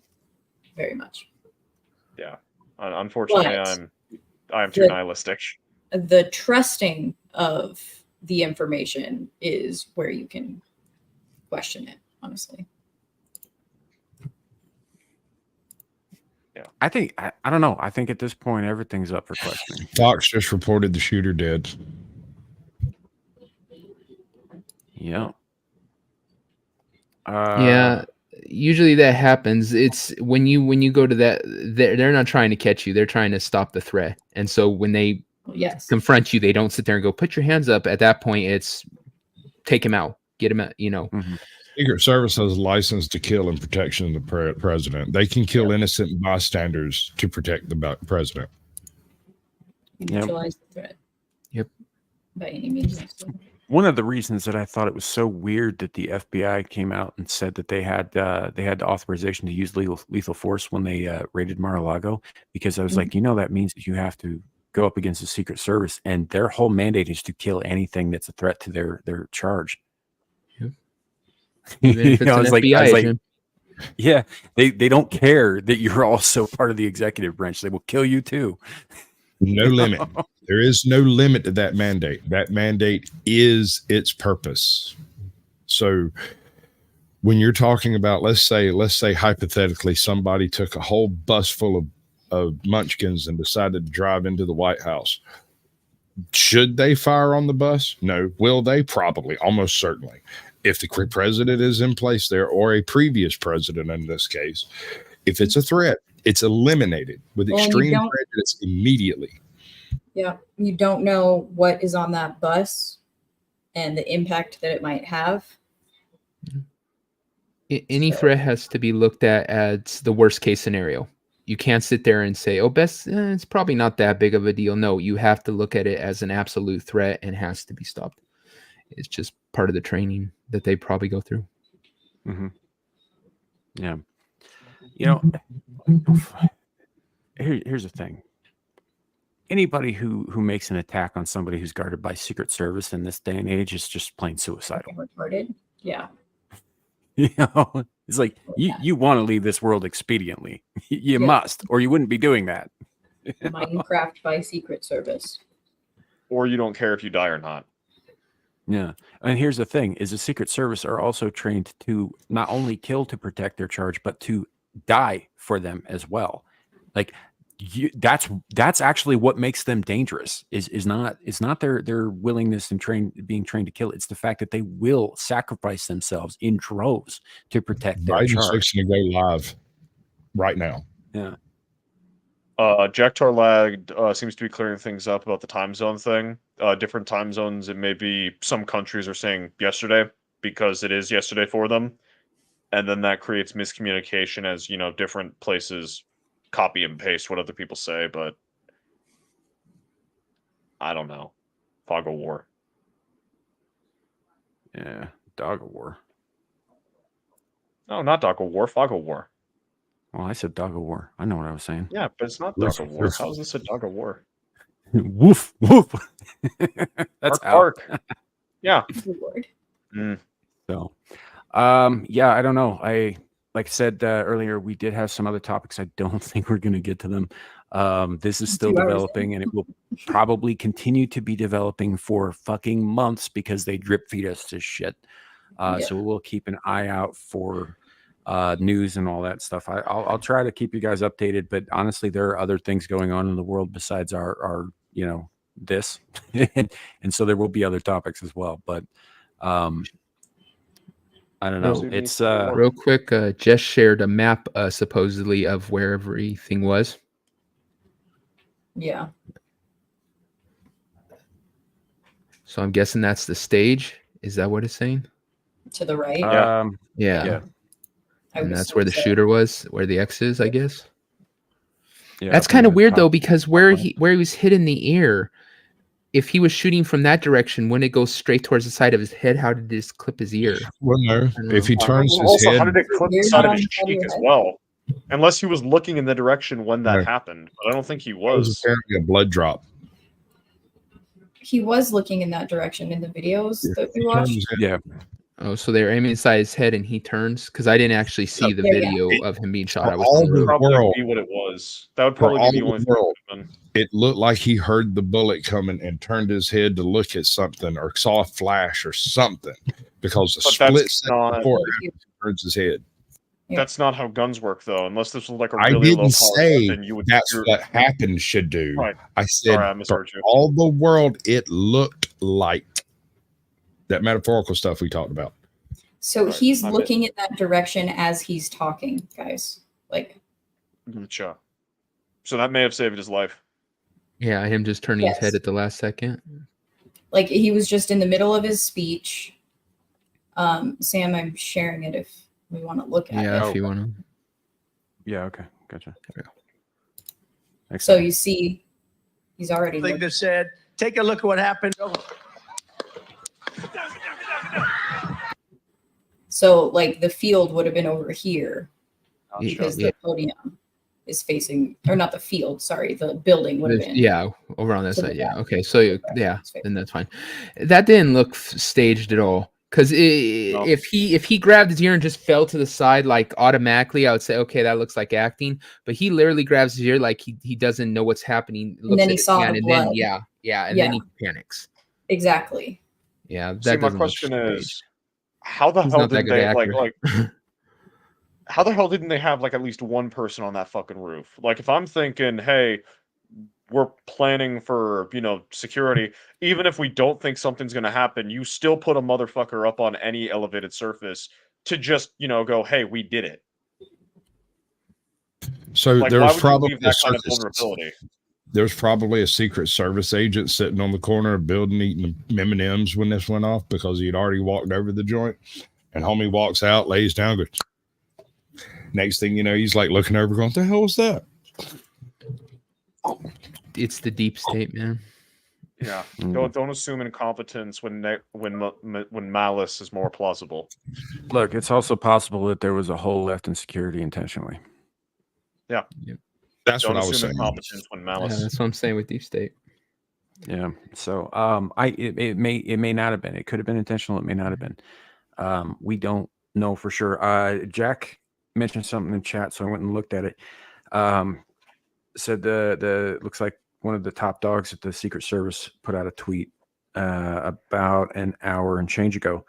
very much. Yeah, unfortunately, But I am too the- nihilistic. The trusting of the information is where you can question it, honestly. Yeah, I think I don't know. I think at this point everything's up for questioning. Fox just reported the shooter dead. Yeah. Yeah, usually that happens. It's when you go to that, they're not trying to catch you. They're trying to stop the threat. And so when they Yes. confront you, they don't sit there and go, put your hands up. At that point, it's take him out, get him out, Mhm. Secret Service has a license to kill in protection of the president. They can kill innocent bystanders to protect the president. Neutralize the threat. Yep. By any means necessary. One of the reasons that I thought it was so weird that the FBI came out and said that they had authorization to use lethal force when they raided Mar-a-Lago, because I was like, that means that you have to go up against the Secret Service, and their whole mandate is to kill anything that's a threat to their charge. Yep. Even if it's an FBI agent. Yeah, they don't care that you're also part of the executive branch. They will kill you too. No limit. There is no limit to that mandate. That mandate is its purpose. So when you're talking about, let's say hypothetically, somebody took a whole bus full of munchkins and decided to drive into the White House. Should they fire on the bus? No. Will they? Probably, almost certainly. If the president is in place there, or a previous president in this case, if it's a threat, it's eliminated with extreme prejudice immediately. Yeah, you don't know what is on that bus and the impact that it might have. Any threat has to be looked at as the worst case scenario. You can't sit there and say, it's probably not that big of a deal. No, you have to look at it as an absolute threat and has to be stopped. It's just part of the training that they probably go through. Mm-hmm. Yeah. Here's the thing. Anybody who makes an attack on somebody who's guarded by Secret Service in this day and age is just plain suicidal. Retarded. Yeah. It's like you want to leave this world expediently. You must, or you wouldn't be doing that. Minecraft by Secret Service. Or you don't care if you die or not. Yeah. And here's the thing, is the Secret Service are also trained to not only kill to protect their charge, but to die for them as well. Like that's actually what makes them dangerous is not their willingness and being trained to kill. It's the fact that they will sacrifice themselves in droves to protect their Biden's charge. fixing to go live right now. Yeah. Jack Tarlag seems to be clearing things up about the time zone thing. Different time zones, it may be some countries are saying yesterday because it is yesterday for them. And then that creates miscommunication as, different places copy and paste what other people say, but I don't know. Fog of war. Yeah, dog of war. No, not dog of war, fog of war. Well, I said dog of war. I know what I was saying. Yeah, but it's not dog of war. How is this a dog of war? Woof, woof. That's bark. Yeah. So, yeah, I don't know. Like I said earlier, we did have some other topics. I don't think we're going to get to them. This is still developing, and it will probably continue to be developing for fucking months because they drip feed us this shit. So we'll keep an eye out for news and all that stuff. I'll try to keep you guys updated, but honestly, there are other things going on in the world besides our this, and so there will be other topics as well. But I don't know. It's real quick. Jess shared a map supposedly of where everything was. Yeah. So I'm guessing that's the stage. Is that what it's saying? To the right. Yeah. And that's where the shooter was, where the X is, I guess. Yeah, that's kind of weird though, because where he was hit in the ear, if he was shooting from that direction, when it goes straight towards the side of his head, how did this clip his ear? Well, no. If he turns his also, head, how did it clip the side of his cheek as well? Unless he was looking in the direction when that Right. happened, but I don't think he That was was. apparently a blood drop. He was looking in that direction in the videos that we watched. Yeah. Oh, so they're aiming inside his head and he turns? Because I didn't actually see the Yeah, yeah. video of him being shot. For I was all on the the road. Probably world, be what it was. That would for probably all be the only the thing. world, that would've it looked like he heard the bullet coming and turned his head to look at something or saw a flash or something, because a But split that's second not- before it happens, he turns his head. Yeah. That's not how guns work, though. Unless this was like a I really low didn't power say weapon, you would. that's what happened should do. Right. I said Sorry, I for misheard you. all the world, it looked like that metaphorical stuff we talked about. So Right, he's I bet. looking in that direction as he's talking, guys. Like, Gotcha. So that may have saved his life. Yeah, him just turning his head Yes. at the last second. like he was just in the middle of his speech. Sam, I'm sharing it if we want to look at Yeah, it. if you want to. Yeah. Okay. Gotcha. So you see, he's already Thing looking. that said, take a look at what happened. So like the field would have been over here because Yeah. the podium is facing, or not the field, sorry, the building would have been. Yeah, over on that to the side. Yeah. back. Okay. So yeah, then that's fine. That didn't look staged at all. Because if he grabbed his ear and just fell to the side, like automatically, I would say, okay, that looks like acting. But he literally grabs his ear like he doesn't know what's happening. And then he saw the and blood. then and then he panics. Exactly. Yeah. That See, my doesn't look question staged. is, how the He's hell not that did good they actor. like? How the hell didn't they have like at least one person on that fucking roof? Like, if I'm thinking, hey, we're planning for, security, even if we don't think something's going to happen, you still put a motherfucker up on any elevated surface to just, go, hey, we did it. So Like, there why was would you probably leave that kind of circus- vulnerability? There's probably a Secret Service agent sitting on the corner of the building eating M&Ms when this went off, because he'd already walked over the joint. And homie walks out, lays down, goes. Next thing you know, he's like looking over, going, "What the hell was that?" It's the deep state, man. Yeah, don't assume incompetence when malice is more plausible. Look, it's also possible that there was a hole left in security intentionally. Yeah, that's don't what I was assume saying. incompetence when Yeah, malice. that's what I'm saying with deep state. Yeah. So it may not have been. It could have been intentional. It may not have been. We don't know for sure. Jack mentioned something in chat, so I went and looked at it. Said the looks like one of the top dogs at the Secret Service put out a tweet about an hour and change ago.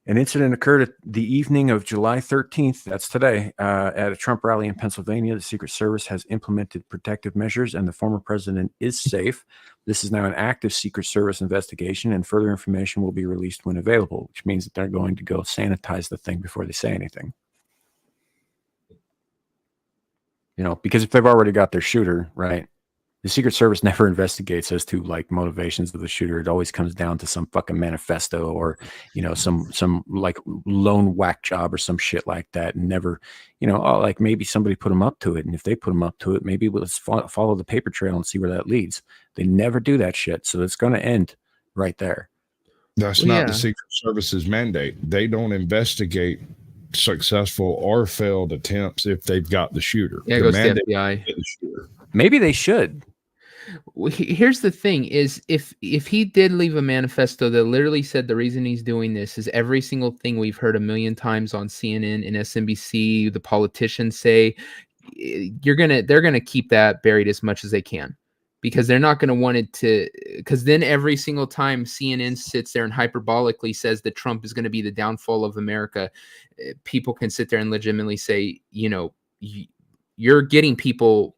An incident occurred at the evening of July 13th, that's today, at a Trump rally in Pennsylvania. The Secret Service has implemented protective measures and the former president is safe. This is now an active Secret Service investigation, and further information will be released when available, which means that they're going to go sanitize the thing before they say anything. Because if they've already got their shooter, right? The Secret Service never investigates as to like motivations of the shooter. It always comes down to some fucking manifesto or, some like lone whack job or some shit like that. And never, like maybe somebody put them up to it. And if they put them up to it, maybe let's follow the paper trail and see where that leads. They never do that shit. So it's going to end right there. That's not the Secret Service's mandate. They don't investigate successful or failed attempts if they've got the shooter. Yeah, it The goes to mandate FBI. is to get the shooter. Maybe they should. Well, here's the thing: is if he did leave a manifesto that literally said the reason he's doing this is every single thing we've heard a million times on CNN and SNBC, the politicians say, they're gonna keep that buried as much as they can, because they're not gonna want it to. Because then every single time CNN sits there and hyperbolically says that Trump is going to be the downfall of America, people can sit there and legitimately say, you're getting people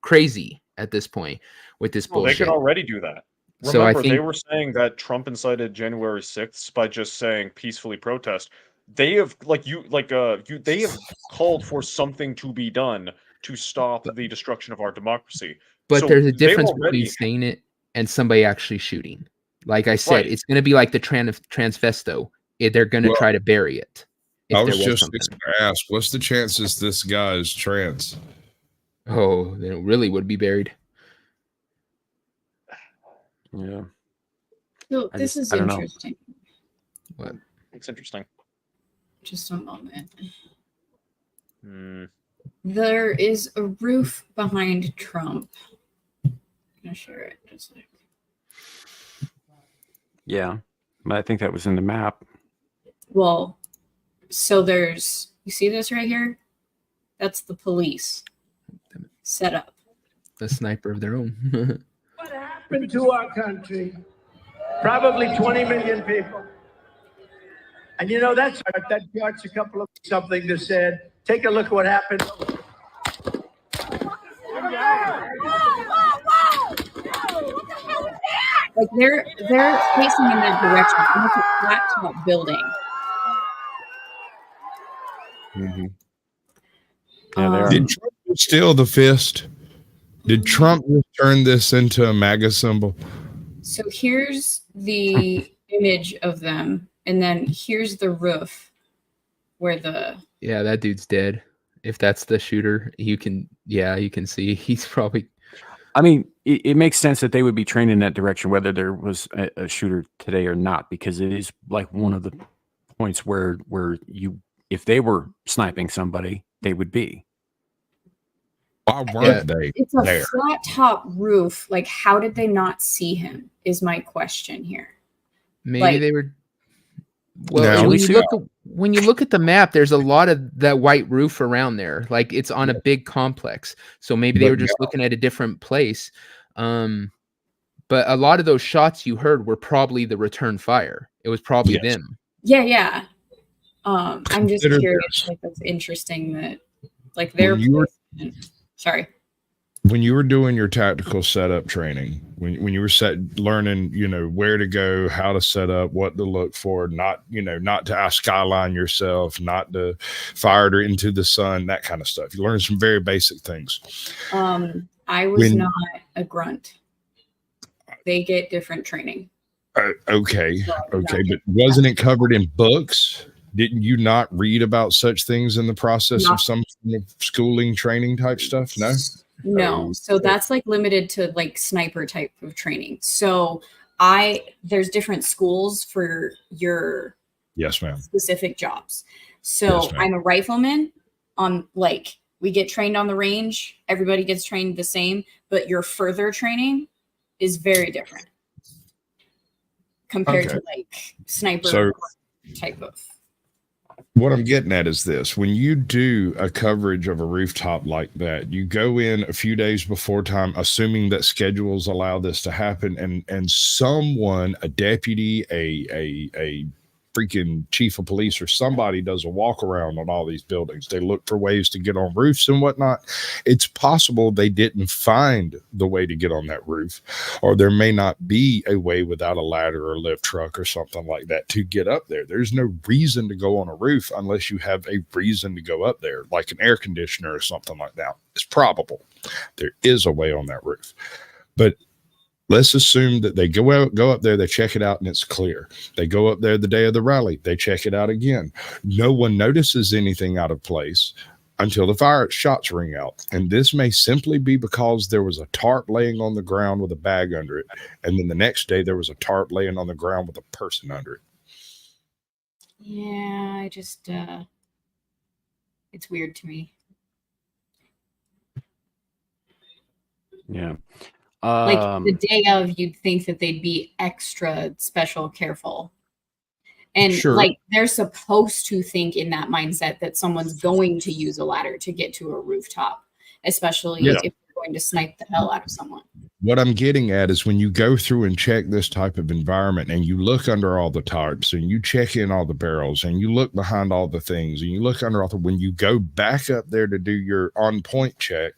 crazy at this point with this bullshit. They can already do that. So I Remember, think they were saying that Trump incited January 6th by just saying peacefully protest. They have they have called for something to be done to stop the destruction of our democracy. But So there's a they've difference already- between saying it and somebody actually shooting. Like I said, it's going to be like the transfesto. They're going to try to bury it. I was just going to ask, what's the chances this guy is trans? Oh, then it really would be buried. Yeah. So this is I don't know. interesting. What? It's interesting. Just a moment. There is a roof behind Trump. I'm gonna share it just like. Yeah, but I think that was in the map. Well, so there's, you see this right here? That's the police set up. The sniper of their own. What happened to our country? Probably 20 million people. And you know, that chart's a couple of something that said, take a look at what happened. Like they're facing in that direction. And it's a flat top building. Mm-hmm. Yeah, they are. Did Trump steal the fist? Did Trump just turn this into a MAGA symbol? So here's the image of them, and then here's the roof where the Yeah, that dude's dead. If that's the shooter, you can see he's probably. I mean, it makes sense that they would be trained in that direction, whether there was a shooter today or not, because it is like one of the points where if they were sniping somebody, they would be. Why weren't they It's a there? flat top roof. Like, how did they not see him? Is my question here. Maybe Like- they were. Well, No. when you look at the map, there's a lot of that white roof around there. Like it's on a big complex. So maybe they But were just looking at a different place. But a lot of those shots you heard were probably the return fire. It was probably Yes. them. Yeah. I'm just Consider curious. this. Like, that's interesting that, like, they're. When you were- Sorry. When you were doing your tactical setup training, when you were learning, where to go, how to set up, what to look for, not to skyline yourself, not to fire it into the sun, that kind of stuff. You learned some very basic things. I was not a grunt. They get different training. Okay, but wasn't it covered in books? Didn't you not read about such things in the process of some kind of schooling, training type stuff? No. No, so that's like limited to like sniper type of training. So there's different schools for your Yes, ma'am. specific jobs. So Yes, ma'am. I'm a rifleman on, like, we get trained on the range. Everybody gets trained the same, but your further training is very different compared to like sniper So- type of. What I'm getting at is this: when you do a coverage of a rooftop like that, you go in a few days before time, assuming that schedules allow this to happen, and someone, a deputy, a freaking chief of police or somebody, does a walk around on all these buildings. They look for ways to get on roofs and whatnot. It's possible they didn't find the way to get on that roof, or there may not be a way without a ladder or lift truck or something like that to get up there. There's no reason to go on a roof unless you have a reason to go up there, like an air conditioner or something like that. It's probable there is a way on that roof, but let's assume that they go up there, they check it out, and it's clear. They go up there the day of the rally, they check it out again. No one notices anything out of place until the shots ring out. And this may simply be because there was a tarp laying on the ground with a bag under it, and then the next day there was a tarp laying on the ground with a person under it. Yeah, I just it's weird to me. Yeah. Like the day of, you'd think that they'd be extra special careful. And Sure. like they're supposed to think in that mindset that someone's going to use a ladder to get to a rooftop, especially Yeah. if you're going to snipe the hell out of someone. What I'm getting at is when you go through and check this type of environment and you look under all the tarps and you check in all the barrels and you look behind all the things and you look under all the, when you go back up there to do your on point check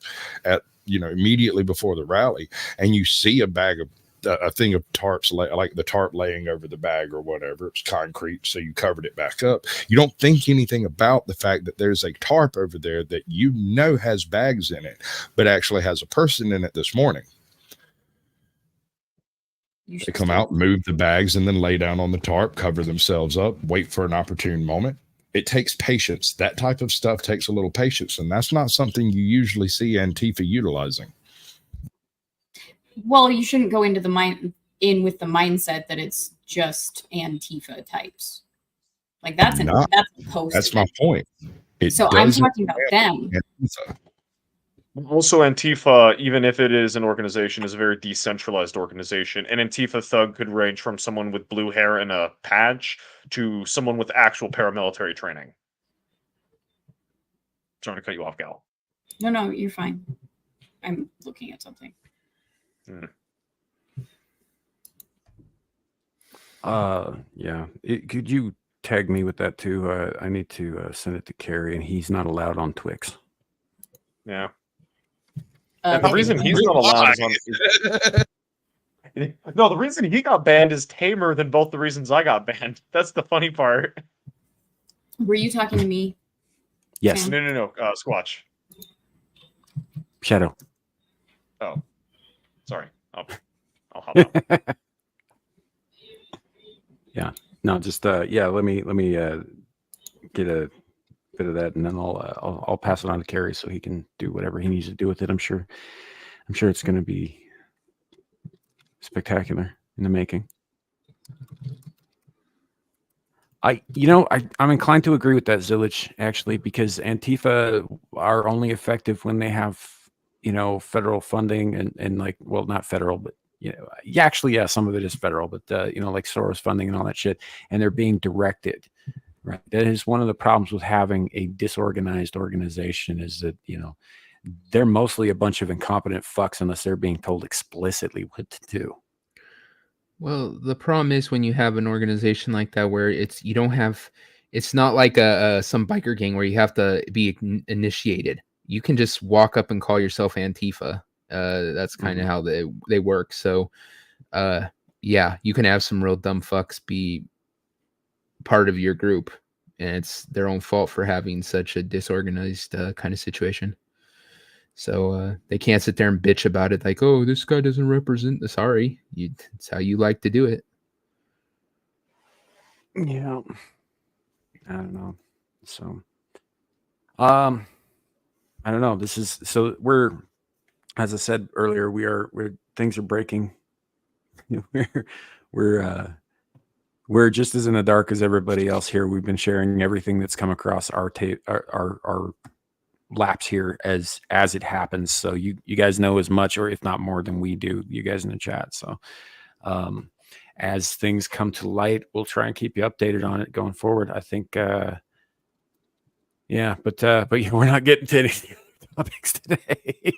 at, immediately before the rally, and you see a thing of tarps, like the tarp laying over the bag or whatever, it's concrete, so you covered it back up. You don't think anything about the fact that there's a tarp over there that has bags in it, but actually has a person in it this morning. They come out, move the bags, and then lay down on the tarp, cover themselves up, wait for an opportune moment. It takes patience. That type of stuff takes a little patience, and that's not something you usually see Antifa utilizing. Well, you shouldn't go into with the mindset that it's just Antifa types. Like that's a post. That's my point. So I'm talking about them. Also, Antifa, even if it is an organization, is a very decentralized organization. An Antifa thug could range from someone with blue hair and a patch to someone with actual paramilitary training. Sorry to cut you off, Gal. No, you're fine. I'm looking at something. Yeah. Could you tag me with that too? I need to send it to Carrie, and he's not allowed on Twix. Yeah. And the reason he's not allowed is no, the reason he got banned is tamer than both the reasons I got banned. That's the funny part. Were you talking to me? Yes. Sam? No. Squatch. Shadow. Oh, sorry. I'll hop out. Yeah. No, just yeah. Let me get a bit of that, and then I'll pass it on to Carrie so he can do whatever he needs to do with it. I'm sure it's going to be spectacular in the making. I'm inclined to agree with that, Zilich, actually, because Antifa are only effective when they have, federal funding and like, well, not federal, but actually, some of it is federal, but like Soros funding and all that shit, and they're being directed. Right. That is one of the problems with having a disorganized organization is that, they're mostly a bunch of incompetent fucks unless they're being told explicitly what to do. Well, the problem is when you have an organization like that where it's not like some biker gang where you have to be initiated. You can just walk up and call yourself Antifa. That's kind of how they work. So, yeah, you can have some real dumb fucks be part of your group, and it's their own fault for having such a disorganized kind of situation. So they can't sit there and bitch about it like, oh, this guy doesn't represent. Sorry, it's how you like to do it. Yeah, I don't know. So, I don't know. This is so we're, as I said earlier, things are breaking. We're just as in the dark as everybody else here. We've been sharing everything that's come across our laps here as it happens. So you guys know as much, or if not more, than we do. You guys in the chat. So as things come to light, we'll try and keep you updated on it going forward. I think, yeah, but we're not getting to any topics today.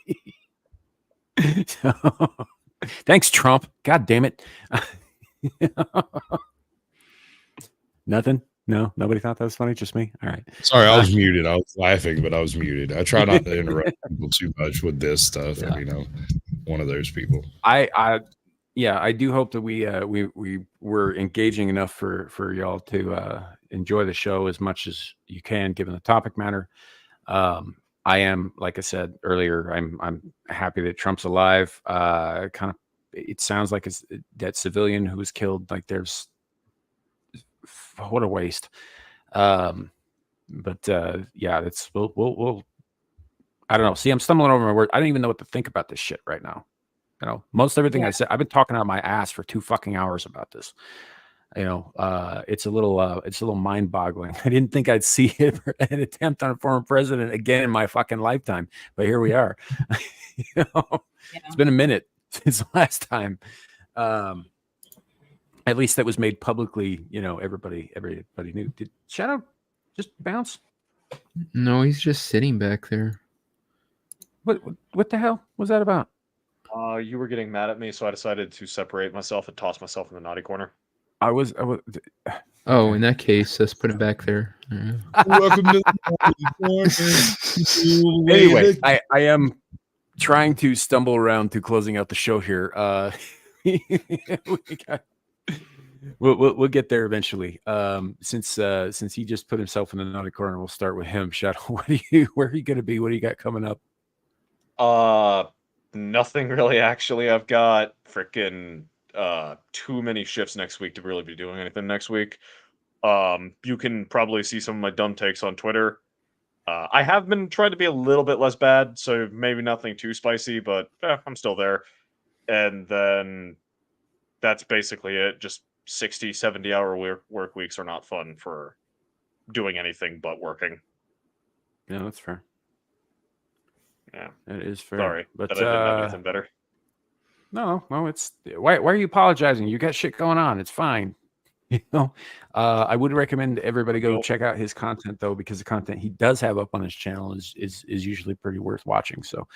So, thanks, Trump. God damn it. Nothing. No, nobody thought that was funny. Just me. All right. Sorry, I was muted. I was laughing, but I was muted. I try not to interrupt people too much with this stuff. Yeah. And, one of those people. I do hope that we were engaging enough for y'all to enjoy the show as much as you can, given the topic matter. I am, like I said earlier, I'm happy that Trump's alive. It sounds like it's that civilian who was killed. Like there's. What a waste. Yeah, we'll I don't know. See, I'm stumbling over my words. I don't even know what to think about this shit right now. Most everything I said, I've been talking out of my ass for 2 fucking hours about this. It's a little mind-boggling. I didn't think I'd see an attempt on a former president again in my fucking lifetime, but here we are. It's been a minute since the last time. At least that was made publicly, everybody knew. Did Shadow just bounce? No, he's just sitting back there. What the hell was that about? You were getting mad at me, so I decided to separate myself and toss myself in the naughty corner. I was. Oh, in that case, let's put him back there. Welcome to the Anyway, I am trying to stumble around to closing out the show here. We'll get there eventually. Since he just put himself in the naughty corner, we'll start with him. Shadow, where are you going to be? What do you got coming up? Nothing really. Actually, I've got freaking too many shifts next week to really be doing anything next week. You can probably see some of my dumb takes on Twitter. I have been trying to be a little bit less bad, so maybe nothing too spicy, but I'm still there. And then that's basically it. Just 60, 70 hour work weeks are not fun for doing anything but working. Yeah, that's fair. Yeah, that is fair. sorry, but that I didn't have anything better. No, it's why are you apologizing? You got shit going on. It's fine. You know, I would recommend everybody go check out his content though, because the content he does have up on his channel is usually pretty worth watching. So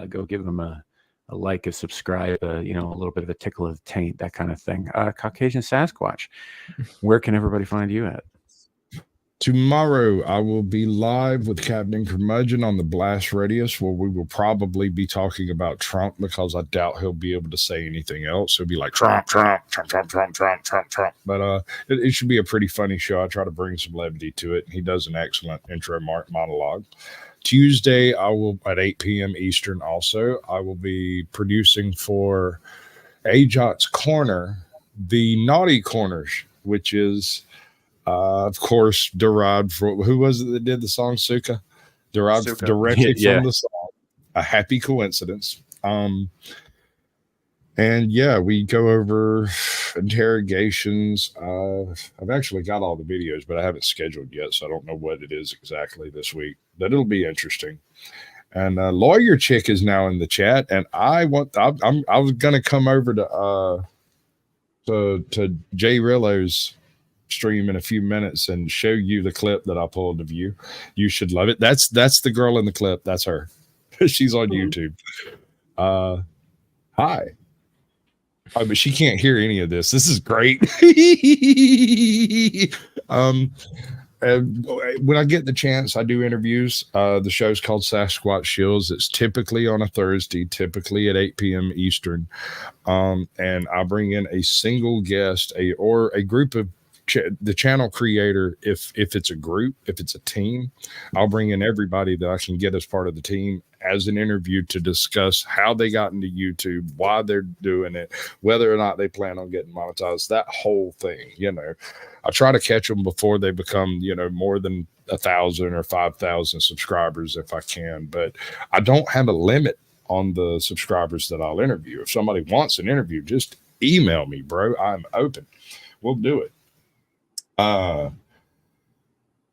go give him a like, a subscribe, a little bit of a tickle of the taint, that kind of thing. Caucasian Sasquatch, where can everybody find you at? Tomorrow, I will be live with Captain Curmudgeon on the Blast Radius, where we will probably be talking about Trump, because I doubt he'll be able to say anything else. He'll be like, Trump, Trump, Trump, Trump, Trump, Trump, Trump, Trump. But it should be a pretty funny show. I try to bring some levity to it. He does an excellent intro monologue. Tuesday, I will, at 8 p.m. Eastern also, I will be producing for Ajot's Corner, the Naughty Corners, which is... of course, derived from, who was it that did the song Suka? Derived Suka. directly Yeah. from the song. A happy coincidence. And yeah, we go over interrogations. I've actually got all the videos, but I haven't scheduled yet, so I don't know what it is exactly this week. But it'll be interesting. And Lawyer Chick is now in the chat, and I was gonna come over to Jay Rillo's stream in a few minutes and show you the clip that I pulled of you. You should love it. That's the girl in the clip. That's her. She's on YouTube. Hi. Oh, but she can't hear any of this. This is great. When I get the chance, I do interviews. The show's called Sasquatch Shields. It's typically on a Thursday, typically at 8 p.m. Eastern. And I bring in a single guest, or a group of the channel creator. If it's a group, if it's a team, I'll bring in everybody that I can get as part of the team as an interview to discuss how they got into YouTube, why they're doing it, whether or not they plan on getting monetized, that whole thing. I try to catch them before they become, more than 1,000 or 5,000 subscribers if I can. But I don't have a limit on the subscribers that I'll interview. If somebody wants an interview, just email me, bro. I'm open. We'll do it.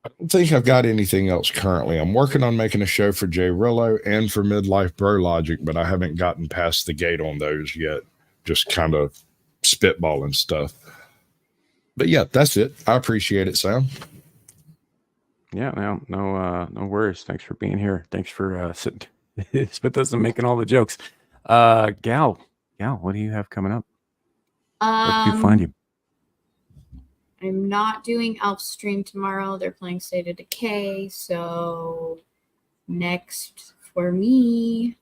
I don't think I've got anything else currently. I'm working on making a show for Jay Rillo and for Midlife Bro Logic, but I haven't gotten past the gate on those yet. Just kind of spitballing stuff. But yeah, that's it. I appreciate it, Sam. Yeah, no worries. Thanks for being here. Thanks for sitting with us and making all the jokes. Gal, what do you have coming up? Where can you find you? I'm not doing Elf Stream tomorrow. They're playing State of Decay. So next for me,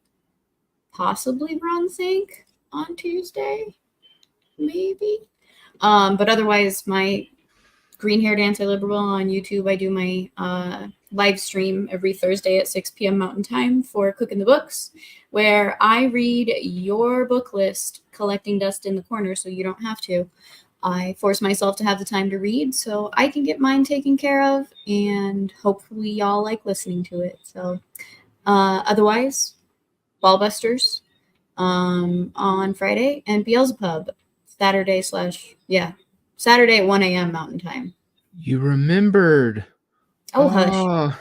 possibly Bronze Sync on Tuesday, maybe. But otherwise, my Green Haired Anti-Liberal on YouTube. I do my live stream every Thursday at 6 p.m. Mountain Time for Cooking the Books, where I read your book list, collecting dust in the corner, so you don't have to. I force myself to have the time to read so I can get mine taken care of, and hopefully y'all like listening to it. So otherwise, Ballbusters on Friday, and Beelzebub Saturday at 1 a.m. Mountain Time. You remembered. Oh, hush.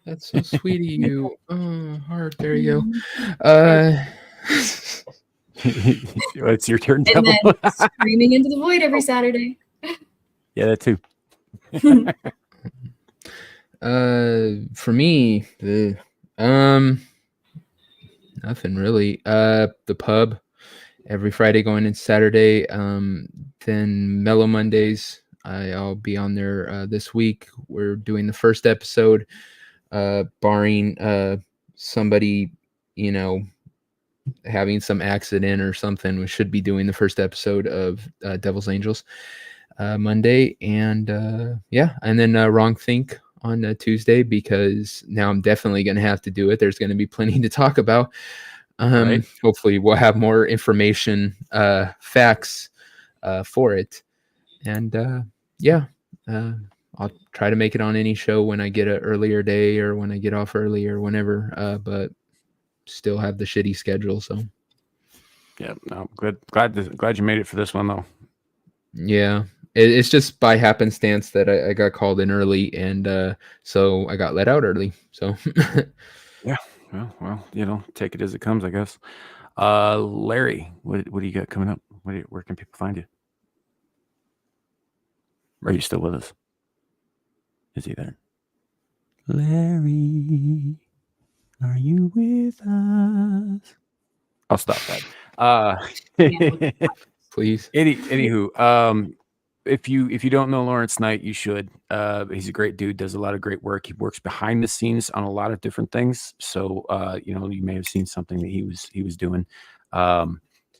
That's so sweet of you. Oh, heart. There you go. It's your turn. And then Screaming into the Void every Saturday. Yeah, that too. For me, nothing really. The pub every Friday going into Saturday. Then Mellow Mondays. I'll be on there this week. We're doing the first episode, barring somebody, having some accident or something. We should be doing the first episode of Devil's Angels Monday, and and then Wrong Think on Tuesday, because now I'm definitely going to have to do it. There's going to be plenty to talk about. Right. Hopefully we'll have more information, facts for it, and I'll try to make it on any show when I get an earlier day or when I get off early or whenever, but still have the shitty schedule. So yeah, no, glad you made it for this one though. Yeah. it's just by happenstance that I got called in early, and so I got let out early. So yeah, well, take it as it comes, I guess. Larry, what do you got coming up? Where can people find you? Are you still with us? Is he there? Larry, are you with us? I'll stop that. Please. Anywho, if you don't know Lawrence Knight, you should. He's a great dude, does a lot of great work. He works behind the scenes on a lot of different things. So you may have seen something that he was doing.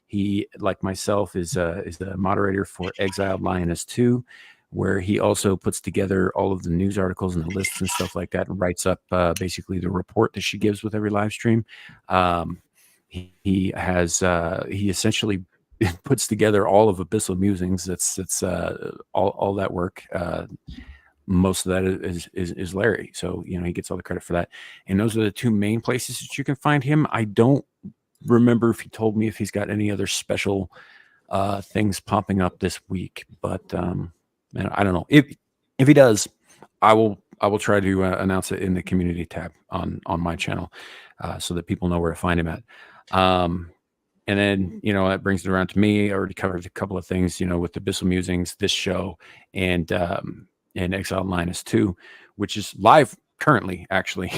He, like myself, is the moderator for Exiled Lioness 2, where he also puts together all of the news articles and the lists and stuff like that, and writes up basically the report that she gives with every live stream. He essentially puts together all of Abyssal Musings. That's all that work. Most of that is Larry. So he gets all the credit for that. And those are the two main places that you can find him. I don't remember if he told me if he's got any other special things popping up this week, but I don't know. If he does, I will try to announce it in the community tab on my channel, so that people know where to find him at. And then, that brings it around to me. I already covered a couple of things, with the Abyssal Musings, this show, and Exiled Lioness 2, which is live currently, actually.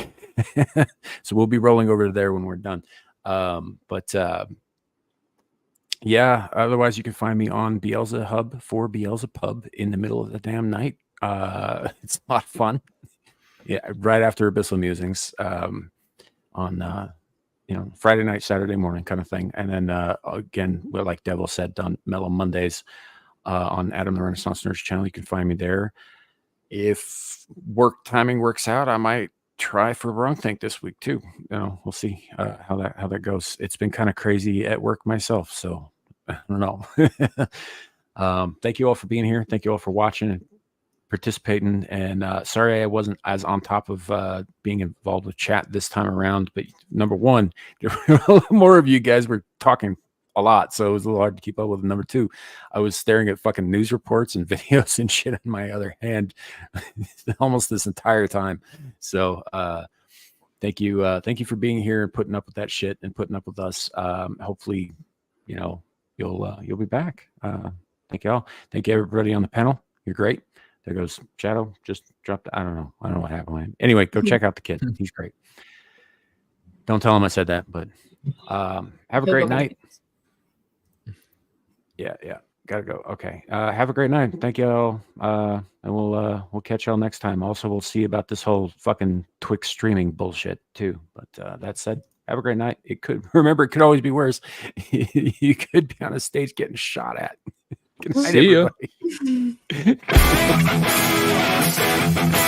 So we'll be rolling over there when we're done. Yeah, otherwise you can find me on Beelzehub for Beelzepub in the middle of the damn night. It's a lot of fun. Yeah, right after Abyssal Musings, on Friday night, Saturday morning kind of thing. And then again, like Devil said, on Mellow Mondays on Adam the Renaissance Nurse channel. You can find me there. If work timing works out, I might try for Wrong Think this week too. We'll see how that goes. It's been kind of crazy at work myself, so I don't know. Thank you all for being here. Thank you all for watching and participating. And sorry I wasn't as on top of being involved with chat this time around. But number one, more of you guys were talking a lot, so it was a little hard to keep up with. Number two, I was staring at fucking news reports and videos and shit on my other hand almost this entire time. So thank you for being here and putting up with that shit and putting up with us. Hopefully you'll be back. Thank you all. Thank you everybody on the panel. You're great. There goes Shadow, just dropped. I don't know what happened. Anyway, go check out the kid. He's great. Don't tell him I said that, but have a great night. Yeah. Gotta go. Okay. Have a great night. Thank you all. And we'll catch y'all next time. Also, we'll see about this whole fucking Twitch streaming bullshit too. But that said, have a great night. It could always be worse. You could be on a stage getting shot at. Good night, see everybody. ya.